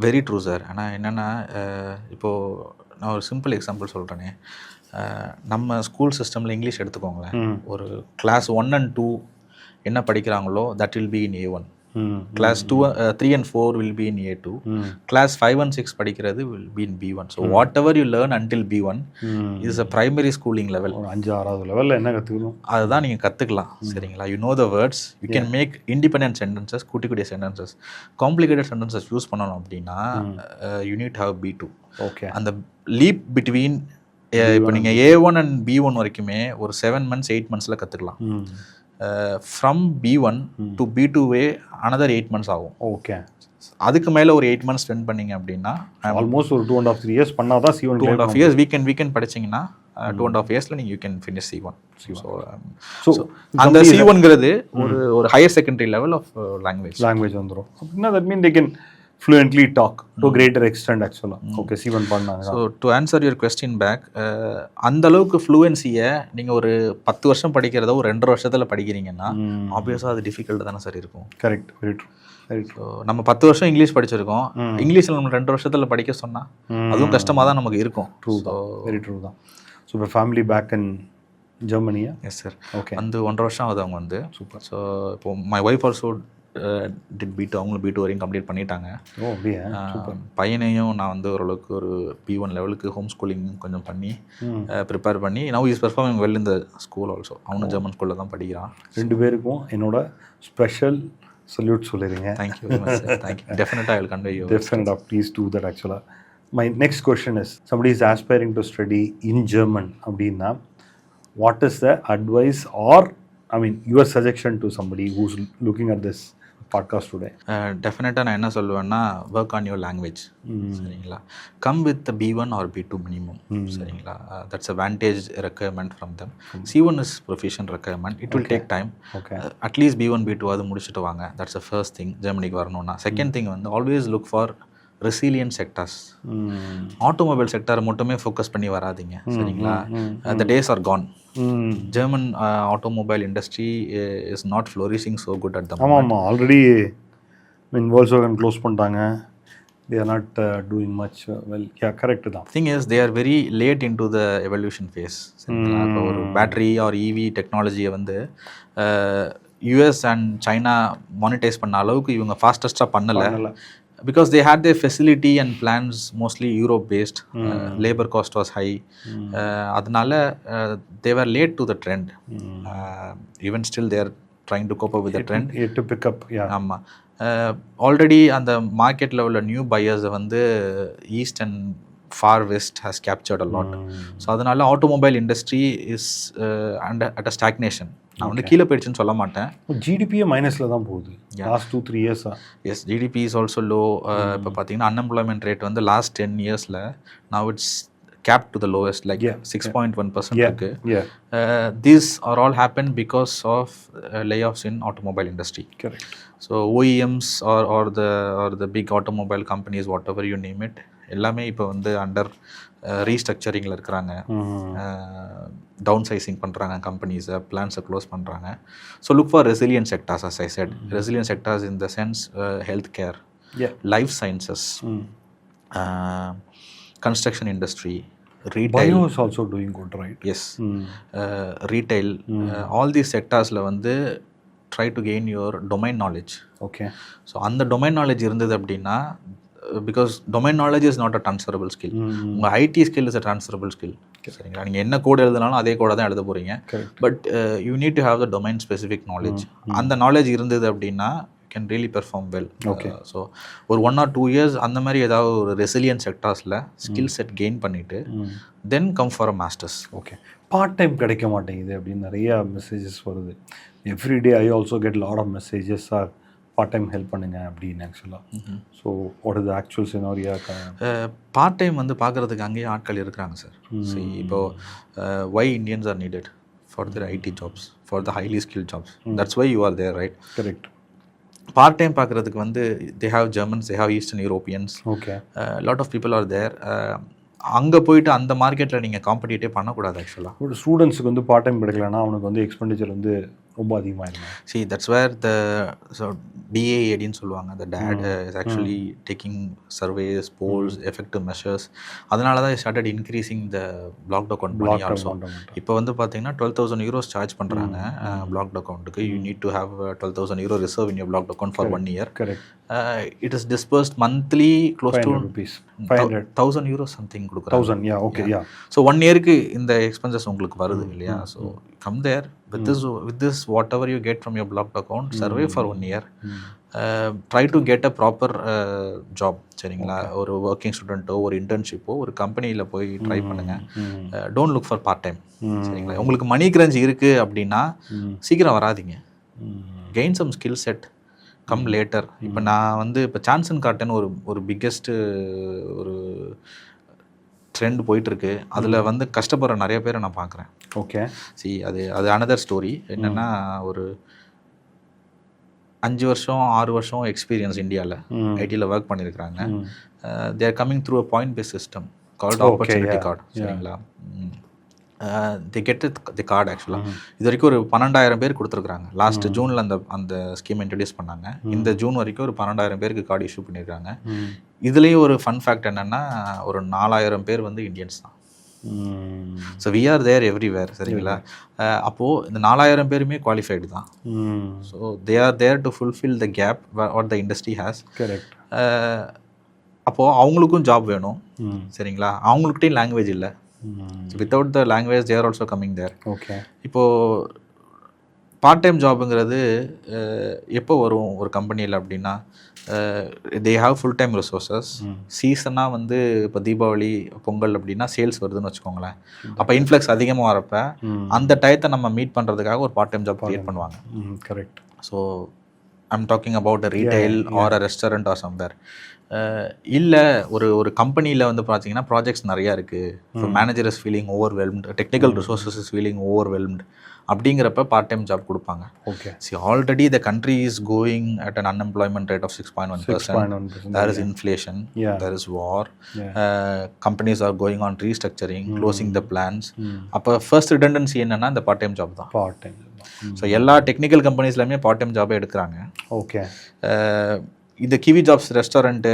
Very true sir. ஆனால் என்னென்னா, இப்போது நான் ஒரு சிம்பிள் எக்ஸாம்பிள் சொல்கிறேனே, நம்ம ஸ்கூல் சிஸ்டமில் இங்கிலீஷ் எடுத்துக்கோங்களேன். ஒரு கிளாஸ் 1 and 2 என்ன படிக்கிறாங்களோ that will be in A1. Class 2 3 and 4 will be in A2, class 5 and 6 படிக்கிறது will be in B1. So whatever you learn until B1 is a primary schooling level. ஒரு 5-6வது லெவலில் என்ன கற்றுக்கணும் அதுதான் நீங்கள் கற்றுக்கலாம். சரிங்களா? You know the words, you can make independent sentences, குட்டி சென்டென்சஸ். காம்ப்ளிகேட்டட் சென்டென்சஸ் யூஸ் பண்ணணும் அப்படின்னா you need have B2. Okay. அந்த லீப் பிட்வீன் இப்போ நீங்கள் A1 and B1 வரைக்குமே ஒரு 7 months 8 monthsல கற்றுக்கலாம். From B1 to B2வே another 8 months ஆகும். ஓகே. அதுக்கு மேலே ஒரு 8 months ஸ்பெண்ட் பண்ணிங்க அப்படின்னா ஆல்மோஸ்ட் ஒரு 2.5-3 years பண்ணால் தான் C1 2.5 years வீக்கெண்ட் படிச்சிங்கன்னா 2.5 yearsல நீங்கள் you can finish C1. So அந்த C1ங்கிறது ஒரு higher secondary level of language வந்துடும் அப்படின்னா that mean they can fluently talk to a greater extent actually. Okay, C1 பண்ணாங்க. So to answer your question back, அந்த அளவுக்கு ஃப்ளூயன்சியை நீங்கள் ஒரு 10 வருஷம் படிக்கிறத ஒரு 2 வருஷத்தில் படிக்கிறீங்கன்னா ஆப்வியஸாக அது டிஃபிகல்ட் தானே சார் இருக்கும். Correct, very true. ஸோ நம்ம 10 வருஷம் இங்கிலீஷ் படிச்சிருக்கோம், இங்கிலீஷில் நம்ம 2 வருஷத்தில் படிக்க சொன்னால் அதுவும் கஷ்டமாக தான் நமக்கு இருக்கும். ட்ரூ தான், வெரி ட்ரூ தான். ஸோ இப்போ ஃபேமிலி பேக் இன் ஜெர்மனியா? Yes sir. ஓகே. வந்து 1.5 வருஷம் ஆகுது அவங்க வந்து. சூப்பர். ஸோ இப்போ my wife also did B2, அவங்களும் B2 வரையும் கம்ப்ளீட் பண்ணிட்டாங்க. பையனையும் நான் வந்து ஓரளவுக்கு ஒரு B1 லெவலுக்கு ஹோம் ஸ்கூலிங் கொஞ்சம் பண்ணி ப்ரிப்பேர் பண்ணி நவ் இஸ் பெர்ஃபார்மிங் வெல் இந்த ஸ்கூல் ஆல்சோ. அவனும் ஜெர்மன் ஸ்கூலில் தான் படிக்கிறான். 2 பேருக்கும் என்னோட ஸ்பெஷல் சல்யூட் சொல்லிடுங்க. Thank you very much sir. Thank you. டெஃபினட்டாக I will convey you. Definitely, please do that actually. My next question is, somebody is aspiring to study in German அப்படின்னா what is the advice or I mean your suggestion to somebody who's looking at this podcast today? டெஃபினட்டாக நான் என்ன சொல்லுவேன்னா work on your language. சரிங்களா? Come with B1 or B2 minimum. சரிங்களா? That's a vantage requirement from them. C1 is proficient requirement. It will take time. At least B1 B2 அது முடிச்சுட்டு வாங்க. That's a first thing ஜெர்மனிக்கு வரணும்னா. Second thing வந்து always look for resilient sectors. Automobile sector மட்டுமே focus பண்ணி வராதிங்க. சரிங்களா? The days are gone. German automobile industry is not flourishing so good at the moment. ஆமாம், ஆல்ரெடி Volkswagen க்ளோஸ் பண்ணிட்டாங்க. they are not doing much well. Yeah, correct தான். Thing is they are very late into the evolution phase. சரிங்களா? இப்போ ஒரு battery R EV டெக்னாலஜியை வந்து US and China monetise பண்ண அளவுக்கு இவங்க ஃபாஸ்டஸ்ட்டாக பண்ணலை. Because they had their facility and plans mostly Europe based. Labor cost was high. அதனால they were late to the trend. Even still they are trying to cope up with the trend. To pick up. Yeah. ஆமாம். Already அந்த மார்க்கெட்டில் உள்ள new பையர்ஸை வந்து east and far west has captured a lot. So அதனால automobile industry is at a stagnation. நான் வந்து கீழே போயிடுச்சுன்னு சொல்ல மாட்டேன். ஜிடிபியே மைனஸில் தான் போகுது லாஸ்ட் 2-3 இயர்ஸாக. Yes, GDP is also low. இப்போ பார்த்தீங்கன்னா அன்எம்ப்ளாய்மெண்ட் ரேட் வந்து லாஸ்ட் 10 இயர்ஸில் now it's capped to the lowest, like 6.1% இருக்கு. These are all happened because of layoffs in automobile industry. Correct. So OEMs or the big automobile companies, whatever you name it, எல்லாமே இப்போ வந்து under ரீஸ்ட்ரக்சரிங்கில் இருக்கிறாங்க. Down sizing பண்ணுறாங்க கம்பெனிஸை, பிளான்ஸை close பண்ணுறாங்க. So look for resilient sectors. as I said, resilient sectors in the sense health care, life sciences, construction industry, retail. Bio is also doing good, right? Yes. Retail, all these sectorsல வந்து try to gain your domain knowledge. Okay. So அந்த domain knowledge இருந்தது அப்படின்னா, because domain knowledge is not a transferable skill. உங்கள் IT skill is a transferable skill. சரிங்களா? நீங்கள் என்ன code எழுதினாலும் அதே கோடை தான் எழுத போகிறீங்க. But you need to have the domain specific knowledge. அந்த நாலேஜ் இருந்தது அப்படின்னா can really perform well. Okay. So ஒரு 1 or 2 years அந்த மாதிரி ஏதாவது ஒரு ரெசிலியன்ட் செக்டார்ஸில் ஸ்கில் செட் கெயின் பண்ணிவிட்டு then come for a masters. Okay. Part time கிடைக்க மாட்டேங்குது அப்படின்னு நிறையா மெசேஜஸ் வருது. Everyday I also get lot of messages or part time help பண்ணுங்க அப்படின்னு ஆக்சுவலாக. So what is the actual scenario? Part time வந்து பார்க்குறதுக்கு அங்கேயே ஆட்கள் இருக்கிறாங்க சார். சரி, இப்போது why Indians are needed for the IT jobs, for the highly skill jobs. That's why you are there, right? Correct. Part time பார்க்குறதுக்கு வந்து they have Germans, they have Eastern Europeans. Okay. Lot of people are there. அங்கே போயிட்டு அந்த மார்க்கெட்டில் நீங்கள் காம்படிட்டே பண்ணக்கூடாது. ஆக்சுவலாக ஒரு ஸ்டூடெண்ட்ஸுக்கு வந்து பார்ட் டைம் கிடைக்கலன்னா அவனுக்கு வந்து எக்ஸ்பெண்டிச்சர் வந்து ரொம்ப அதிகமாக இருந்தேன். See, that's where the DAADன்னு சொல்லுவாங்க. The DAD is actually taking surveys, polls, effective measures. அதனால தான் started increasing the blocked account money also. இப்போ வந்து பார்த்தீங்கன்னா 12,000 euros சார்ஜ் பண்ணுறாங்க blocked accountக்கு. You need to have 12,000 euro reserve in your blocked account for 1 year. Correct. It is disbursed monthly close to 1,000 euros something கொடுக்குறாங்க. 1,000, yeah, okay, yeah. So 1 yearக்கு இந்த expenses உங்களுக்கு வருது இல்லையா? So come there with this whatever you get from your blocked account, survey for 1 year. Try to get a proper job. சரிங்களா? ஒரு working ஸ்டூடெண்ட்டோ ஒரு இன்டர்ன்ஷிப்போ ஒரு கம்பெனியில் போய் ட்ரை பண்ணுங்க. Don't look for part time. சரிங்களா? உங்களுக்கு மணி கிரன்ச் இருக்குது அப்படின்னா சீக்கிரம் வராதிங்க. Gain some skill set, come later. இப்போ நான் வந்து இப்போ சான்சன் கார்டன் ஒரு பிக்கெஸ்ட்டு ஒரு ட்ரெண்ட் போயிட்டுருக்கு. அதில் வந்து கஷ்டப்படுற நிறைய பேரை நான் பார்க்குறேன். ஓகே. அது அனதர் ஸ்டோரி. என்னென்னா ஒரு 5 வருஷம் 6 வருஷம் எக்ஸ்பீரியன்ஸ் இந்தியாவில் ஐடியில் ஒர்க் பண்ணியிருக்கிறாங்க. They are coming through a point base system called opportunity card. சரிங்களா? They get the card. ஆக்சுவலாக இது வரைக்கும் ஒரு 12,000 பேர் கொடுத்துருக்குறாங்க. லாஸ்ட் ஜூனில் அந்த ஸ்கீம் இன்ட்ரடியூஸ் பண்ணாங்க. இந்த ஜூன் வரைக்கும் ஒரு 12,000 பேருக்கு கார்டு இஷ்யூ பண்ணியிருக்காங்க. இதுலேயும் ஒரு ஃபன் ஃபேக்ட் என்னென்னா ஒரு 4,000 பேர் வந்து இந்தியன்ஸ் தான். So we are there everywhere. சரிங்களா? அப்போது இந்த 4,000 பேருமே குவாலிஃபைடு தான். So they are there to fulfil the gap what the industry has. Correct. அப்போது அவங்களுக்கும் ஜாப் வேணும். சரிங்களா? அவங்கள்கிட்டையும் லாங்குவேஜ் இல்லை. Without the language there also coming there. Okay. இப்போது பார்ட் டைம் ஜாபுங்கிறது எப்போ வரும் ஒரு கம்பெனியில் அப்படின்னா, they have full time resources. சீசனாக வந்து இப்போ தீபாவளி பொங்கல் அப்படின்னா சேல்ஸ் வருதுன்னு வச்சுக்கோங்களேன். அப்போ இன்ஃப்ளக்ஸ் அதிகமாக வரப்ப அந்த டயத்தை நம்ம மீட் பண்ணுறதுக்காக ஒரு பார்ட் டைம் ஜாப் க்ரியேட் பண்ணுவாங்க. Correct. So I'm talking about a retail or a restaurant or somewhere. இல்லை ஒரு கம்பெனியில் வந்து பார்த்தீங்கன்னா ப்ராஜெக்ட்ஸ் நிறையா இருக்குது. இப்போ manager is feeling overwhelmed, technical resources is feeling overwhelmed. அப்படிங்கிறப்ப பார்ட் டைம் ஜாப் கொடுப்பாங்க. Okay. See, already the country is going at an unemployment rate of 6.1%. There is inflation. There is war. Companies are going on restructuring, closing the plants. அப்போ first redundancy என்னன்னா இந்த part time job தான். Part time. So எல்லா technical கம்பெனிஸ்லையுமே part time ஜாபே எடுக்கிறாங்க. Okay. இந்த கிவி jobs restaurant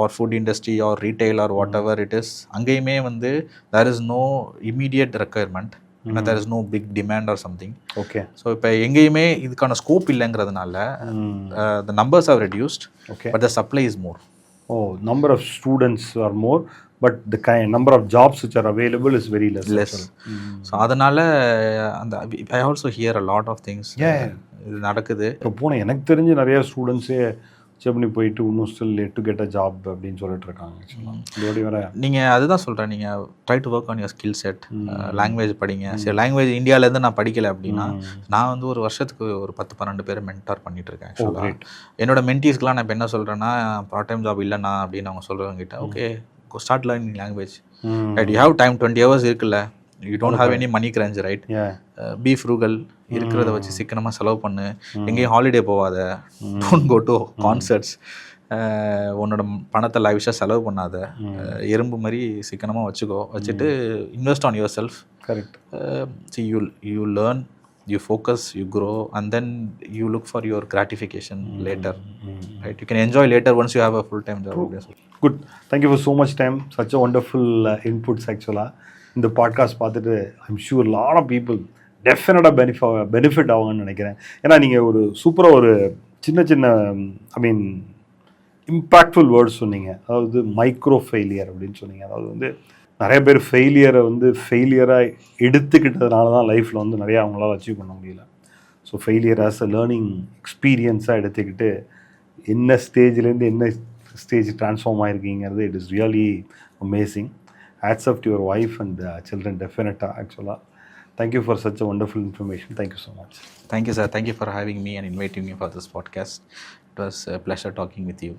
or food industry or retail or whatever it is, அங்கேயுமே வந்து there is no immediate requirement. ஏன்னா there is no big demand or something. Okay. So இப்போ எங்கேயுமே இதுக்கான ஸ்கோப் இல்லைங்கிறதுனால the numbers are reduced. Okay. But the supply is more. O, number of students are more but the number of jobs which are available is very less. So அதனால் அந்த I also hear a lot of things இது நடக்குது. இப்போ போன எனக்கு தெரிஞ்சு நிறைய ஸ்டூடெண்ட்ஸே செப்னி போயிட்டு இன்னும் still late to get a job அப்படின்னு சொல்லிட்டு இருக்காங்க. இதோட வர நீங்கள் அதுதான் சொல்கிறேன், நீங்கள் try to work on your skill set. Language படிங்க. சரி, லாங்குவேஜ் இந்தியாவிலேருந்து நான் படிக்கலை அப்படின்னா நான் வந்து ஒரு வருஷத்துக்கு ஒரு 10-12 பேர் மென்டார் பண்ணிட்டு இருக்கேன். ஆக்சுவலாக என்னோட மென்டீஸ்க்குலாம் நான் இப்போ என்ன சொல்கிறேன்னா, பார்ட் டைம் ஜாப் இல்லைண்ணா அப்படின்னு அவங்க சொல்கிறவங்க கிட்ட, okay start learning language. Right, you have time 20 hours இருக்குல்ல. You don't have any money crunch, right? Be frugal. இருக்கிறத வச்சு சிக்கனமாக செலவு பண்ணு. எங்கேயும் ஹாலிடே போகாத. Don't go to concerts. உன்னோட பணத்தை லாவிஷாக செலவு பண்ணாத. எறும்பு மாதிரி சிக்கனமாக வச்சுட்டு இன்வெஸ்ட் ஆன் யுவர் செல்ஃப். Correct. See you learn, you focus, you grow, and then you look for your gratification later. Right? You can enjoy later once you have a full time job. Good. Thank you for so much time. Such a wonderful inputs actually. இந்த podcast பார்த்துட்டு I'm sure lot of people டெஃபினட்டாக benefit ஆகுங்கன்னு நினைக்கிறேன். ஏன்னா நீங்கள் ஒரு சூப்பராக ஒரு சின்ன ஐ மீன் இம்பேக்ட்ஃபுல் வேர்ட்ஸ் சொன்னீங்க. அதாவது மைக்ரோ ஃபெயிலியர் அப்படின்னு சொன்னீங்க. அதாவது வந்து நிறைய பேர் ஃபெயிலியரை வந்து ஃபெயிலியராக எடுத்துக்கிட்டதுனால தான் லைஃப்பில் வந்து நிறையா அவங்களால அச்சீவ் பண்ண முடியல. So failure as a learning எக்ஸ்பீரியன்ஸாக எடுத்துக்கிட்டு என்ன ஸ்டேஜ்லேருந்து என்ன ஸ்டேஜ் ட்ரான்ஸ்ஃபார்ம் ஆகிருக்கீங்கிறது it is really amazing. Hats off to your wife and children, definitely, actually. Thank you for such a wonderful information. Thank you so much. Thank you, sir. Thank you for having me and inviting me for this podcast. It was a pleasure talking with you.